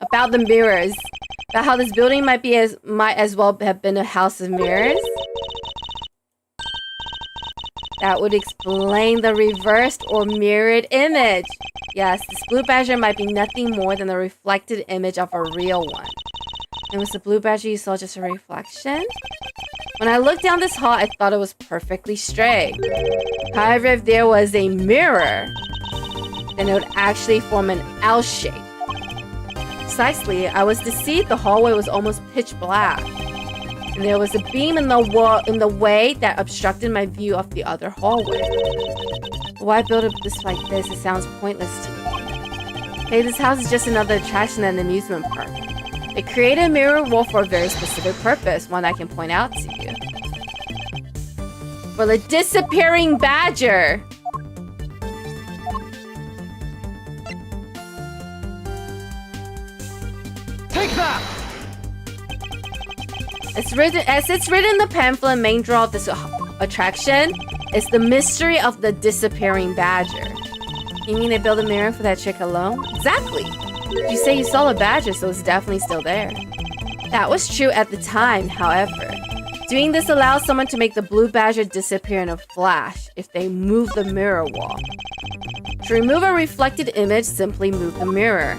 About the mirrors. About how this building might as well have been a house of mirrors? That would explain the reversed or mirrored image. Yes, this Blue Badger might be nothing more than the reflected image of a real one. And was the Blue Badger you saw just a reflection? When I looked down this hall, I thought it was perfectly straight. However, if there was a mirror, then it would actually form an L shape. Precisely, I was deceived. The hallway was almost pitch black. and there was a beam in the way that obstructed my view of the other hallway. Why build up this like this? It sounds pointless to me. Hey, this house is just another attraction at an amusement park. They created a mirror wall for a very specific purpose, one I can point out to you. For the disappearing badger!
Take that!
As it's written in the pamphlet, main draw of this attraction is the mystery of the disappearing badger. You mean they built a mirror for that chick alone? Exactly! You say you saw a badger, so it's definitely still there. That was true at the time, however. Doing this allows someone to make the blue badger disappear in a flash if they move the mirror wall. To remove a reflected image, simply move the mirror.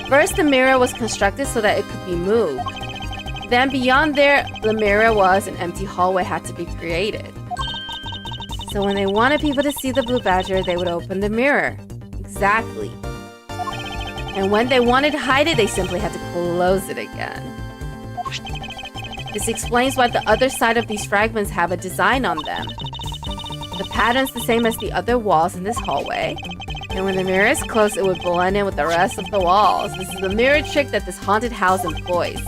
First, the mirror was constructed so that it could be moved. Then beyond there, the mirror was an empty hallway had to be created. So when they wanted people to see the blue badger, they would open the mirror. Exactly. And when they wanted to hide it, they simply had to close it again. This explains why the other side of these fragments have a design on them. The pattern's the same as the other walls in this hallway. And when the mirror is closed, it would blend in with the rest of the walls. This is the mirror trick that this haunted house employs.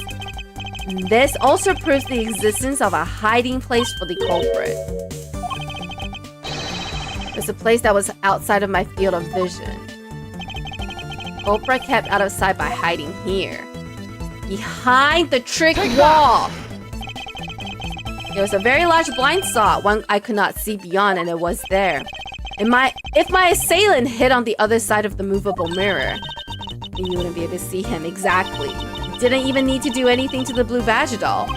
This also proves the existence of a hiding place for the culprit. It's a place that was outside of my field of vision. Culprit kept out of sight by hiding here. Behind the trick wall! There was a very large blind spot, one I could not see beyond, and it was there. If my assailant hid on the other side of the movable mirror, then you wouldn't be able to see him exactly. He didn't even need to do anything to the blue badger doll.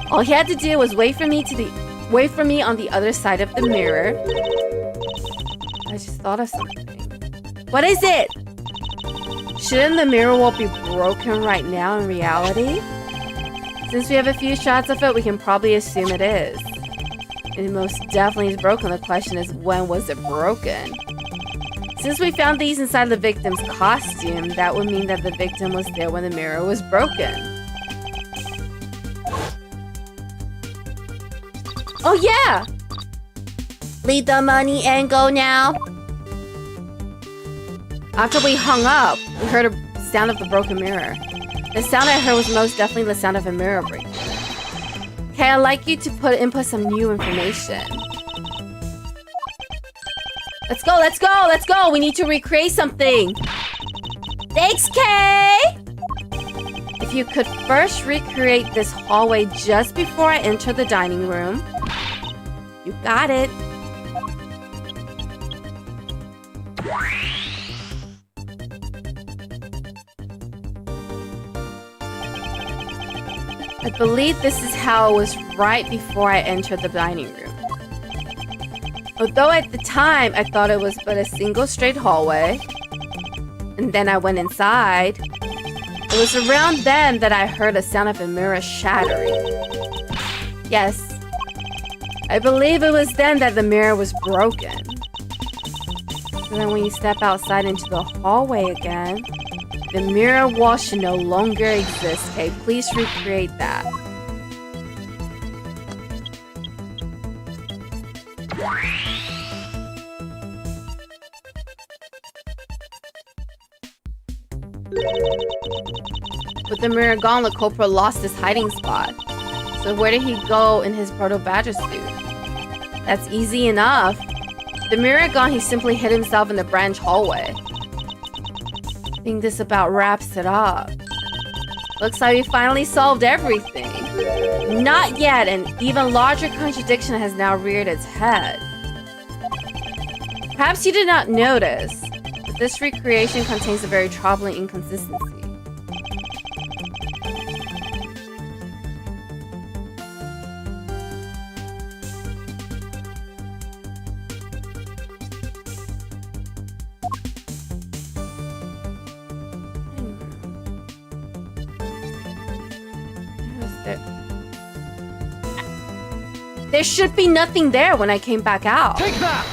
All he had to do was wait for me on the other side of the mirror. I just thought of something. What is it? Shouldn't the mirror wall be broken right now in reality? Since we have a few shots of it, we can probably assume it is. It most definitely is broken. The question is, when was it broken? Since we found these inside the victim's costume, that would mean that the victim was there when the mirror was broken. Oh yeah! Leave the money and go now. After we hung up, we heard a sound of the broken mirror. The sound I heard was most definitely the sound of a mirror breaking. Okay, I'd like you to input some new information. Let's go, let's go, let's go! We need to recreate something! Thanks, Kay! If you could first recreate this hallway just before I enter the dining room. You got it. I believe this is how it was right before I entered the dining room. Although at the time I thought it was but a single straight hallway, and then I went inside, it was around then that I heard a sound of a mirror shattering. Yes, I believe it was then that the mirror was broken. So then when you step outside into the hallway again, the mirror wall should no longer exist. Okay, please recreate that. With the mirror gone, the culprit lost his hiding spot. So where did he go in his proto-badger suit? That's easy enough. The mirror gone, he simply hid himself in the branch hallway. I think this about wraps it up. Looks like we finally solved everything. Not yet, an even larger contradiction has now reared its head. Perhaps you did not notice, but this recreation contains a very troubling inconsistency. There should be nothing there when I came back out.
Take that!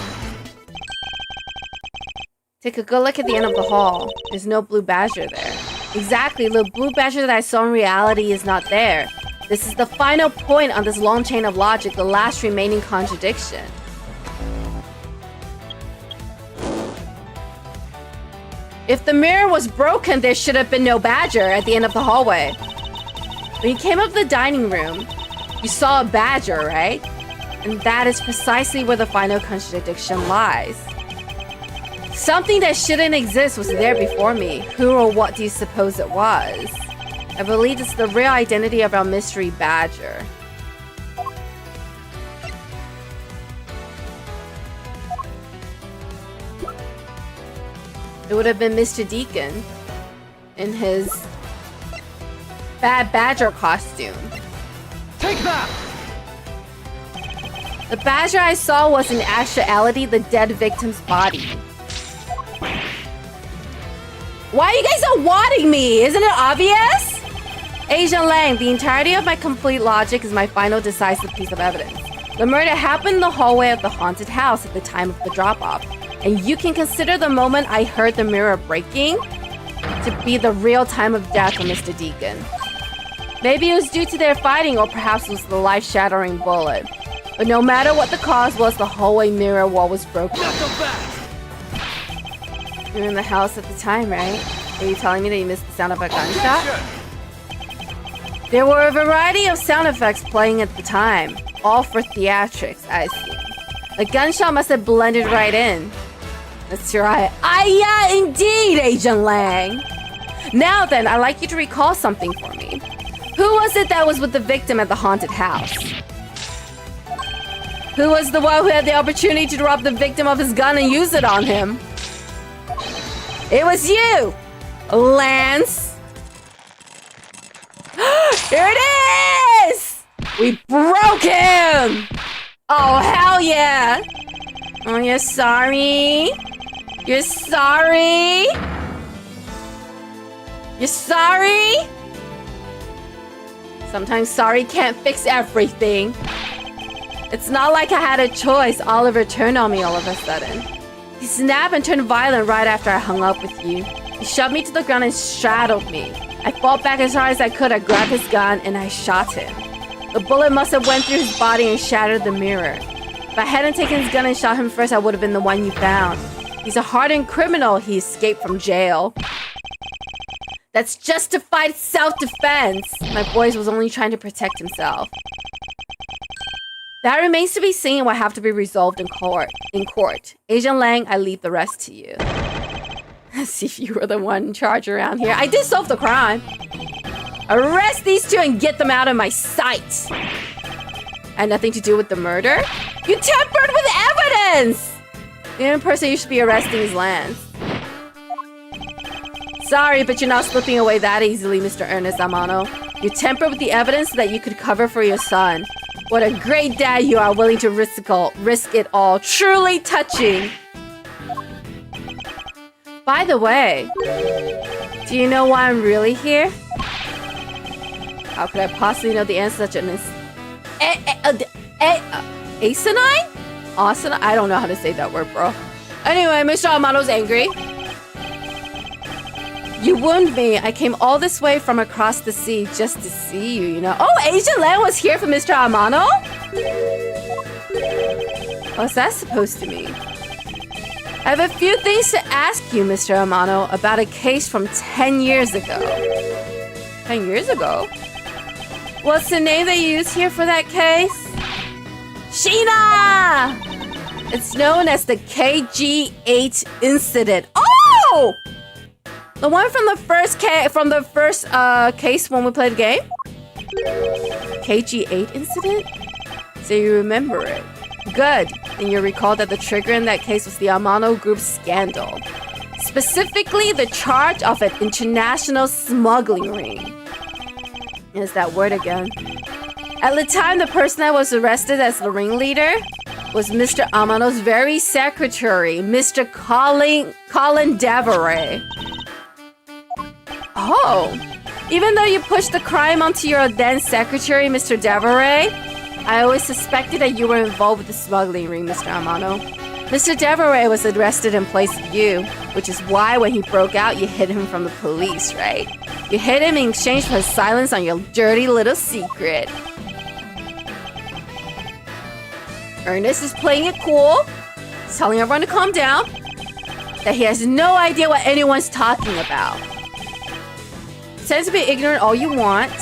Take a good look at the end of the hall. There's no blue badger there. Exactly, the blue badger that I saw in reality is not there. This is the final point on this long chain of logic, the last remaining contradiction. If the mirror was broken, there should have been no badger at the end of the hallway. When you came up the dining room, you saw a badger, right? And that is precisely where the final contradiction lies. Something that shouldn't exist was there before me. Who or what do you suppose it was? I believe it's the real identity of our mystery badger. It would have been Mr. Deacon in his bad badger costume.
Take that!
The badger I saw was in actuality the dead victim's body. Why are you guys not wanting me? Isn't it obvious? Asian Lang, the entirety of my complete logic is my final decisive piece of evidence. The murder happened in the hallway of the haunted house at the time of the drop-off. And you can consider the moment I heard the mirror breaking to be the real time of death for Mr. Deacon. Maybe it was due to their fighting, or perhaps it was the life-shattering bullet. But no matter what the cause was, the hallway mirror wall was broken. You were in the house at the time, right? Are you telling me that you missed the sound of a gunshot? There were a variety of sound effects playing at the time, all for theatrics, I see. The gunshot must have blended right in. That's right. Yeah, indeed, Agent Lang. Now then, I'd like you to recall something for me. Who was it that was with the victim at the haunted house? Who was the one who had the opportunity to rob the victim of his gun and use it on him? It was you, Lance. Here it is! We broke him! Oh, hell yeah! Oh, you're sorry? You're sorry? You're sorry? Sometimes sorry can't fix everything. It's not like I had a choice. Oliver turned on me all of a sudden. He snapped and turned violent right after I hung up with you. He shoved me to the ground and straddled me. I fought back as hard as I could. I grabbed his gun and I shot him. The bullet must have went through his body and shattered the mirror. If I hadn't taken his gun and shot him first, I would have been the one you found. He's a hardened criminal. He escaped from jail. That's justified self-defense. My boy was only trying to protect himself. That remains to be seen and will have to be resolved in court. Agent Lang, I leave the rest to you. Let's see if you were the one in charge around here. I did solve the crime. Arrest these two and get them out of my sight. Had nothing to do with the murder? You tampered with evidence! The only person you should be arresting is Lance. Sorry, but you're not slipping away that easily, Mr. Ernest Amano. You tampered with the evidence so that you could cover for your son. What a great dad you are, willing to risk it all. Truly touching. By the way, do you know why I'm really here? How could I possibly know the answer to such an asinine? Awesome. I don't know how to say that word, bro. Anyway, Mr. Amano's angry. You wound me. I came all this way from across the sea just to see you, you know. Oh, Agent Lan was here for Mr. Amano? What's that supposed to mean? I have a few things to ask you, Mr. Amano, about a case from 10 years ago. 10 years ago? What's the name they used here for that case? Sheena! It's known as the KG8 incident. Oh! The one from the first case when we played the game? KG8 incident? So you remember it. Good. And you recall that the trigger in that case was the Amano Group scandal. Specifically, the charge of an international smuggling ring. Is that word again? At the time, the person that was arrested as the ringleader was Mr. Amano's very secretary, Mr. Colin Deveray. Oh, even though you pushed the crime onto your then secretary, Mr. Deveray, I always suspected that you were involved with the smuggling ring, Mr. Amano. Mr. 𝍊🋼 was arrested in place of you, which is why when he broke out, you hid him from the police, right? You hid him in exchange for his silence on your dirty little secret. Ernest is playing it cool. He's telling everyone to calm down. That he has no idea what anyone's talking about. Pretend to be ignorant all you want.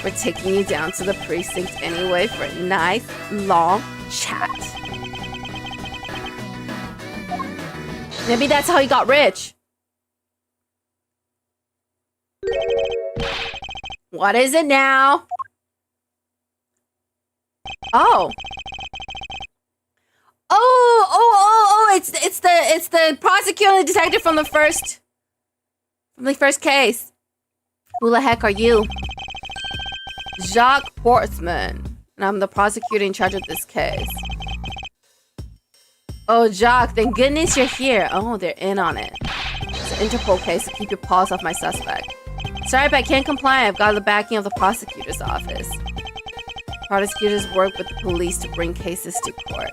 We're taking you down to the precinct anyway for a nice, long chat. Maybe that's how he got rich. What is it now? Oh. It's the prosecutor detective from the first case. Who the heck are you? Jacques Portsman. And I'm the prosecutor in charge of this case. Oh, Jacques, thank goodness you're here. Oh, they're in on it. It's an Interpol case, so keep your paws off my suspect. Sorry, but I can't comply. I've got the backing of the prosecutor's office. Prosecutors work with the police to bring cases to court.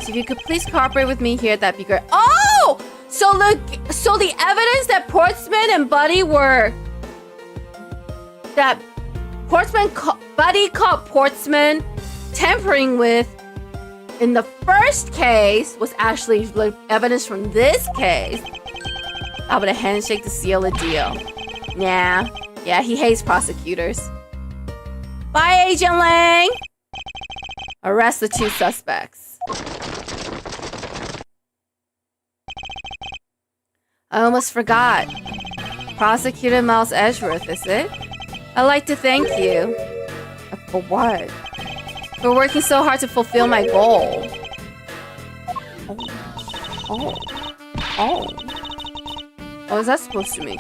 So if you could please cooperate with me here, that'd be great. Oh! So the evidence that Portsman and Buddy were... That Buddy caught Portsman tampering with in the first case was actually evidence from this case. How about a handshake to seal a deal? Nah. Yeah, he hates prosecutors. Bye, Agent Lang! Arrest the 2 suspects. I almost forgot. Prosecutor Miles Edgeworth, is it? I'd like to thank you. For what? For working so hard to fulfill my goal. Oh, what is that supposed to mean?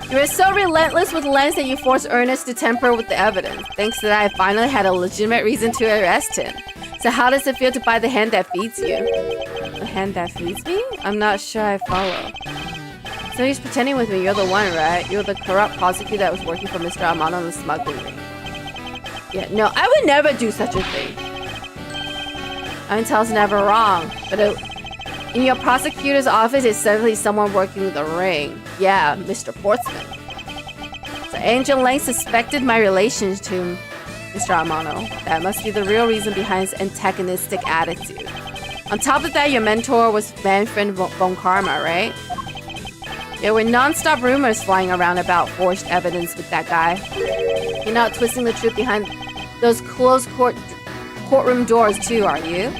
You were so relentless with Lance that you forced Ernest to tamper with the evidence. Thanks to that, I finally had a legitimate reason to arrest him. So how does it feel to buy the hand that feeds you? The hand that feeds me? I'm not sure I follow. So he's pretending with me. You're the one, right? You're the corrupt prosecutor that was working for Mr. Armando in the smuggling ring. Yeah, no, I would never do such a thing. Intel's never wrong. But in your prosecutor's office is certainly someone working the ring. Yeah, Mr. Portsman. So Agent Lang suspected my relations to Mr. Armando. That must be the real reason behind his antagonistic attitude. On top of that, your mentor was Manfred von Karma, right? There were non-stop rumors flying around about forged evidence with that guy. You're not twisting the truth behind those closed courtroom doors too, are you?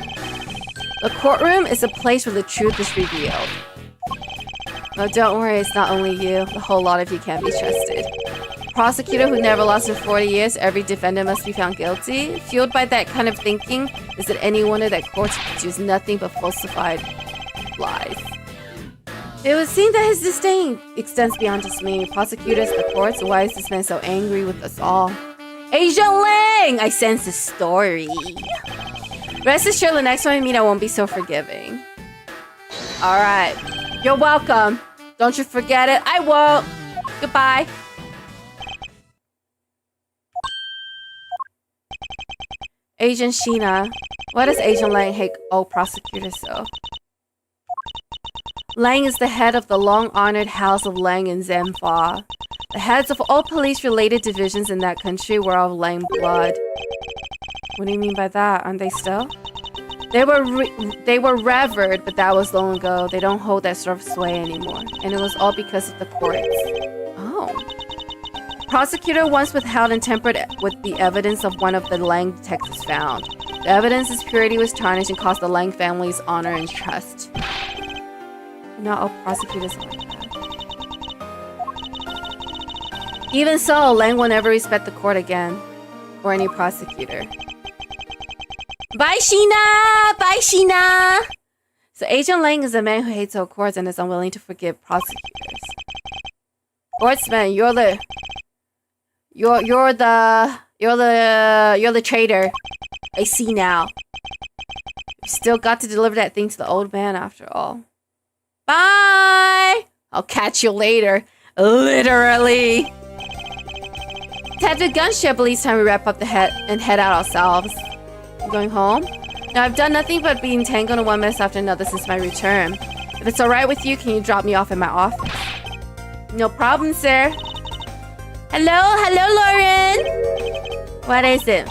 The courtroom is a place where the truth is revealed. Oh, don't worry, it's not only you. The whole lot of you can't be trusted. Prosecutor who never lost in 40 years, every defendant must be found guilty. Fueled by that kind of thinking, is it any wonder that courts produce nothing but falsified lies? It would seem that his disdain extends beyond just me. Prosecutors, the courts, why is this man so angry with us all? Agent Lang! I sense a story. Rest assured, the next time we meet, I won't be so forgiving. Alright. You're welcome. Don't you forget it. I won't. Goodbye. Agent Sheena. Why does Agent Lang hate old prosecutors so? Lang is the head of the long-honored House of Lang in Zenfa. The heads of all police-related divisions in that country were of Lang blood. What do you mean by that? Aren't they still? They were revered, but that was long ago. They don't hold that sort of sway anymore. And it was all because of the courts. Oh. Prosecutor once withheld and tampered with the evidence of one of the Lang detectives found. The evidence's purity was tarnished and cost the Lang family's honor and trust. Not all prosecutors are like that. Even so, Lang will never respect the court again. Or any prosecutor. Bye, Sheena! Bye, Sheena! So Agent Lang is a man who hates all courts and is unwilling to forgive prosecutors. Sportsman, you're the traitor. I see now. You still got to deliver that thing to the old man after all. Bye! I'll catch you later. Literally. Detective Gunship believes time we wrap up the head and head out ourselves. I'm going home? Now, I've done nothing but be entangled in one mess after another since my return. If it's alright with you, can you drop me off in my office? No problem, sir. Hello, Lauren. What is it?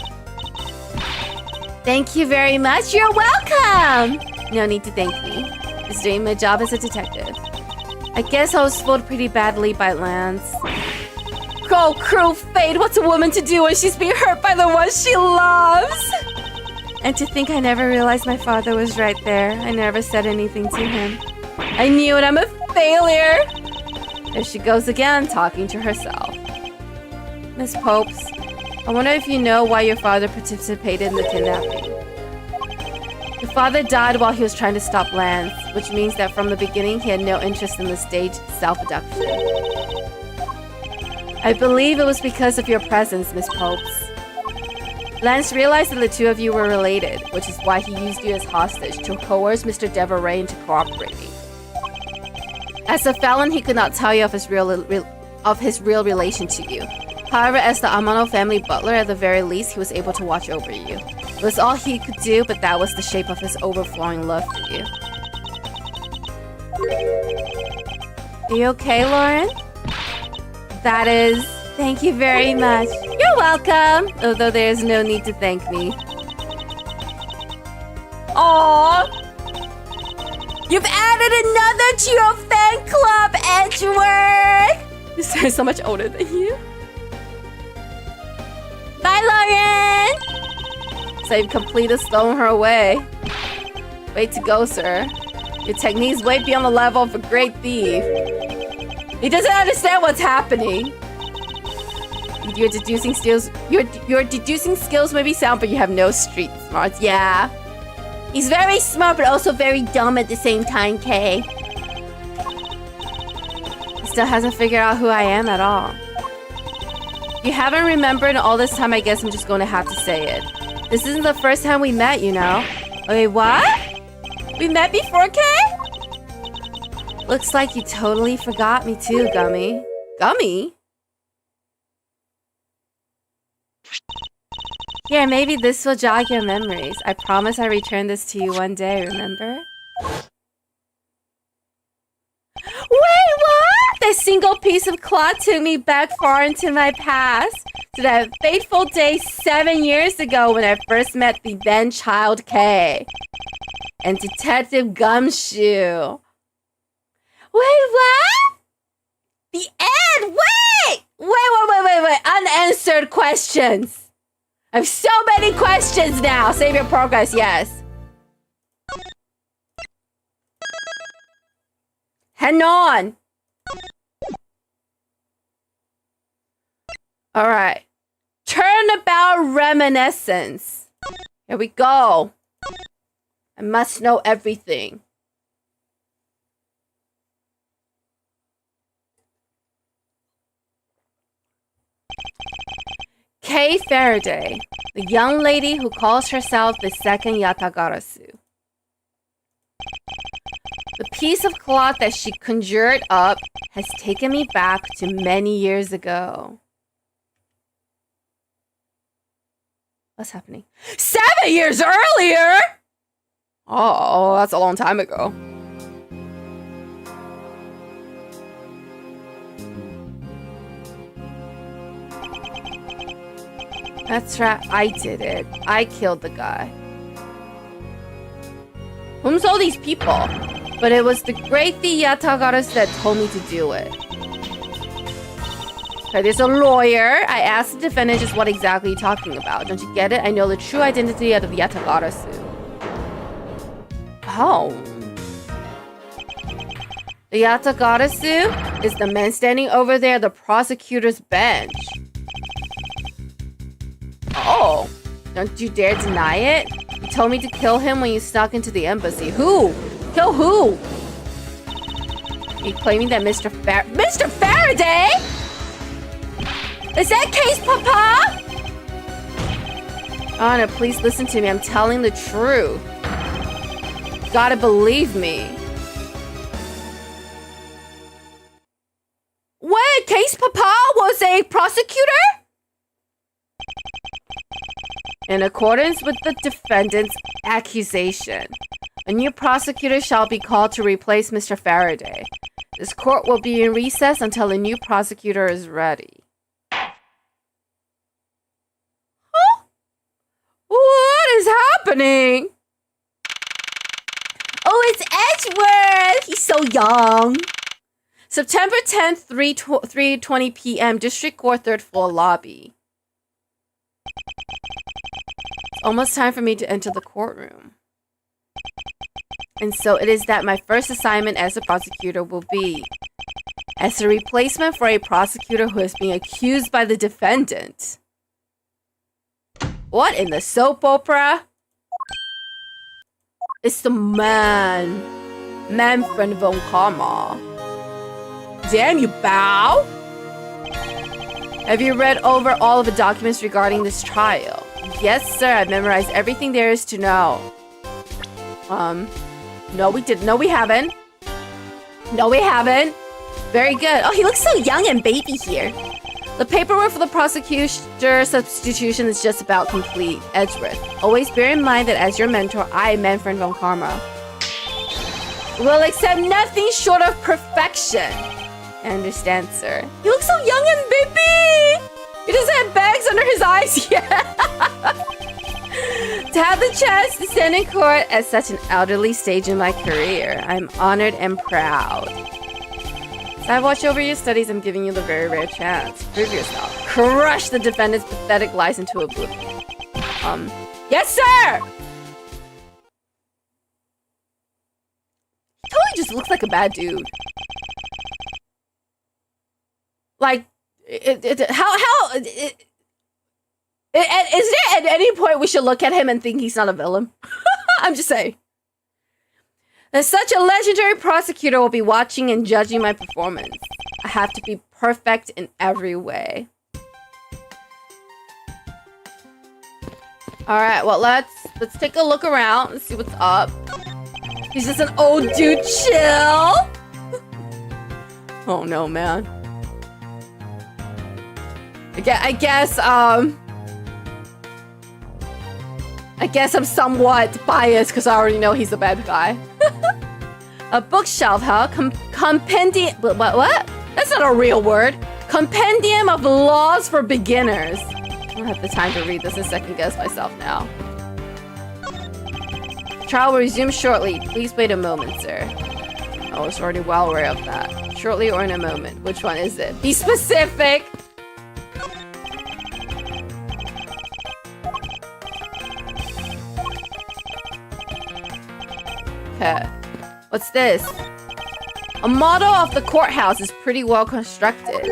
Thank you very much. You're welcome. No need to thank me. Just doing my job as a detective. I guess I was fooled pretty badly by Lance. Oh, cruel fate. What's a woman to do when she's being hurt by the one she loves? And to think I never realized my father was right there. I never said anything to him. I knew it. I'm a failure. There she goes again, talking to herself. Miss Popes, I wonder if you know why your father participated in the kidnapping. Your father died while he was trying to stop Lance, which means that from the beginning he had no interest in the staged self-abduction. I believe it was because of your presence, Miss Popes. Lance realized that the two of you were related, which is why he used you as hostage to coerce Mr. 𝍊🋼into cooperating. As a felon, he could not tell you of his real relation to you. However, as the Amano family butler, at the very least, he was able to watch over you. It was all he could do, but that was the shape of his overflowing love for you. Are you okay, Lauren? That is... Thank you very much. You're welcome! Although there is no need to thank me. Aww! You've added another to your fan club, Edgeworth! This is so much older than you. Bye, Lauren! So you've completely stolen her away. Way to go, sir. Your technique's way beyond the level of a great thief. He doesn't understand what's happening. Your deducing skills may be sound, but you have no street smarts. Yeah. He's very smart, but also very dumb at the same time, Kay. He still hasn't figured out who I am at all. You haven't remembered all this time, I guess I'm just going to have to say it. This isn't the first time we met, you know. Wait, what? We met before, Kay? Looks like you totally forgot me too, Gummy. Gummy? Here, maybe this will jog your memories. I promise I return this to you one day, remember? Wait, what? That single piece of cloth took me back far into my past. To that fateful day 7 years ago when I first met the then child Kay. And Detective Gumshoe. Wait, what? The end! Wait! Unanswered questions. I have so many questions now. Save your progress, yes. Hang on. Alright. Turnabout reminiscence. Here we go. I must know everything. Kay Faraday, the young lady who calls herself the second Yatagarasu. The piece of cloth that she conjured up has taken me back to many years ago. What's happening? 7 years earlier? Oh, that's a long time ago. That's right, I did it. I killed the guy. Whom's all these people? But it was the great Yatagarasu that told me to do it. Okay, there's a lawyer. I asked the defendant just what exactly you're talking about. Don't you get it? I know the true identity of the Yatagarasu. Oh. The Yatagarasu is the man standing over there at the prosecutor's bench. Oh, don't you dare deny it? You told me to kill him when you snuck into the embassy. Who? Kill who? Are you claiming that Mr. Faraday? Is that case, Papa? Anna, please listen to me. I'm telling the truth. You gotta believe me. Wait, case Papa was a prosecutor? In accordance with the defendant's accusation, a new prosecutor shall be called to replace Mr. Faraday. This court will be in recess until a new prosecutor is ready. Huh? What is happening? Oh, it's Edgeworth! He's so young. September 10th, 3:20 p.m. District Court, 3rd floor lobby. It's almost time for me to enter the courtroom. And so it is that my first assignment as a prosecutor will be as a replacement for a prosecutor who is being accused by the defendant. What in the soap opera? It's the 𝍊🋼🍊🍊. Damn, you bow! Have you read over all of the documents regarding this trial? Yes, sir. I've memorized everything there is to know. No, we didn't. No, we haven't. No, we haven't. Very good. Oh, he looks so young and baby here. The paperwork for the prosecutor substitution is just about complete. Edgeworth. Always bear in mind that as your mentor, I, 𝍊🋼🍊🍊, will accept nothing short of perfection. I understand, sir. He looks so young and baby! He doesn't have bags under his eyes yet! To have the chance to stand in court at such an elderly stage in my career, I'm honored and proud. As I watch over your studies, I'm giving you the very rare chance. Prove yourself. Crush the defendant's pathetic lies into oblivion. Yes, sir! He totally just looks like a bad dude. Like, is there at any point we should look at him and think he's not a villain? I'm just saying. That such a legendary prosecutor will be watching and judging my performance. I have to be perfect in every way. Alright, well, let's take a look around and see what's up. He's just an old dude. Chill! Oh no, man. I guess I'm somewhat biased because I already know he's a bad guy. A bookshelf, huh? Compendium... What? That's not a real word. Compendium of laws for beginners. I don't have the time to read this and second guess myself now. The trial will resume shortly. Please wait a moment, sir. I was already well aware of that. Shortly or in a moment. Which one is it? Be specific! Okay. What's this? A model of the courthouse is pretty well constructed.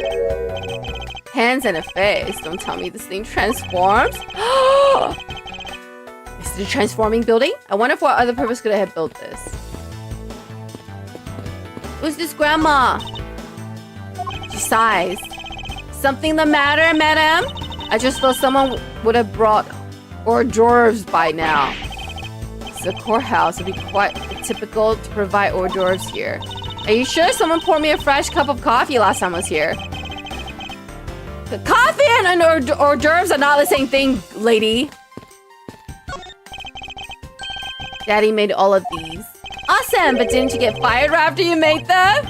Hands and a face. Don't tell me this thing transforms. Is it a transforming building? I wonder for what other purpose could I have built this. Who's this grandma? She sighs. Something the matter, madam? I just thought someone would have brought hors d'oeuvres by now. It's a courthouse. It'd be quite typical to provide hors d'oeuvres here. Are you sure someone poured me a fresh cup of coffee last time I was here? The coffee and hors d'oeuvres are not the same thing, lady. Daddy made all of these. Awesome, but didn't you get fired right after you made them?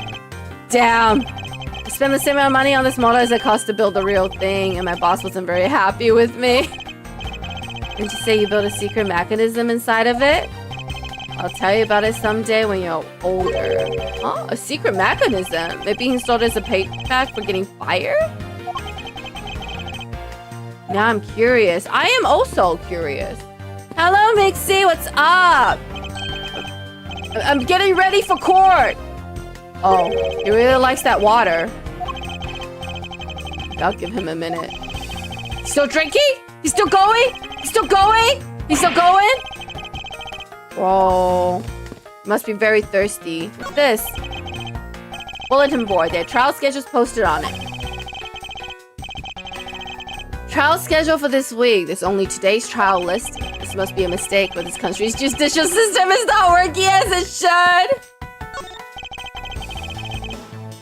Damn. I spent the same amount of money on this model as it cost to build the real thing, and my boss wasn't very happy with me. Didn't you say you built a secret mechanism inside of it? I'll tell you about it someday when you're older. Oh, a secret mechanism? Maybe installed as a payback for getting fired? Now I'm curious. I am also curious. Hello, Mixie. What's up? I'm getting ready for court. Oh, he really likes that water. I'll give him a minute. Still drinking? He's still going? He's still going? He's still going? Whoa. Must be very thirsty. What's this? Bulletin board. Their trial schedule's posted on it. Trial schedule for this week. There's only today's trial listed. This must be a mistake, but this country's judicial system is not working as it should.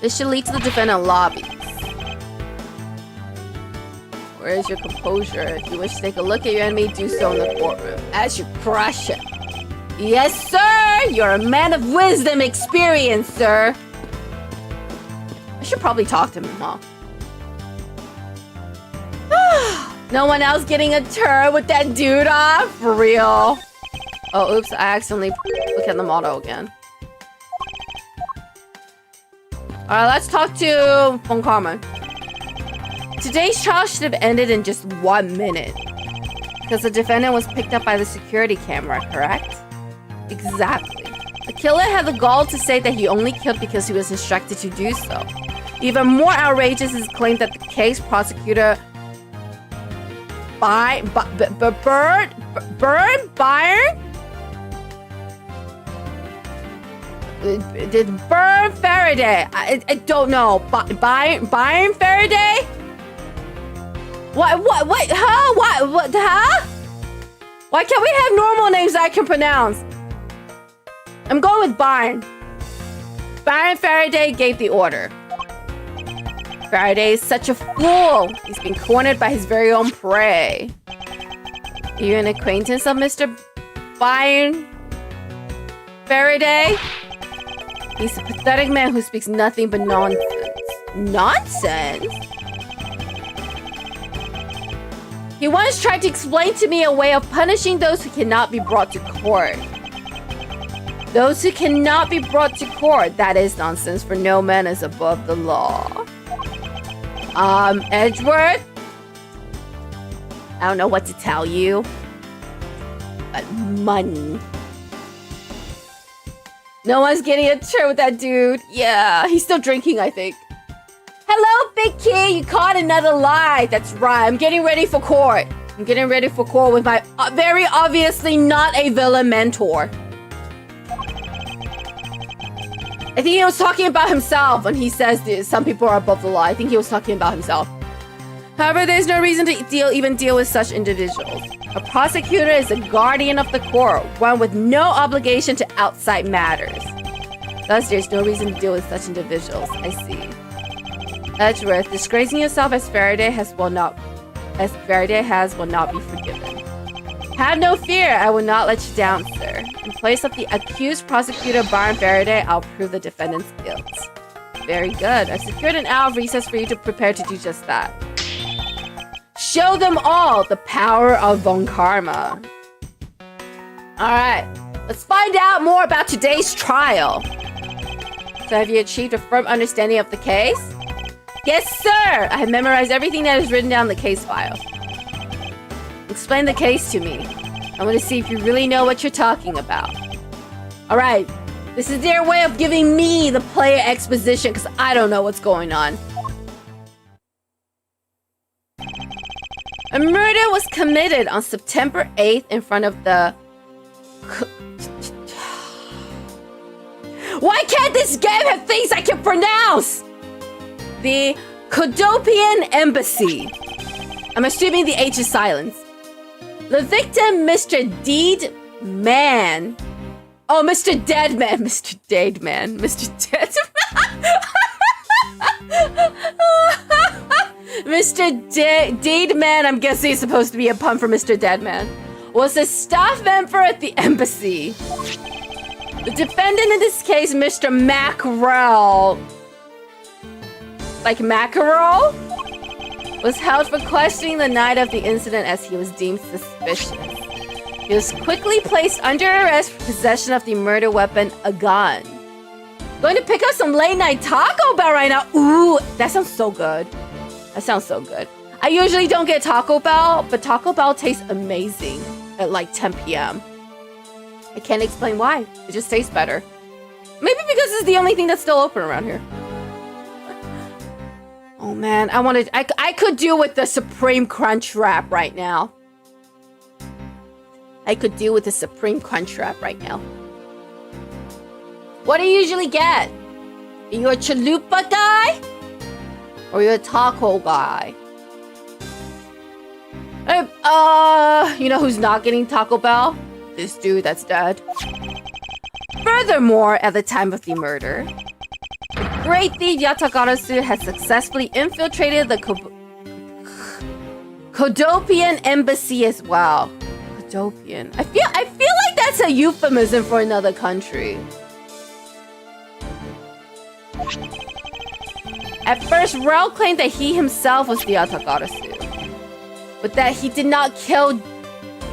This should lead to the defendant lobby. Where is your composure? If you wish to take a look at your enemy, do so in the courtroom as you crush him. Yes, sir! You're a man of wisdom experience, sir. I should probably talk to him, huh? No one else getting a turn with that dude off? For real. Oh, oops, I accidentally look at the motto again. Alright, let's talk to 𝍊🋼🍊. Today's trial should have ended in just 1 minute. Because the defendant was picked up by the security camera, correct? Exactly. The killer had the gall to say that he only killed because he was instructed to do so. Even more outrageous is his claim that the case prosecutor Byron? Did Burn Faraday? I don't know. Byron Faraday? What? Huh? What? Huh? Why can't we have normal names that I can pronounce? I'm going with Byron. Byron Faraday gave the order. Faraday is such a fool. He's been cornered by his very own prey. Are you an acquaintance of Mr. Byron Faraday? He's a pathetic man who speaks nothing but nonsense. Nonsense? He once tried to explain to me a way of punishing those who cannot be brought to court. Those who cannot be brought to court. That is nonsense, for no man is above the law. Edgeworth? I don't know what to tell you. But money. No one's getting a turn with that dude. Yeah, he's still drinking, I think. Hello, big kid. You caught another lie. That's right. I'm getting ready for court. I'm getting ready for court with my very obviously not a villain mentor. I think he was talking about himself when he says that some people are above the law. I think he was talking about himself. However, there's no reason to even deal with such individuals. A prosecutor is a guardian of the court, one with no obligation to outside matters. Thus, there's no reason to deal with such individuals. I see. Edgeworth, disgracing yourself as Faraday has will not be forgiven. Have no fear, I will not let you down, sir. In place of the accused prosecutor Byron Faraday, I'll prove the defendant's guilt. Very good. I've secured an hour of recess for you to prepare to do just that. Show them all the power of 𝍊🋼🍊. Alright, let's find out more about today's trial. So have you achieved a firm understanding of the case? Yes, sir! I have memorized everything that is written down in the case file. Explain the case to me. I want to see if you really know what you're talking about. Alright, this is their way of giving me the player exposition because I don't know what's going on. A murder was committed on September 8th in front of the... Why can't this game have things I can pronounce? The 𝍊🋼🍊 Embassy. I'm assuming the H is silent. The victim, Mr. Deadman. Oh, Mr. Deadman. Mr. Deadman. Mr. Deadman. Mr. Deadman, I'm guessing it's supposed to be a pun for Mr. Deadman, was a staff member at the embassy. The defendant in this case, Mr. Mackerel, like mackerel, was held for questioning the night of the incident as he was deemed suspicious. He was quickly placed under arrest for possession of the murder weapon, a gun. Going to pick up some late night Taco Bell right now. Ooh, that sounds so good. That sounds so good. I usually don't get Taco Bell, but Taco Bell tastes amazing at like 10 p.m. I can't explain why. It just tastes better. Maybe because it's the only thing that's still open around here. Oh man, I could do with the Supreme Crunch Wrap right now. I could do with the Supreme Crunch Wrap right now. What do you usually get? Are you a chalupa guy? Or are you a taco guy? You know who's not getting Taco Bell? This dude that's dead. Furthermore, at the time of the murder, the great thief Yatagarasu had successfully infiltrated the Kodopian embassy as well. Kodopian. I feel like that's a euphemism for another country. At first, Rao claimed that he himself was the Yatagarasu, but that he did not kill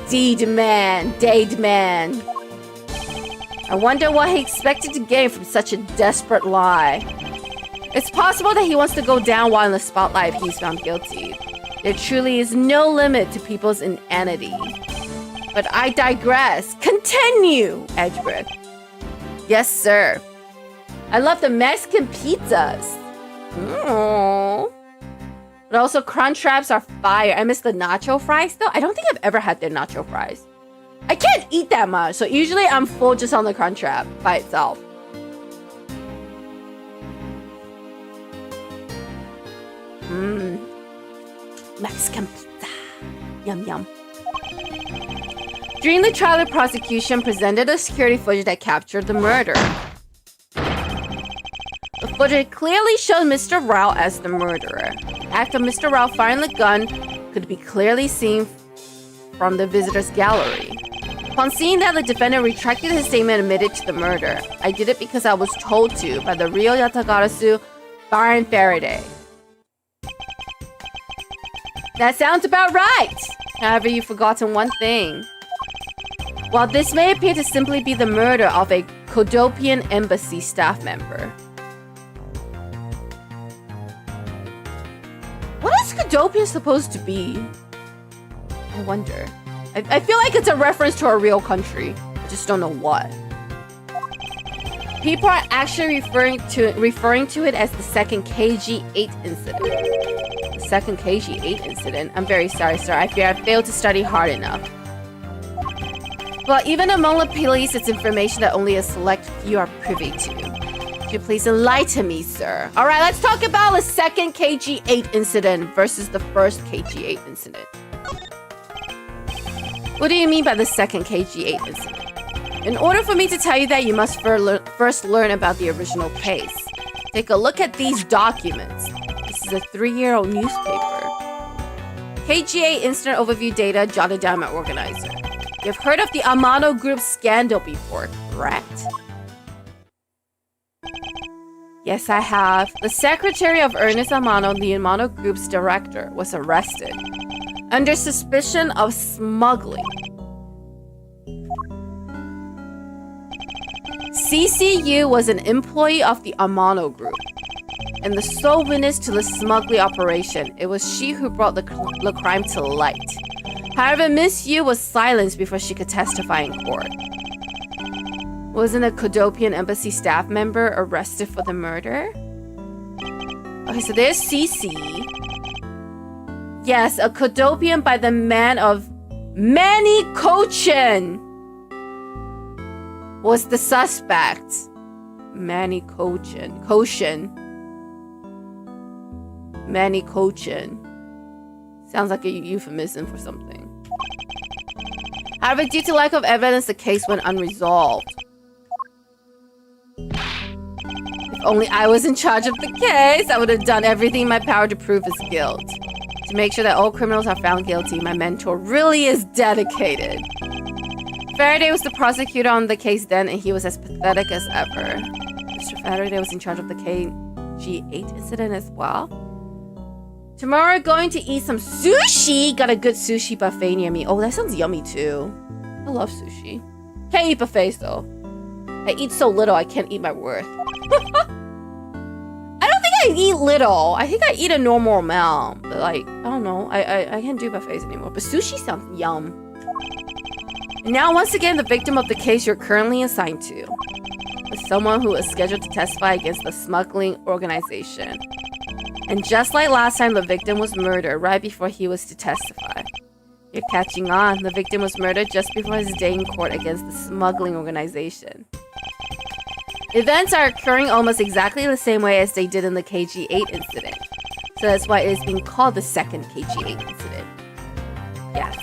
Dade Man. I wonder what he expected to gain from such a desperate lie. It's possible that he wants to go down while in the spotlight if he's found guilty. There truly is no limit to people's inanity. But I digress. Continue, Edgeworth. Yes, sir. I love the Mexican pizzas. But also, crunch wraps are fire. I miss the nacho fries, though. I don't think I've ever had their nacho fries. I can't eat that much, so usually I'm full just on the crunch wrap by itself. Mexican pizza. Yum, yum. During the trial, the prosecution presented a security footage that captured the murder. The footage clearly showed Mr. Rao as the murderer. The act of Mr. Rao firing the gun could be clearly seen from the visitors' gallery. Upon seeing that the defendant retracted his statement and admitted to the murder, I did it because I was told to by the real Yatagarasu, Baron Faraday. That sounds about right! However, you've forgotten one thing. While this may appear to simply be the murder of a Kodopian embassy staff member. What is Kodopian supposed to be? I wonder. I feel like it's a reference to a real country. I just don't know what. People are actually referring to it as the second KG8 incident. The second KG8 incident? I'm very sorry, sir. I fear I failed to study hard enough. But even among the police, it's information that only a select few are privy to. Could you please enlighten me, sir? Alright, let's talk about the second KG8 incident versus the first KG8 incident. What do you mean by the second KG8 incident? In order for me to tell you that, you must first learn about the original case. Take a look at these documents. This is a 3-year-old newspaper. KG8 incident overview data jotted down by organizer. You've heard of the Amano Group scandal before, correct? Yes, I have. The secretary of Ernest Amano, the Amano Group's director, was arrested under suspicion of smuggling. CCU was an employee of the Amano Group and the sole witness to the smuggling operation. It was she who brought the crime to light. However, Miss Yu was silenced before she could testify in court. Wasn't a Kodopian embassy staff member arrested for the murder? Okay, so there's CC. Yes, a Kodopian by the man of 𝍊🼼🍊 was the suspect. 𝍊🼼🍊. Sounds like a euphemism for something. However, due to lack of evidence, the case went unresolved. If only I was in charge of the case, I would have done everything in my power to prove his guilt. To make sure that all criminals are found guilty, my mentor really is dedicated. Faraday was the prosecutor on the case then, and he was as pathetic as ever. Mr. Faraday was in charge of the KG8 incident as well. Tomorrow we're going to eat some sushi. Got a good sushi buffet near me. Oh, that sounds yummy too. I love sushi. Can't eat buffets though. I eat so little I can't eat my worth. I don't think I eat little. I think I eat a normal amount. But like, I don't know. I can't do buffets anymore. But sushi sounds yum. And now once again, the victim of the case you're currently assigned to is someone who is scheduled to testify against the smuggling organization. And just like last time, the victim was murdered right before he was to testify. You're catching on. The victim was murdered just before his day in court against the smuggling organization. Events are occurring almost exactly the same way as they did in the KG8 incident. So that's why it is being called the second KG8 incident. Yes.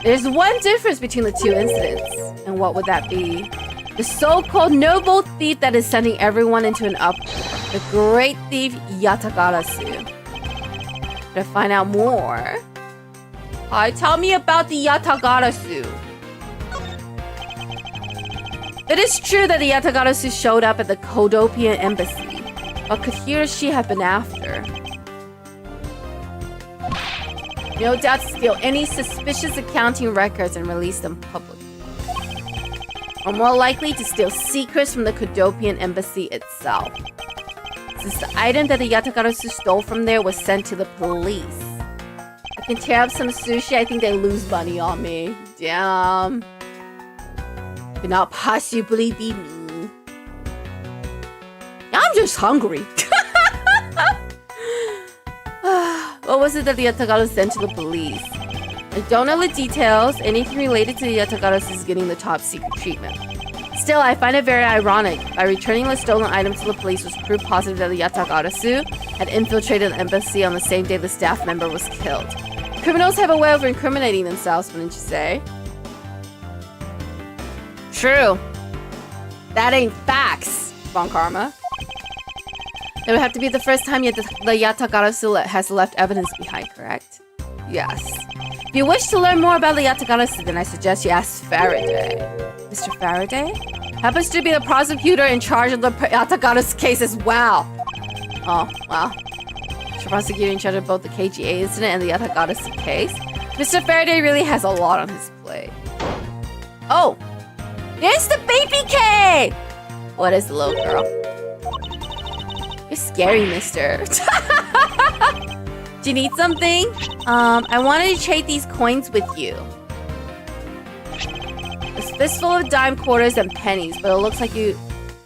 There's one difference between the two incidents. And what would that be? The so-called noble thief that is sending everyone into an uproar. The great thief Yatagarasu. To find out more, Hi, tell me about the Yatagarasu. It is true that the Yatagarasu showed up at the Kodopian embassy. What could he or she have been after? No doubt to steal any suspicious accounting records and release them publicly. Or more likely to steal secrets from the Kodopian embassy itself. Since the item that the Yatagarasu stole from there was sent to the police. I can tear up some sushi, I think they lose money on me. Damn. Could not possibly be me. I'm just hungry. What was it that the Yatagarasu sent to the police? I don't know the details. Anything related to the Yatagarasu is getting the top secret treatment. Still, I find it very ironic. By returning the stolen item to the police was proof positive that the Yatagarasu had infiltrated the embassy on the same day the staff member was killed. Criminals have a way of incriminating themselves, wouldn't you say? True. That ain't facts, Von Karma. It would have to be the first time the Yatagarasu has left evidence behind, correct? Yes. If you wish to learn more about the Yatagarasu, then I suggest you ask Faraday. Mr. Faraday? Happens to be the prosecutor in charge of the Yatagarasu case as well. Oh, wow. The prosecutor in charge of both the KGA incident and the Yatagarasu case. Mr. Faraday really has a lot on his plate. Oh! There's the baby K! What is the little girl? You're scary, mister. Do you need something? I wanted to trade these coins with you. It's fistful of dime quarters and pennies, but it looks like you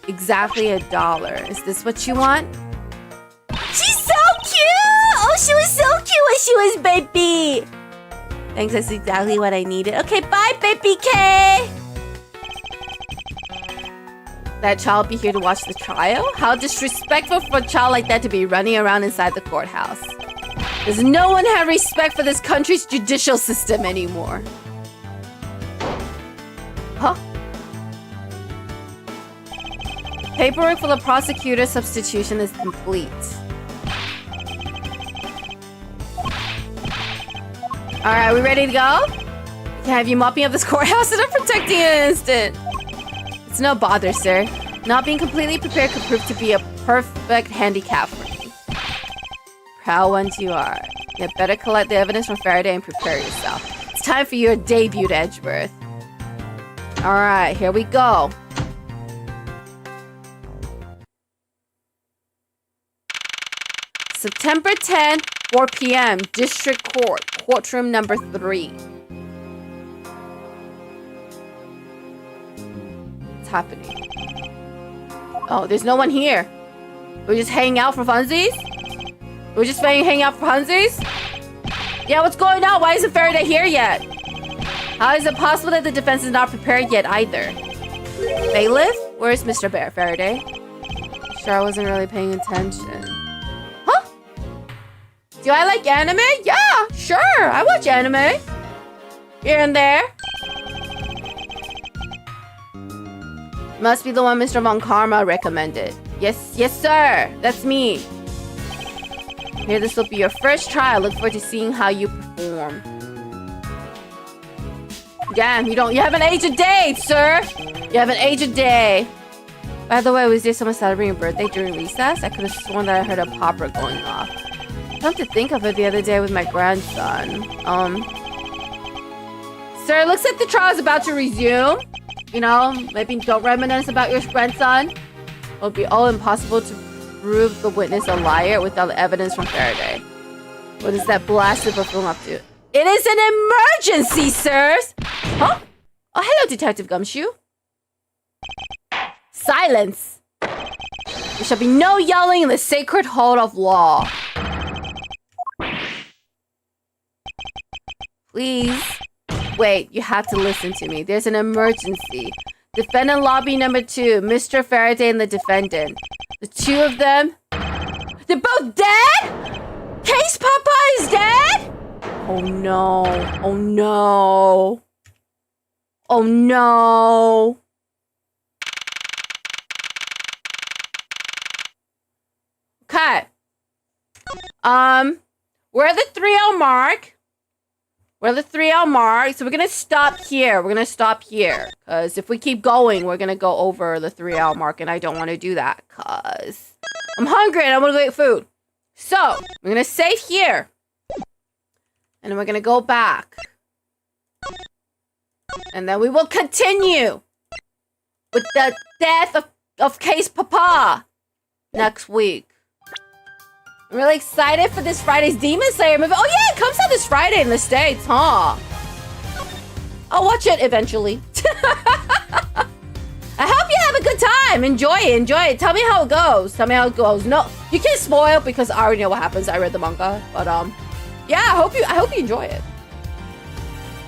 exactly $1. Is this what you want? She's so cute! Oh, she was so cute when she was baby! Thanks, that's exactly what I needed. Okay, bye, baby K! That child be here to watch the trial? How disrespectful for a child like that to be running around inside the courthouse. Does no one have respect for this country's judicial system anymore? Huh? Paperwork for the prosecutor substitution is complete. Alright, we ready to go? Can I have you mopping up this courthouse and I'm protecting it in an instant? It's no bother, sir. Not being completely prepared could prove to be a perfect handicap for me. Proud ones you are. You had better collect the evidence from Faraday and prepare yourself. It's time for your debut to Edgeworth. Alright, here we go. September 10th, 4 p.m. District Court, courtroom number 3. What's happening? Oh, there's no one here. We're just hanging out for funsies? We're just hanging out for funsies? Yeah, what's going on? Why isn't Faraday here yet? How is it possible that the defense is not prepared yet either? Bailiff? Where's Mr. Faraday? Sure, I wasn't really paying attention. Huh? Do I like anime? Yeah, sure. I watch anime. Here and there. Must be the one Mr. Von Karma recommended. Yes, sir. That's me. Here, this will be your first try. I look forward to seeing how you perform. Damn, you haven't aged a day, sir. You haven't aged a day. By the way, was there someone celebrating your birthday during recess? I could have sworn that I heard a popper going off. Come to think of it, the other day with my grandson. Sir, it looks like the trial is about to resume. You know, maybe don't reminisce about your grandson. It would be all impossible to prove the witness a liar without evidence from Faraday. What is that blasted buffoon up to? It is an emergency, sirs! Huh? Oh, hello, Detective Gumshoe. Silence! There shall be no yelling in the sacred hall of law. Please. Wait, you have to listen to me. There's an emergency. Defendant lobby number 2, Mr. Faraday and the defendant. The two of them... They're both dead?! Case Papa is dead?! Oh no. Oh no. Oh no. Okay. We're at the 3-0 mark. We're at the 3-hour mark, so we're gonna stop here. We're gonna stop here. Because if we keep going, we're gonna go over the 3-hour mark, and I don't want to do that. Because I'm hungry and I want to go get food. So, we're gonna save here. And then we're gonna go back. And then we will continue with the death of Case Papa next week. I'm really excited for this Friday's Demon Slayer movie. Oh yeah, it comes out this Friday in the States, huh? I'll watch it eventually. I hope you have a good time. Enjoy it, enjoy it. Tell me how it goes. Tell me how it goes. No, you can't spoil because I already know what happens. I read the manga, but yeah, I hope you enjoy it.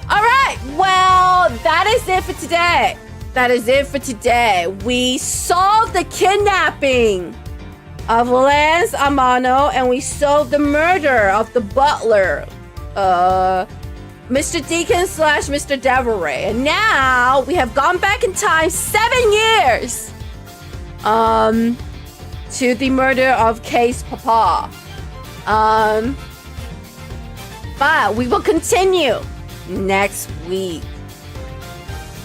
All right, well, that is it for today. That is it for today. We solved the kidnapping of Lance Amano, and we solved the murder of the butler, Mr. Deacon / Mr. Devilray. And now we have gone back in time 7 years to the murder of Case Papa. But we will continue next week.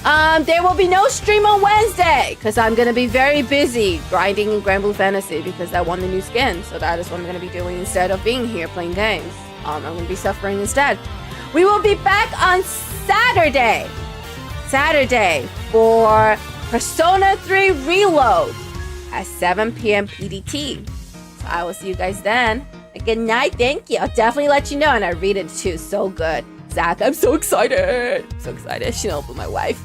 There will be no stream on Wednesday because I'm gonna be very busy grinding in Grand Blue Fantasy because I won the new skin. So that is what I'm gonna be doing instead of being here playing games. I'm gonna be suffering instead. We will be back on Saturday for Persona 3 Reload at 7 p.m. PDT. So I will see you guys then. Good night, thank you. I'll definitely let you know, and I read it too. So good. Zach, I'm so excited. So excited. She knows my wife.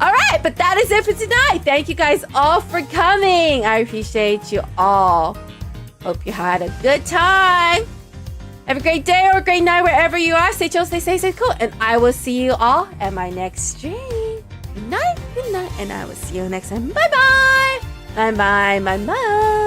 All right, but that is it for tonight. Thank you guys all for coming. I appreciate you all. Hope you had a good time. Have a great day or a great night wherever you are. Stay chill, stay safe, stay cool. And I will see you all at my next stream. Good night, and I will see you next time. Bye-bye. Bye-bye, bye-bye.